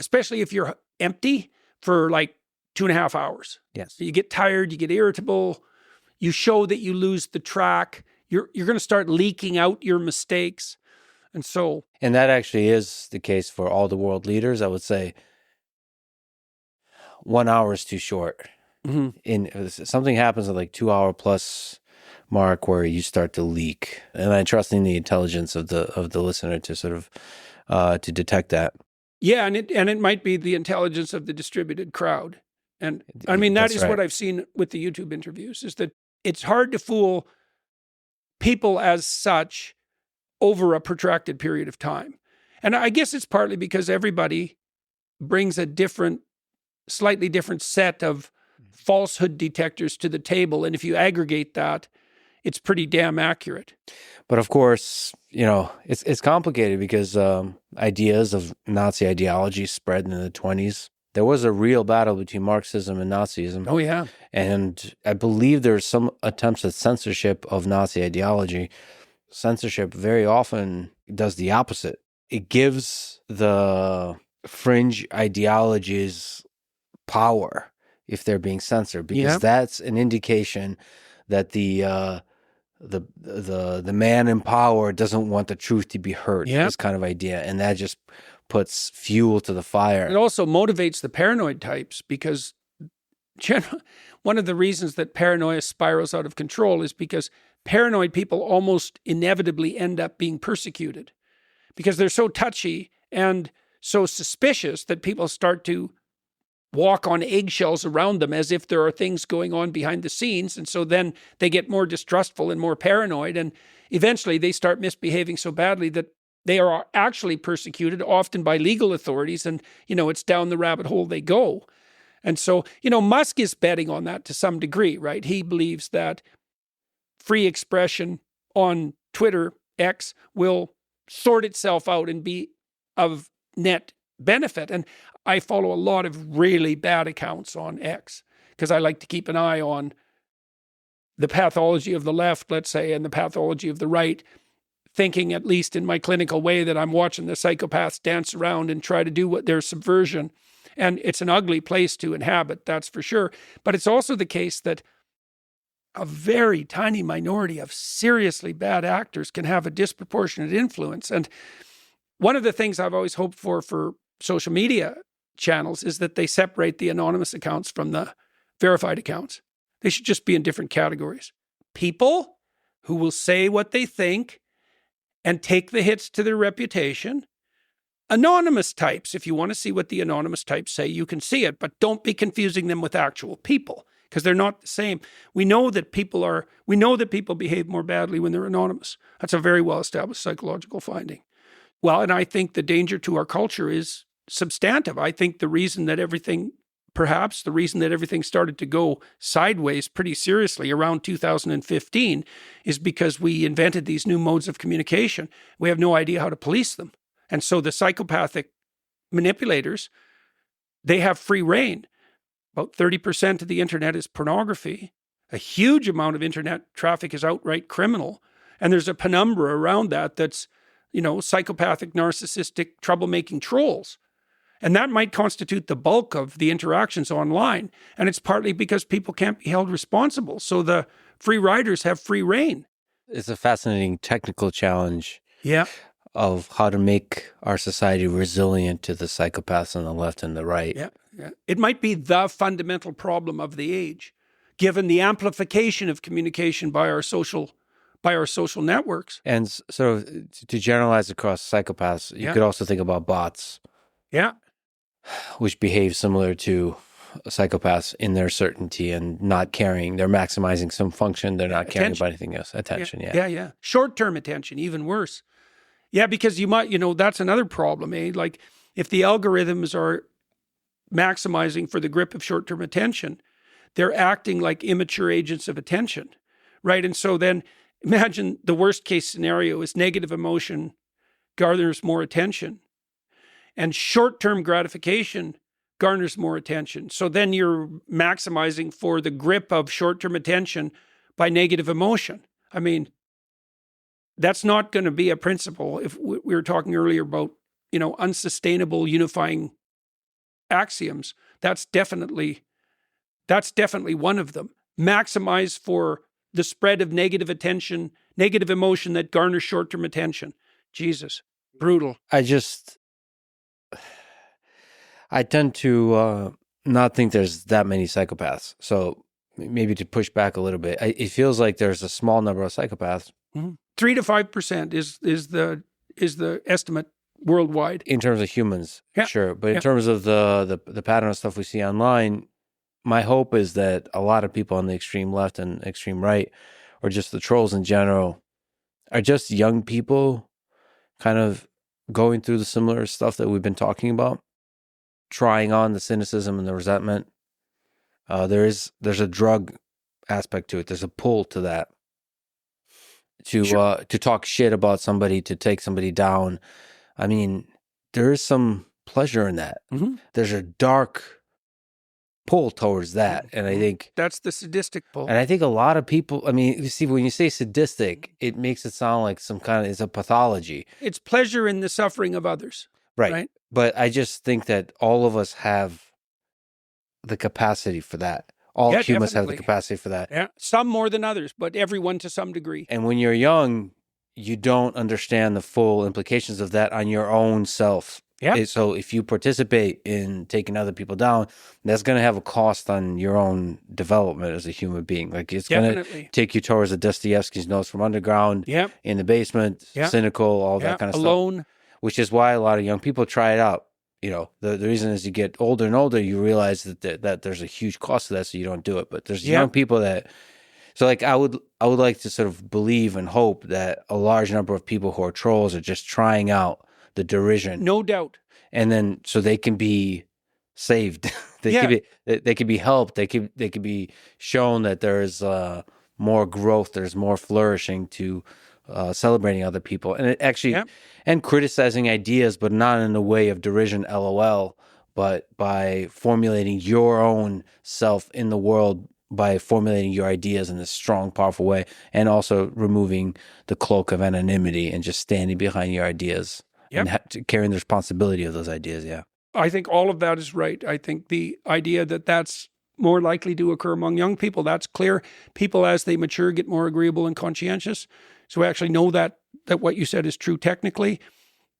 especially if you're empty for like 2.5 hours. Yes. You get tired, you get irritable, you show that you lose the track, you're going to start leaking out your mistakes. And that actually is the case for all the world leaders. I would say 1 hour is too short. Mm-hmm. Something happens at like 2 hour plus mark where you start to leak, and I'm trusting the intelligence of the listener to sort of to detect that. Yeah, and it might be the intelligence of the distributed crowd, and I mean that is what I've seen with the YouTube interviews is that it's hard to fool people as such over a protracted period of time, and I guess it's partly because everybody brings a slightly different set of falsehood detectors to the table. And if you aggregate that, it's pretty damn accurate. But of course, it's complicated because ideas of Nazi ideology spread in the 1920s. There was a real battle between Marxism and Nazism. Oh, yeah. And I believe there's some attempts at censorship of Nazi ideology. Censorship very often does the opposite. It gives the fringe ideologies power if they're being censored, because that's an indication that the man in power doesn't want the truth to be heard. This kind of idea, and that just puts fuel to the fire. It also motivates the paranoid types because one of the reasons that paranoia spirals out of control is because paranoid people almost inevitably end up being persecuted because they're so touchy and so suspicious that people start to walk on eggshells around them as if there are things going on behind the scenes. And so then they get more distrustful and more paranoid. And eventually they start misbehaving so badly that they are actually persecuted, often by legal authorities. And, it's down the rabbit hole they go. And so, Musk is betting on that to some degree, right? He believes that free expression on Twitter, X, will sort itself out and be of net benefit. And I follow a lot of really bad accounts on X because I like to keep an eye on the pathology of the left, let's say, and the pathology of the right, thinking, at least in my clinical way, that I'm watching the psychopaths dance around and try to do what their subversion. And it's an ugly place to inhabit, that's for sure. But it's also the case that a very tiny minority of seriously bad actors can have a disproportionate influence. And one of the things I've always hoped for social media channels is that they separate the anonymous accounts from the verified accounts. They should just be in different categories. People who will say what they think and take the hits to their reputation. Anonymous types, if you want to see what the anonymous types say, you can see it, but don't be confusing them with actual people because they're not the same. We know that people behave more badly when they're anonymous. That's a very well-established psychological finding. Well, and I think the danger to our culture is substantive. I think the reason that everything started to go sideways pretty seriously around 2015 is because we invented these new modes of communication. We have no idea how to police them. And so the psychopathic manipulators, they have free reign. About 30% of the internet is pornography. A huge amount of internet traffic is outright criminal. And there's a penumbra around that that's, psychopathic, narcissistic, troublemaking trolls. And that might constitute the bulk of the interactions online. And it's partly because people can't be held responsible. So the free riders have free reign. It's a fascinating technical challenge. Yeah. Of how to make our society resilient to the psychopaths on the left and the right. Yeah. It might be the fundamental problem of the age, given the amplification of communication by our social networks. And sort of to generalize across psychopaths, you could also think about bots. Yeah. Which behave similar to psychopaths in their certainty and not caring. They're maximizing some function. They're not caring about anything else. Attention, Yeah. Short-term attention, even worse. Yeah, because you might, that's another problem, eh? Like if the algorithms are maximizing for the grip of short-term attention, they're acting like immature agents of attention, right? And so then imagine the worst case scenario is negative emotion garners more attention and short-term gratification garners more attention. So then you're maximizing for the grip of short-term attention by negative emotion. I mean, that's not going to be a principle. If we were talking earlier about, unsustainable unifying axioms, that's definitely one of them. Maximize for the spread of negative emotion that garners short-term attention. Jesus, brutal. I tend to not think there's that many psychopaths. So maybe to push back a little bit, it feels like there's a small number of psychopaths. Mm-hmm. 3 to 5% is the estimate worldwide in terms of humans. Yeah. Sure, but in terms of the pattern of stuff we see online, my hope is that a lot of people on the extreme left and extreme right, or just the trolls in general, are just young people kind of going through the similar stuff that we've been talking about, trying on the cynicism and the resentment. There's a drug aspect to it. There's a pull to that. To talk shit about somebody, to take somebody down. I mean, there is some pleasure in that. Mm-hmm. There's a dark pull towards that. And I think that's the sadistic pull. And I think a lot of people, I mean, you see, when you say sadistic, it makes it sound like it's a pathology. It's pleasure in the suffering of others. Right. But I just think that all of us have the capacity for that. All humans have the capacity for that. Yeah. Some more than others, but everyone to some degree. And when you're young, you don't understand the full implications of that on your own self. Yeah. So if you participate in taking other people down, that's going to have a cost on your own development as a human being. Like it's going to take you towards the Dostoevsky's Notes from Underground, in the basement, cynical, all that kind of alone. Stuff. Which is why a lot of young people try it out. The reason is you get older and older, you realize that there's a huge cost to that, so you don't do it. But there's young people that, so like I would like to sort of believe and hope that a large number of people who are trolls are just trying out the derision, no doubt, and then so they can be saved. They could be helped. They could be shown that there's more growth, there's more flourishing to celebrating other people, and it actually and criticizing ideas, but not in the way of derision, LOL, but by formulating your own self in the world, by formulating your ideas in a strong, powerful way, and also removing the cloak of anonymity and just standing behind your ideas and carrying the responsibility of those ideas. Yeah. I think all of that is right. I think the idea that that's more likely to occur among young people, that's clear. People, as they mature, get more agreeable and conscientious. So we actually know that what you said is true technically.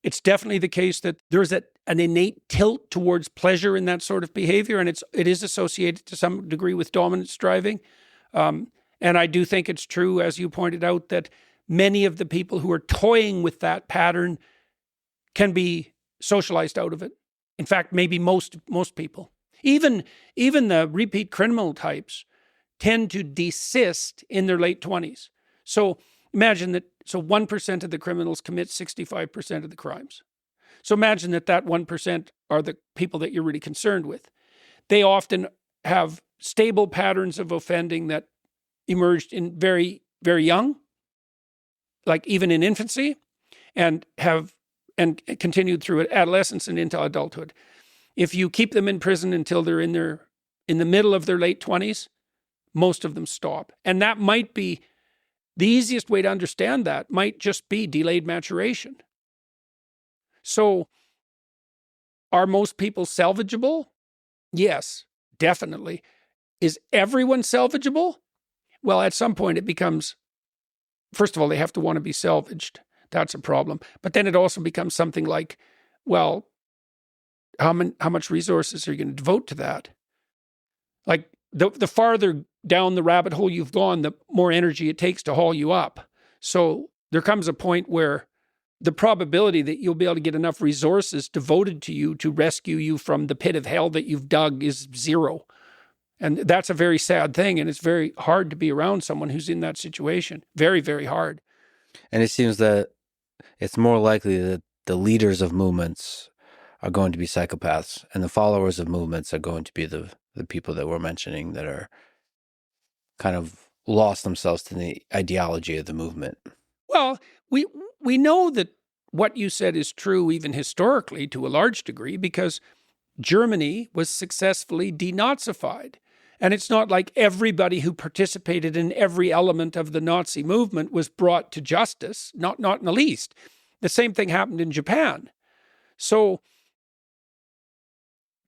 It's definitely the case that there's an innate tilt towards pleasure in that sort of behavior, and it is associated to some degree with dominance driving. And I do think it's true, as you pointed out, that many of the people who are toying with that pattern can be socialized out of it. In fact, maybe most people. Even the repeat criminal types tend to desist in their late 20s. So imagine that, 1% of the criminals commit 65% of the crimes. So imagine that 1% are the people that you're really concerned with. They often have stable patterns of offending that emerged in very, very young, like even in infancy, and continued through adolescence and into adulthood. If you keep them in prison until they're in the middle of their late 20s, most of them stop. And that might be the easiest way to understand that, might just be delayed maturation. So are most people salvageable? Yes, definitely. Is everyone salvageable? Well, at some point it becomes, first of all, they have to want to be salvaged. That's a problem. But then it also becomes something like, well, how much resources are you going to devote to that? Like the farther down the rabbit hole you've gone, the more energy it takes to haul you up. So there comes a point where the probability that you'll be able to get enough resources devoted to you to rescue you from the pit of hell that you've dug is zero. And that's a very sad thing. And it's very hard to be around someone who's in that situation. Very, very hard. And it seems that it's more likely that the leaders of movements are going to be psychopaths, and the followers of movements are going to be the people that we're mentioning that are kind of lost themselves to the ideology of the movement. Well, we know that what you said is true even historically to a large degree, because Germany was successfully denazified. And it's not like everybody who participated in every element of the Nazi movement was brought to justice, not in the least. The same thing happened in Japan. So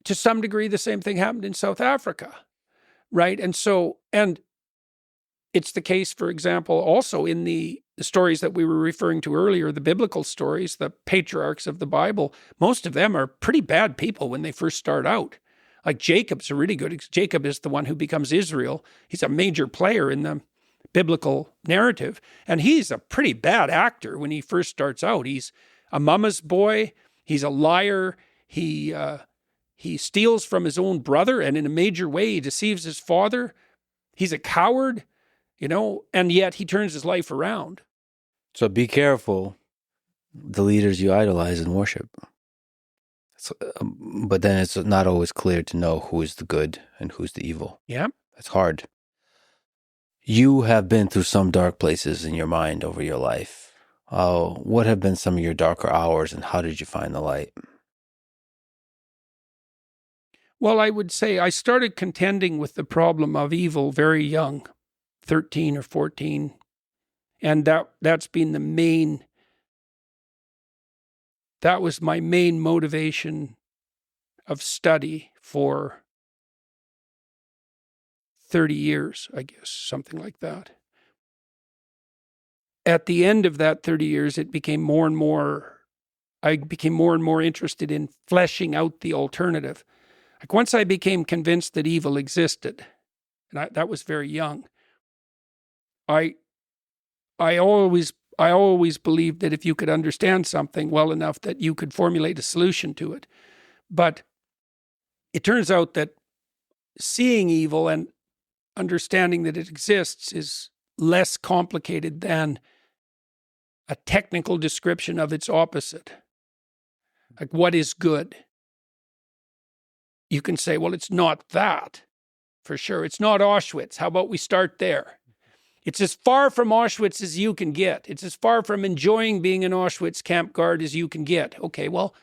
to some degree, the same thing happened in South Africa, right? And it's the case, for example, also in the stories that we were referring to earlier, the biblical stories, the patriarchs of the Bible. Most of them are pretty bad people when they first start out. Like Jacob's a really good. Jacob is the one who becomes Israel. He's a major player in the biblical narrative, and he's a pretty bad actor when he first starts out. He's a mama's boy. He's a liar. He steals from his own brother, and in a major way, he deceives his father. He's a coward, and yet he turns his life around. So be careful, the leaders you idolize and worship. But then it's not always clear to know who is the good and who's the evil. Yeah. It's hard. You have been through some dark places in your mind over your life. What have been some of your darker hours, and how did you find the light? Well, I would say I started contending with the problem of evil very young, 13 or 14. And that's been that was my main motivation of study for 30 years, I guess, something like that. At the end of that 30 years, I became more and more interested in fleshing out the alternative. Like once I became convinced that evil existed, and that was very young, I always believed that if you could understand something well enough that you could formulate a solution to it. But it turns out that seeing evil and understanding that it exists is less complicated than a technical description of its opposite. Like what is good? you can say, well, it's not that for sure. It's not Auschwitz. How about we start there? It's as far from Auschwitz as you can get. It's as far from enjoying being an Auschwitz camp guard as you can get. Okay, well,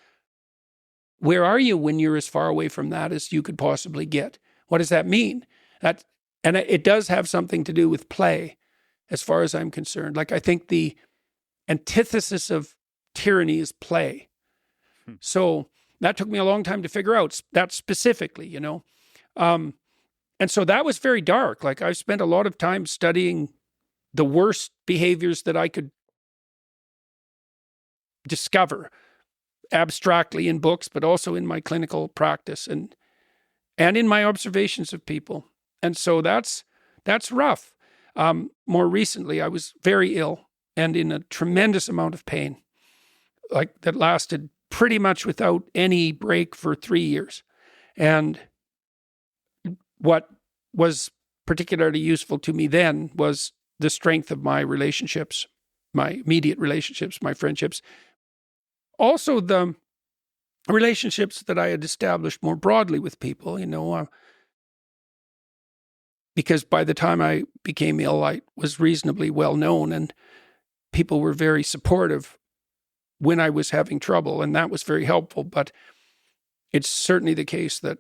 where are you when you're as far away from that as you could possibly get? What does that mean? And it does have something to do with play, as far as I'm concerned. Like, I think the antithesis of tyranny is play. So that took me a long time to figure out that specifically, you know. And so that was very dark. Like, I spent a lot of time studying the worst behaviors that I could discover abstractly in books, but also in my clinical practice and in my observations of people. And so that's rough. More recently, I was very ill and in a tremendous amount of pain, like that lasted pretty much without any break for 3 years. And what was particularly useful to me then was the strength of my relationships, my immediate relationships, my friendships. Also, the relationships that I had established more broadly with people, you know, because by the time I became ill, I was reasonably well known and people were very supportive when I was having trouble, and that was very helpful. But it's certainly the case that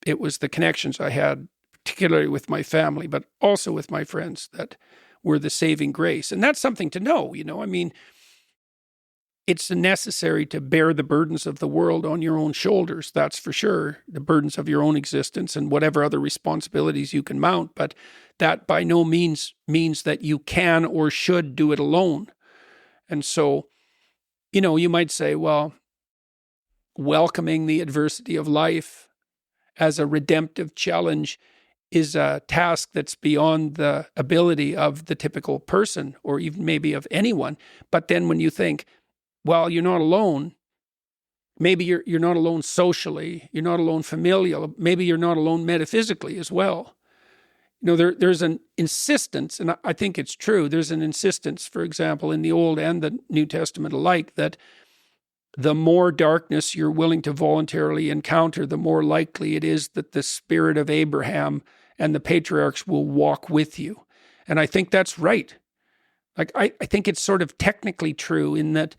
it was the connections I had, particularly with my family, but also with my friends, that were the saving grace. And that's something to know, you know. I mean, it's necessary to bear the burdens of the world on your own shoulders, that's for sure, the burdens of your own existence and whatever other responsibilities you can mount. But that by no means means that you can or should do it alone. And so, you know, you might say, well, welcoming the adversity of life as a redemptive challenge is a task that's beyond the ability of the typical person or even maybe of anyone. But then when you think, well, you're not alone. Maybe you're not alone socially. You're not alone familial. Maybe you're not alone metaphysically as well. You know, there's an insistence, and I think it's true. There's an insistence, for example, in the Old and the New Testament alike, that the more darkness you're willing to voluntarily encounter, the more likely it is that the spirit of Abraham and the patriarchs will walk with you. And I think that's right. Like, I think it's sort of technically true in that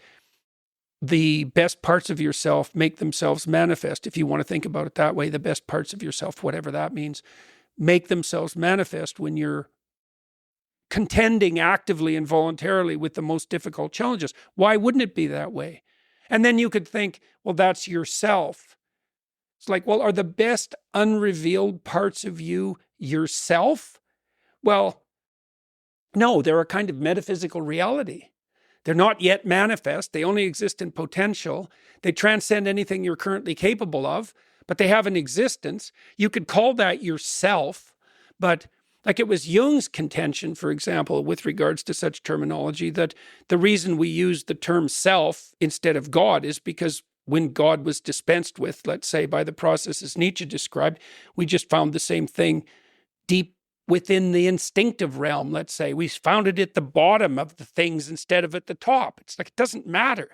the best parts of yourself make themselves manifest. If you want to think about it that way, the best parts of yourself, whatever that means, make themselves manifest when you're contending actively and voluntarily with the most difficult challenges. Why wouldn't it be that way? And then you could think, well, that's yourself. It's like, well, are the best unrevealed parts of you yourself? Well, no, they're a kind of metaphysical reality. They're not yet manifest. They only exist in potential. They transcend anything you're currently capable of, but they have an existence. You could call that yourself, but like it was Jung's contention, for example, with regards to such terminology, that the reason we use the term self instead of God is because when God was dispensed with, let's say, by the processes Nietzsche described, we just found the same thing deep within the instinctive realm, let's say. We found it at the bottom of the things instead of at the top. It's like, it doesn't matter.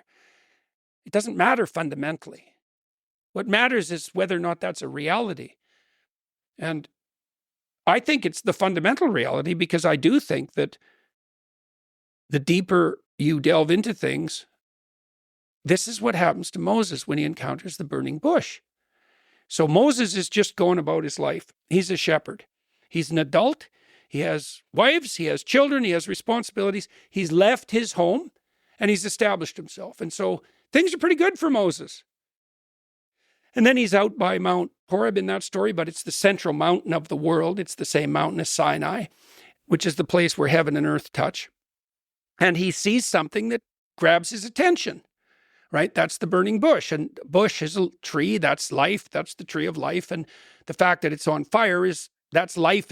It doesn't matter fundamentally. What matters is whether or not that's a reality. And I think it's the fundamental reality, because I do think that the deeper you delve into things, this is what happens to Moses when he encounters the burning bush. So Moses is just going about his life. He's a shepherd. He's an adult. He has wives. He has children. He has responsibilities. He's left his home and he's established himself. And so things are pretty good for Moses. And then he's out by Mount Horeb in that story, but it's the central mountain of the world. It's the same mountain as Sinai, which is the place where heaven and earth touch. And he sees something that grabs his attention, right? That's the burning bush. And bush is a tree. That's life. That's the tree of life. And the fact that it's on fire that's life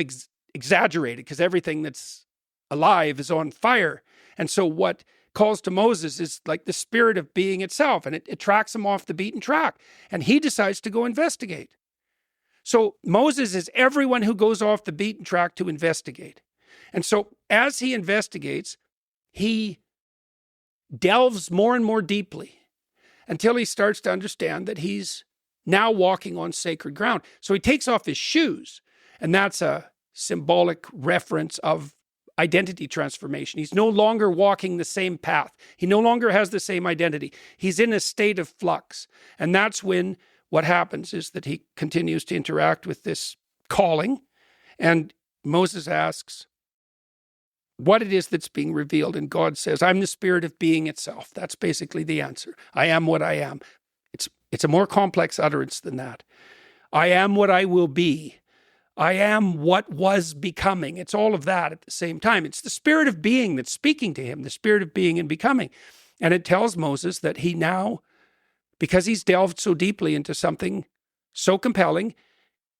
exaggerated, because everything that's alive is on fire. And so what calls to Moses is like the spirit of being itself, and it tracks him off the beaten track. And he decides to go investigate. So Moses is everyone who goes off the beaten track to investigate. And so as he investigates, he delves more and more deeply until he starts to understand that he's now walking on sacred ground. So he takes off his shoes, and that's a symbolic reference of identity transformation. He's no longer walking the same path. He no longer has the same identity. He's in a state of flux. And that's when what happens is that he continues to interact with this calling. And Moses asks what it is that's being revealed. And God says, I'm the spirit of being itself. That's basically the answer. I am what I am. It's a more complex utterance than that. I am what I will be. I am what was becoming. It's all of that at the same time. It's the spirit of being that's speaking to him, the spirit of being and becoming. And it tells Moses that he now, because he's delved so deeply into something so compelling,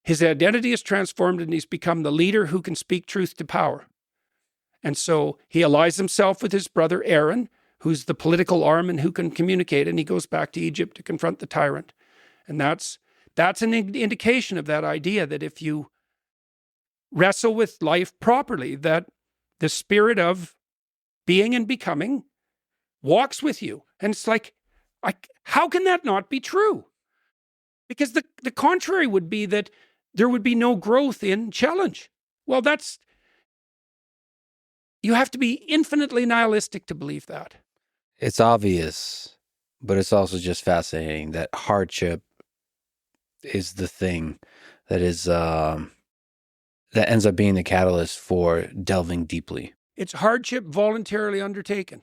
his identity is transformed and he's become the leader who can speak truth to power. And so he allies himself with his brother Aaron, who's the political arm and who can communicate, and he goes back to Egypt to confront the tyrant. And that's an indication of that idea that if you wrestle with life properly, that the spirit of being and becoming walks with you. And it's like, how can that not be true? Because the contrary would be that there would be no growth in challenge. Well, you have to be infinitely nihilistic to believe that. It's obvious, but it's also just fascinating that hardship is the thing that is that ends up being the catalyst for delving deeply. It's hardship voluntarily undertaken.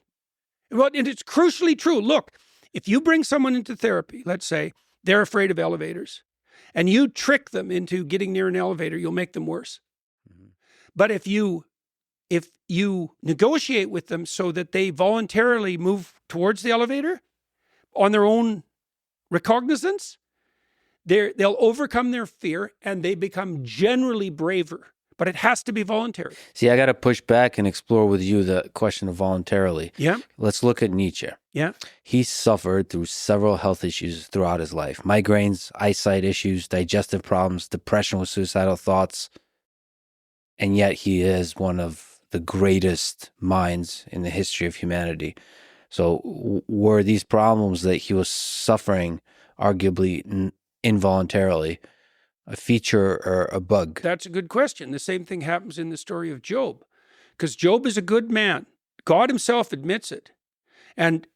Well, and it's crucially true. Look, if you bring someone into therapy, let's say they're afraid of elevators, and you trick them into getting near an elevator, you'll make them worse. Mm-hmm. But if you negotiate with them so that they voluntarily move towards the elevator on their own recognizance, they'll overcome their fear and they become generally braver. But it has to be voluntary. See, I got to push back and explore with you the question of voluntarily. Yeah. Let's look at Nietzsche. Yeah. He suffered through several health issues throughout his life. Migraines, eyesight issues, digestive problems, depression with suicidal thoughts. And yet he is one of the greatest minds in the history of humanity. So were these problems that he was suffering, arguably involuntarily, a feature or a bug? That's a good question. The same thing happens in the story of Job, because Job is a good man. God himself admits it. And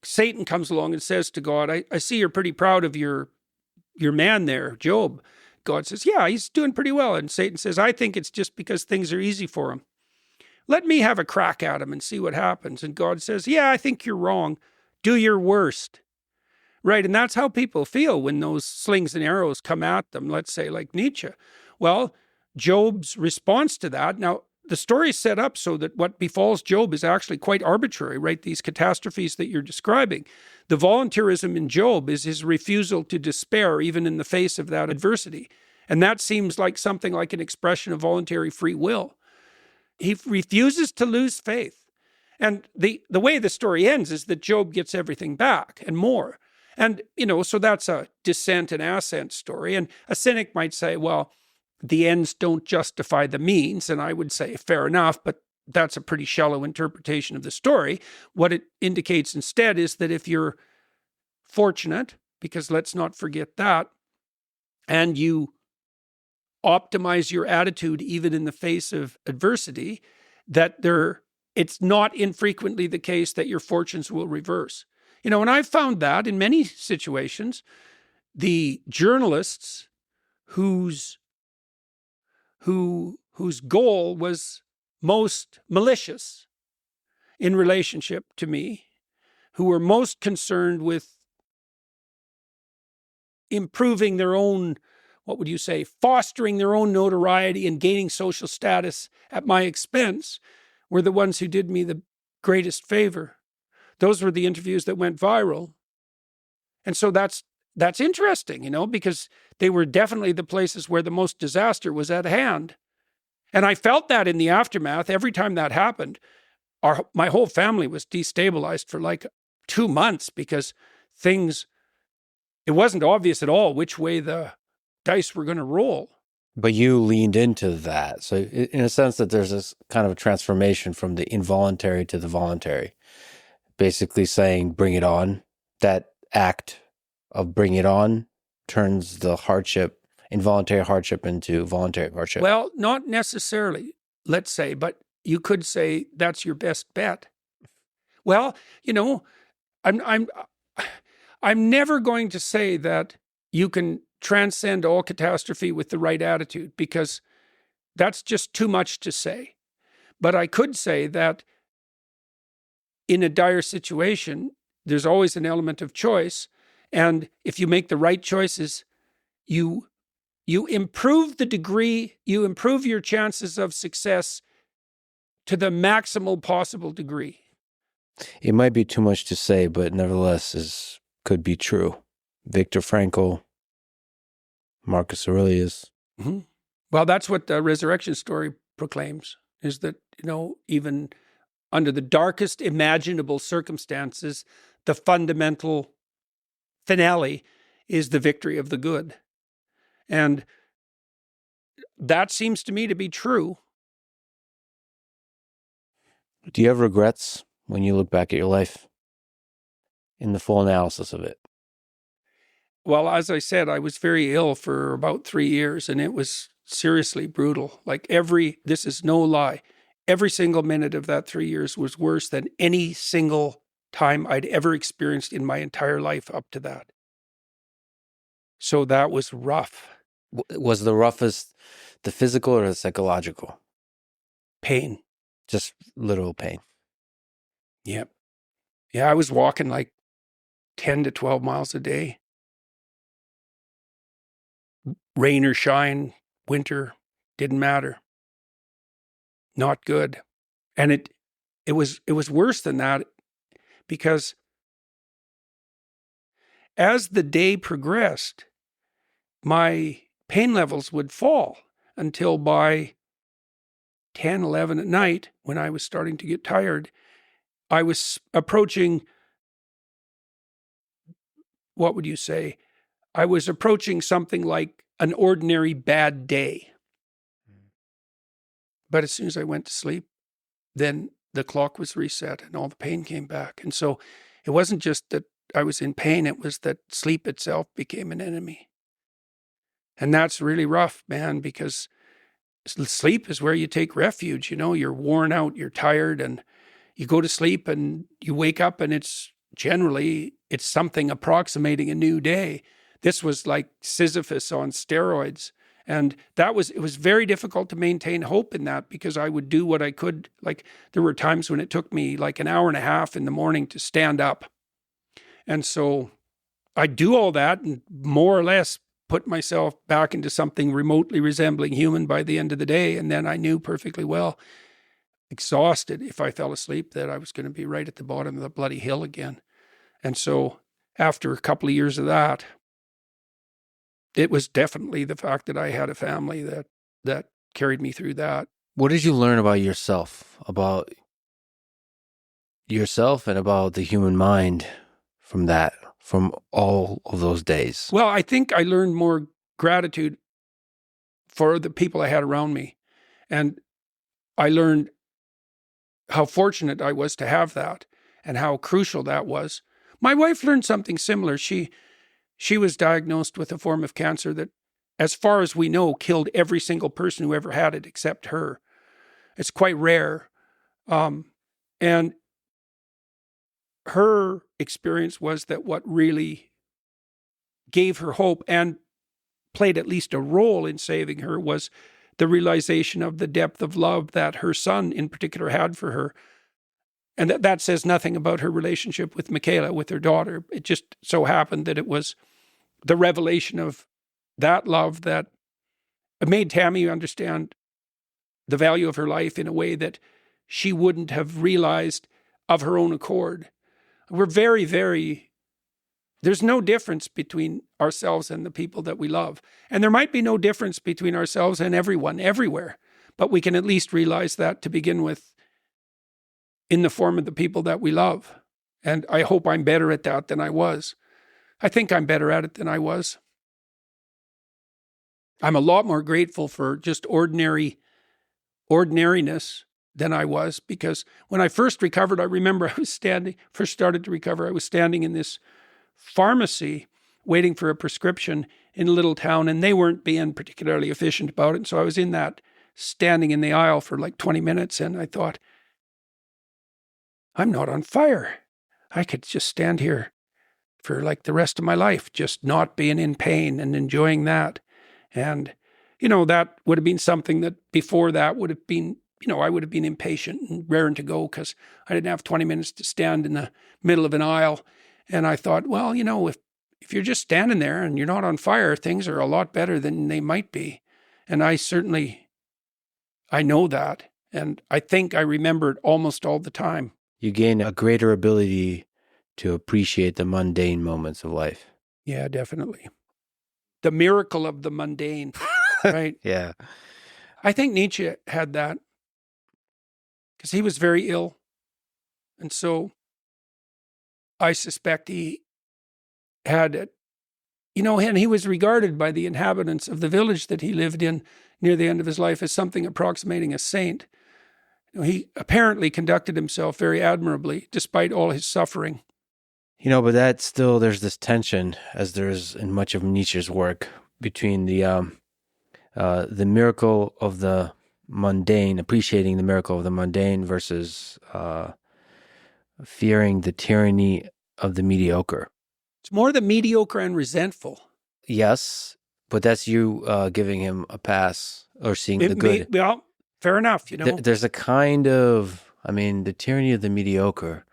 Satan comes along and says to God, I see you're pretty proud of your man there, Job. God says, yeah, he's doing pretty well. And Satan says, I think it's just because things are easy for him. Let me have a crack at him and see what happens. And God says, yeah, I think you're wrong. Do your worst. Right, and that's how people feel when those slings and arrows come at them, let's say like Nietzsche. Well, Job's response to that, now the story is set up so that what befalls Job is actually quite arbitrary, right? These catastrophes that you're describing. The voluntarism in Job is his refusal to despair even in the face of that adversity. And that seems like something like an expression of voluntary free will. He refuses to lose faith. And the way the story ends is that Job gets everything back and more. And, so that's a descent and ascent story. And a cynic might say, well, the ends don't justify the means. And I would say, fair enough, but that's a pretty shallow interpretation of the story. What it indicates instead is that if you're fortunate, because let's not forget that, and you optimize your attitude even in the face of adversity, that it's not infrequently the case that your fortunes will reverse. And I've found that in many situations, the journalists whose goal was most malicious in relationship to me, who were most concerned with improving their own, fostering their own notoriety and gaining social status at my expense, were the ones who did me the greatest favor. Those were the interviews that went viral. And so that's interesting, because they were definitely the places where the most disaster was at hand. And I felt that in the aftermath. Every time that happened, my whole family was destabilized for like 2 months because it wasn't obvious at all which way the dice were going to roll. But you leaned into that. So in a sense that there's this kind of a transformation from the involuntary to the voluntary. Basically saying, bring it on. That act of bring it on turns the hardship, involuntary hardship, into voluntary hardship? Well, not necessarily, let's say, but you could say that's your best bet. Well, you know, I'm never going to say that you can transcend all catastrophe with the right attitude, because that's just too much to say. But I could say that in a dire situation, there's always an element of choice. And if you make the right choices, you improve the degree, you improve your chances of success to the maximal possible degree. It might be too much to say, but nevertheless could be true. Viktor Frankl, Marcus Aurelius. Mm-hmm. Well, that's what the resurrection story proclaims, is that, you know, even under the darkest imaginable circumstances, the fundamental finale is the victory of the good. And that seems to me to be true. Do you have regrets when you look back at your life in the full analysis of it? Well, as I said, I was very ill for about 3 years, and it was seriously brutal. Like this is no lie, every single minute of that 3 years was worse than any single time I'd ever experienced in my entire life up to that. So that was rough. Was the roughest the physical or the psychological? Pain. Just literal pain. Yep. Yeah, I was walking like 10 to 12 miles a day. Rain or shine, winter, didn't matter. Not good. And it was worse than that, because as the day progressed, my pain levels would fall until by 10, 11 at night, when I was starting to get tired, I was approaching, what would you say? I was approaching something like an ordinary bad day. But as soon as I went to sleep, then the clock was reset and all the pain came back. And so it wasn't just that I was in pain, it was that sleep itself became an enemy. And that's really rough, man, because sleep is where you take refuge. You know, you're worn out, you're tired, and you go to sleep and you wake up and it's something approximating a new day. This was like Sisyphus on steroids. And it was very difficult to maintain hope in that, because I would do what I could. Like, there were times when it took me like an hour and a half in the morning to stand up. And so I'd do all that and more or less put myself back into something remotely resembling human by the end of the day. And then I knew perfectly well, exhausted, if I fell asleep, that I was going to be right at the bottom of the bloody hill again. And so after a couple of years of that, it was definitely the fact that I had a family that carried me through that. What did you learn about yourself and about the human mind from all of those days? Well, I think I learned more gratitude for the people I had around me. And I learned how fortunate I was to have that and how crucial that was. My wife learned something similar. She was diagnosed with a form of cancer that, as far as we know, killed every single person who ever had it except her. It's quite rare. And her experience was that what really gave her hope and played at least a role in saving her was the realization of the depth of love that her son in particular had for her. And that says nothing about her relationship with Michaela, with her daughter. It just so happened that it was the revelation of that love that made Tammy understand the value of her life in a way that she wouldn't have realized of her own accord. We're very, very, there's no difference between ourselves and the people that we love. And there might be no difference between ourselves and everyone, everywhere. But we can at least realize that to begin with in the form of the people that we love. And I hope I'm better at that than I was. I think I'm better at it than I was. I'm a lot more grateful for just ordinariness than I was, because when I first recovered, I remember I was standing in this pharmacy waiting for a prescription, in a little town, and they weren't being particularly efficient about it. And so I was standing in the aisle for like 20 minutes, and I thought, I'm not on fire. I could just stand here for like the rest of my life, just not being in pain and enjoying that. And, that would have been something that before that would have been, I would have been impatient and raring to go because I didn't have 20 minutes to stand in the middle of an aisle. And I thought, well, if you're just standing there and you're not on fire, things are a lot better than they might be. And I know that. And I think I remember it almost all the time. You gain a greater ability to appreciate the mundane moments of life. Yeah, definitely. The miracle of the mundane, right? Yeah. I think Nietzsche had that because he was very ill. And so I suspect he had it, and he was regarded by the inhabitants of the village that he lived in near the end of his life as something approximating a saint. He apparently conducted himself very admirably despite all his suffering. But that still, there's this tension, as there is in much of Nietzsche's work, between the miracle of the mundane, appreciating the miracle of the mundane versus fearing the tyranny of the mediocre. It's more the mediocre and resentful. Yes, but that's you giving him a pass or seeing the good. Well, fair enough, There's a kind of, the tyranny of the mediocre.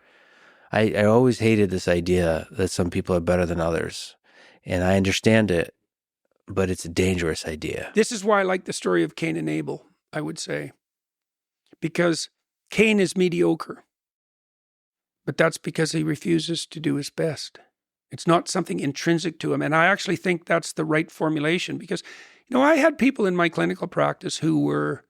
I always hated this idea that some people are better than others. And I understand it, but it's a dangerous idea. This is why I like the story of Cain and Abel, I would say. Because Cain is mediocre. But that's because he refuses to do his best. It's not something intrinsic to him. And I actually think that's the right formulation because, I had people in my clinical practice who were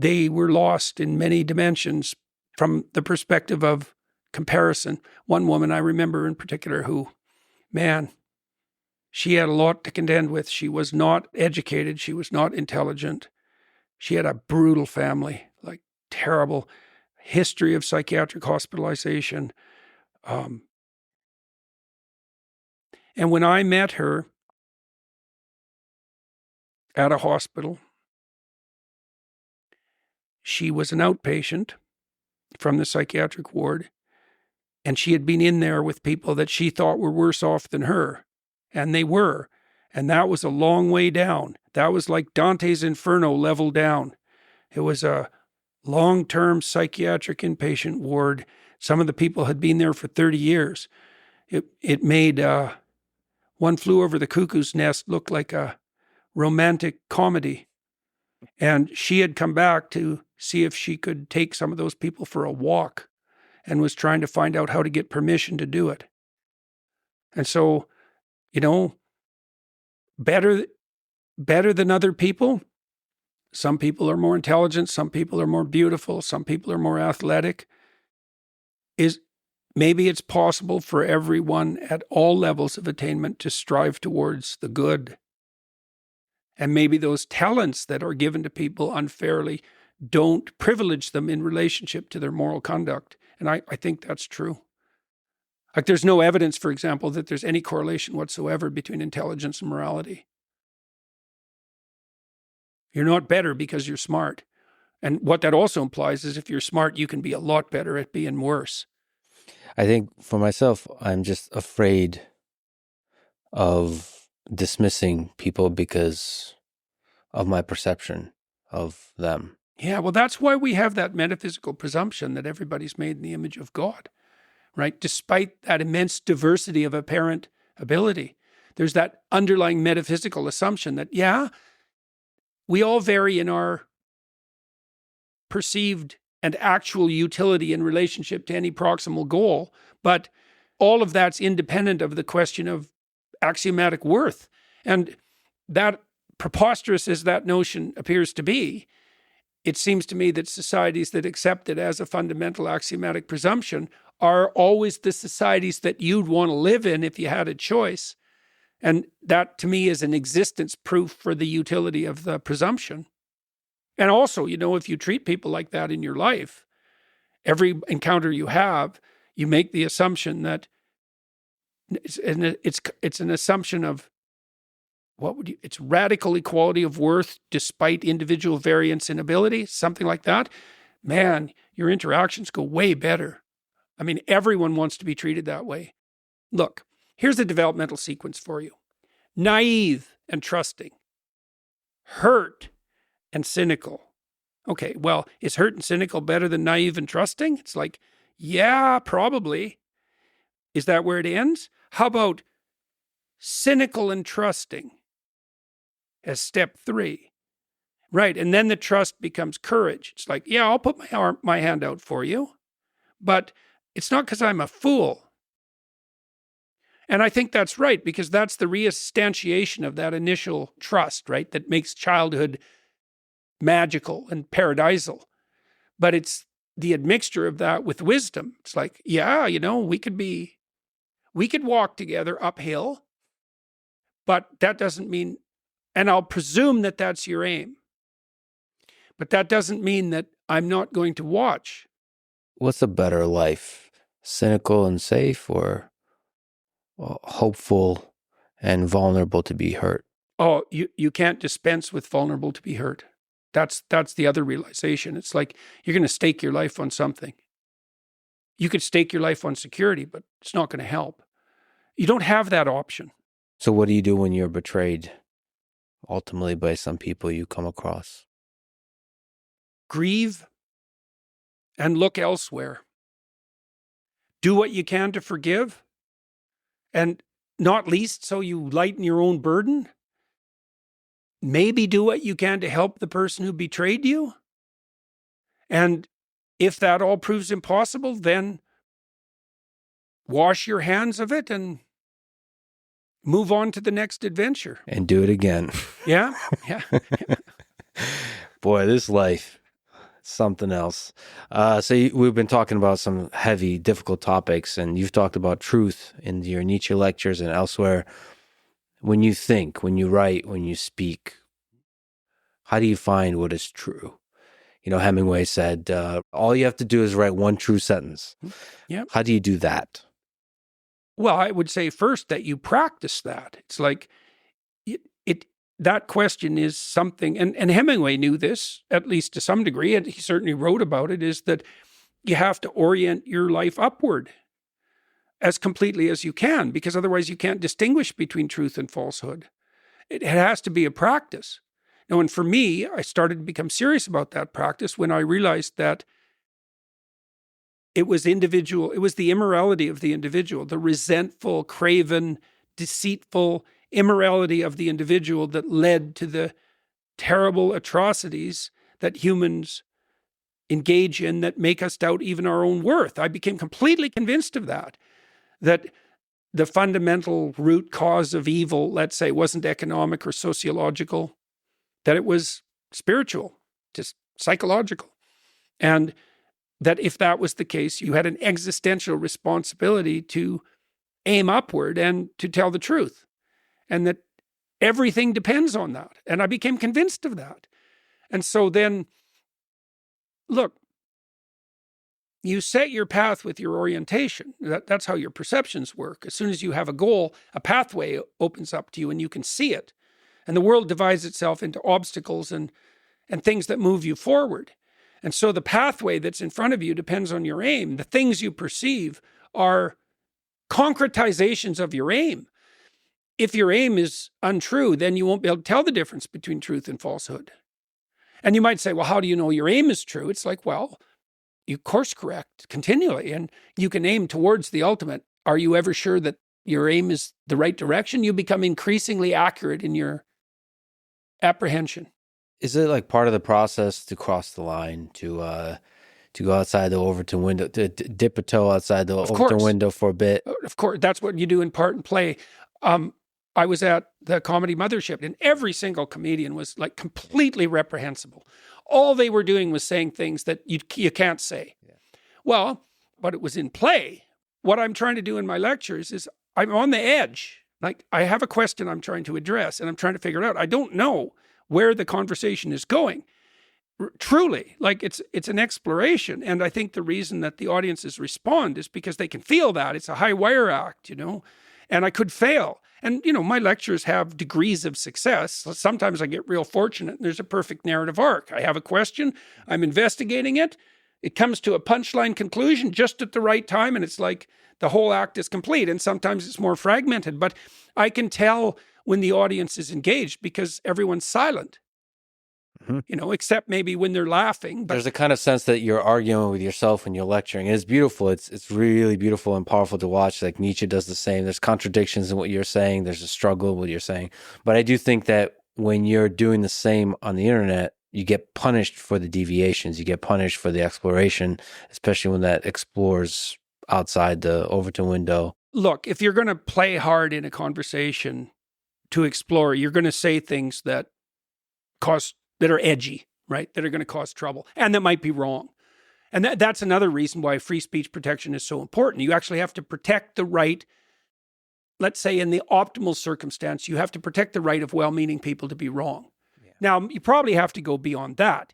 lost in many dimensions from the perspective of comparison. One woman I remember in particular who, she had a lot to contend with. She was not educated. She was not intelligent. She had a brutal family, like terrible history of psychiatric hospitalization. And when I met her at a hospital, she was an outpatient from the psychiatric ward, and she had been in there with people that she thought were worse off than her, and they were. And that was a long way down. That was like Dante's Inferno level down. It was a long-term psychiatric inpatient ward. Some of the people had been there for 30 years. It made One Flew Over the Cuckoo's Nest look like a romantic comedy. And she had come back to see if she could take some of those people for a walk and was trying to find out how to get permission to do it. And so, better than other people. Some people are more intelligent. Some people are more beautiful. Some people are more athletic. Maybe it's possible for everyone at all levels of attainment to strive towards the good. And maybe those talents that are given to people unfairly don't privilege them in relationship to their moral conduct. And I think that's true. Like there's no evidence, for example, that there's any correlation whatsoever between intelligence and morality. You're not better because you're smart. And what that also implies is if you're smart, you can be a lot better at being worse. I think for myself, I'm just afraid of dismissing people because of my perception of them. Yeah, well, that's why we have that metaphysical presumption that everybody's made in the image of God, right? Despite that immense diversity of apparent ability, there's that underlying metaphysical assumption that, we all vary in our perceived and actual utility in relationship to any proximal goal, but all of that's independent of the question of axiomatic worth. And that, preposterous as that notion appears to be, it seems to me that societies that accept it as a fundamental axiomatic presumption are always the societies that you'd want to live in if you had a choice. And that, to me, is an existence proof for the utility of the presumption. And also, if you treat people like that in your life, every encounter you have, you make the assumption that It's an assumption of it's radical equality of worth despite individual variance in ability, something like that. Man, your interactions go way better. I mean, everyone wants to be treated that way. Look, here's a developmental sequence for you. Naive and trusting. Hurt and cynical. Okay, well, is hurt and cynical better than naive and trusting? It's like, yeah, probably. Is that where it ends? How about cynical and trusting as step 3? Right, and then the trust becomes courage. It's like, yeah, I'll put my hand out for you, but it's not because I'm a fool. And I think that's right, because that's the reinstantiation of that initial trust, right, that makes childhood magical and paradisal. But it's the admixture of that with wisdom. It's like, yeah, we could walk together uphill, but that doesn't mean, and I'll presume that that's your aim, but that doesn't mean that I'm not going to watch. What's a better life? Cynical and safe, or hopeful and vulnerable to be hurt? Oh, you can't dispense with vulnerable to be hurt. That's the other realization. It's like you're going to stake your life on something. You could stake your life on security, but it's not going to help. You don't have that option. So what do you do when you're betrayed, ultimately, by some people you come across? Grieve and look elsewhere. Do what you can to forgive, and not least so you lighten your own burden. Maybe do what you can to help the person who betrayed you. And if that all proves impossible, then wash your hands of it and move on to the next adventure. And do it again. Yeah, yeah. Boy, this life, something else. We've been talking about some heavy, difficult topics, and you've talked about truth in your Nietzsche lectures and elsewhere. When you think, when you write, when you speak, how do you find what is true? Hemingway said, all you have to do is write one true sentence. Yeah. How do you do that? Well, I would say first that you practice that. It's like that question is something, and Hemingway knew this, at least to some degree, and he certainly wrote about it, is that you have to orient your life upward as completely as you can, because otherwise you can't distinguish between truth and falsehood. It has to be a practice. Now, and for me, I started to become serious about that practice when I realized that it was individual. It was the immorality of the individual, the resentful, craven, deceitful immorality of the individual that led to the terrible atrocities that humans engage in that make us doubt even our own worth. I became completely convinced of that the fundamental root cause of evil, let's say, wasn't economic or sociological, that it was spiritual, just psychological. And that if that was the case, you had an existential responsibility to aim upward and to tell the truth. And that everything depends on that. And I became convinced of that. And so then, look, you set your path with your orientation. That's how your perceptions work. As soon as you have a goal, a pathway opens up to you and you can see it. And the world divides itself into obstacles and things that move you forward. And so the pathway that's in front of you depends on your aim. The things you perceive are concretizations of your aim. If your aim is untrue, then you won't be able to tell the difference between truth and falsehood. And you might say, well, how do you know your aim is true? It's like, well, you course correct continually and you can aim towards the ultimate. Are you ever sure that your aim is the right direction? You become increasingly accurate in your apprehension. Is it like part of the process to cross the line, to go outside the Overton window, to dip a toe outside the Overton window for a bit? Of course, that's what you do in part and play. I was at the Comedy Mothership, and every single comedian was like completely reprehensible. All they were doing was saying things that you can't say. Yeah. Well, but it was in play. What I'm trying to do in my lectures is I'm on the edge. Like I have a question I'm trying to address, and I'm trying to figure it out. I don't know where the conversation is going. Truly, like it's an exploration. And I think the reason that the audiences respond is because they can feel that. It's a high wire act, and I could fail. And, my lectures have degrees of success. Sometimes I get real fortunate and there's a perfect narrative arc. I have a question, I'm investigating it. It comes to a punchline conclusion just at the right time. And it's like the whole act is complete. And sometimes it's more fragmented, but I can tell when the audience is engaged because everyone's silent. Except maybe when they're laughing. But there's a kind of sense that you're arguing with yourself when you're lecturing. And it's beautiful. It's really beautiful and powerful to watch. Like Nietzsche does the same. There's contradictions in what you're saying. There's a struggle with what you're saying. But I do think that when you're doing the same on the internet, you get punished for the deviations. You get punished for the exploration, especially when that explores outside the Overton window. Look, if you're going to play hard in a conversation to explore, you're going to say things that are edgy, right? That are going to cause trouble and that might be wrong. And that's another reason why free speech protection is so important. You actually have to protect the right, let's say in the optimal circumstance, you have to protect the right of well-meaning people to be wrong. Yeah. Now, you probably have to go beyond that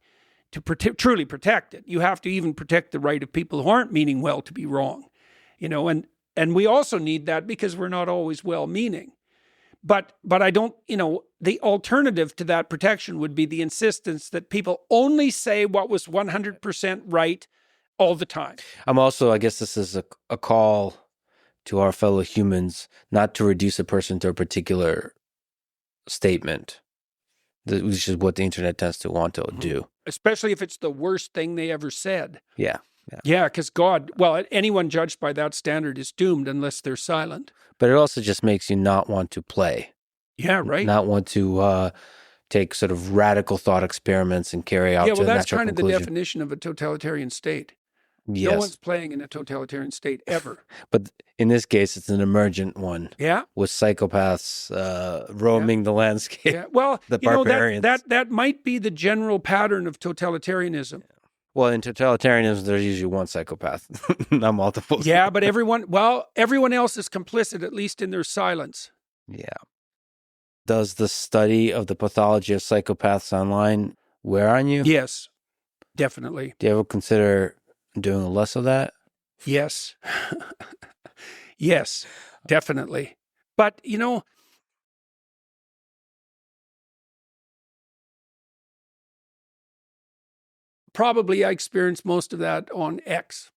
to truly protect it. You have to even protect the right of people who aren't meaning well to be wrong, and we also need that because we're not always well-meaning. But I don't, the alternative to that protection would be the insistence that people only say what was 100% right all the time. I guess this is a call to our fellow humans not to reduce a person to a particular statement, which is what the internet tends to want to do. Especially if it's the worst thing they ever said. Yeah. Yeah, because anyone judged by that standard is doomed unless they're silent. But it also just makes you not want to play. Yeah, right. Not want to take sort of radical thought experiments and carry out to a natural conclusion. Yeah, well, that's kind of the definition of a totalitarian state. Yes. No one's playing in a totalitarian state ever. But in this case, it's an emergent one. Yeah. With psychopaths roaming the landscape. Yeah. Well, the barbarians. That might be the general pattern of totalitarianism. Well, in totalitarianism, there's usually one psychopath, not multiple. Yeah, but everyone else is complicit, at least in their silence. Yeah. Does the study of the pathology of psychopaths online wear on you? Yes, definitely. Do you ever consider doing less of that? Yes. Yes, definitely. But, probably I experienced most of that on X.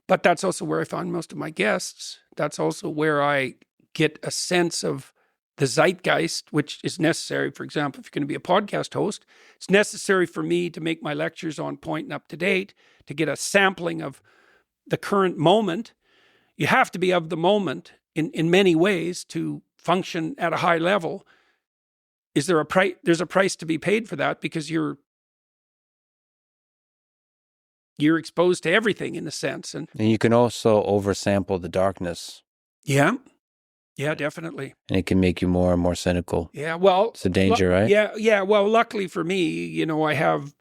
But that's also where I find most of my guests. That's also where I get a sense of the zeitgeist, which is necessary. For example, if you're going to be a podcast host, it's necessary for me to make my lectures on point and up to date, to get a sampling of the current moment. You have to be of the moment in many ways to function at a high level. Is there a price? There's a price to be paid for that because you're exposed to everything in a sense. And you can also oversample the darkness. Yeah. Yeah, definitely. And it can make you more and more cynical. Yeah, well... It's a danger, right? Yeah. Well, luckily for me, I have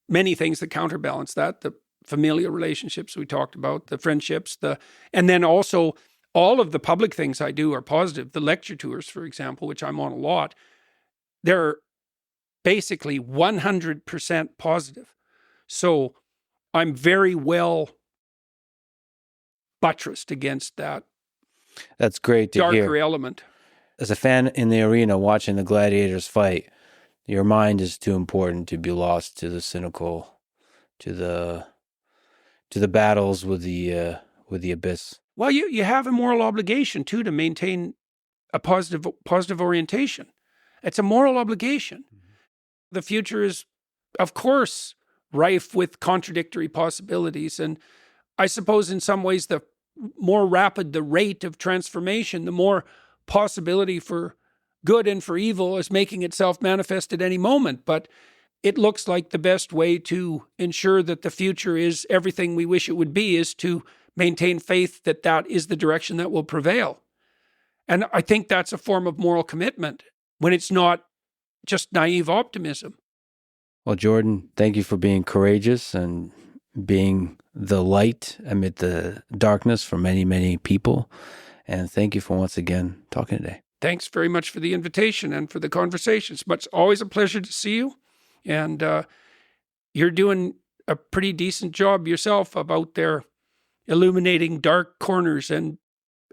many things that counterbalance that. The familial relationships we talked about, the friendships, and then also all of the public things I do are positive. The lecture tours, for example, which I'm on a lot, they're basically 100% positive. So I'm very well buttressed against that. That's great to hear. Darker element. As a fan in the arena watching the gladiators fight, your mind is too important to be lost to the cynical, to the battles with the abyss. Well, you have a moral obligation too to maintain a positive orientation. It's a moral obligation. The future is, of course, rife with contradictory possibilities, and I suppose in some ways the more rapid the rate of transformation, the more possibility for good and for evil is making itself manifest at any moment. But it looks like the best way to ensure that the future is everything we wish it would be is to maintain faith that that is the direction that will prevail. And I think that's a form of moral commitment when it's not just naive optimism. Well, Jordan, thank you for being courageous and being the light amid the darkness for many, many people. And thank you for once again talking today. Thanks very much for the invitation and for the conversations. It's always a pleasure to see you. And you're doing a pretty decent job yourself about there illuminating dark corners and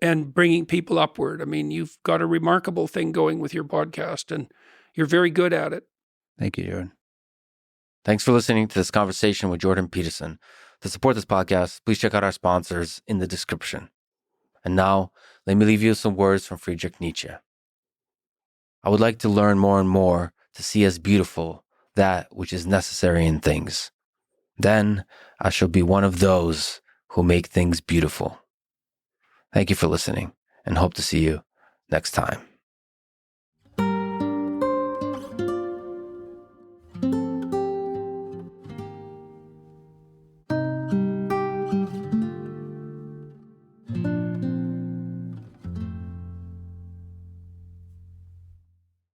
and bringing people upward. I mean, you've got a remarkable thing going with your podcast, and you're very good at it. Thank you, Jordan. Thanks for listening to this conversation with Jordan Peterson. To support this podcast, please check out our sponsors in the description. And now, let me leave you with some words from Friedrich Nietzsche. I would like to learn more and more to see as beautiful that which is necessary in things. Then I shall be one of those who make things beautiful. Thank you for listening, and hope to see you next time.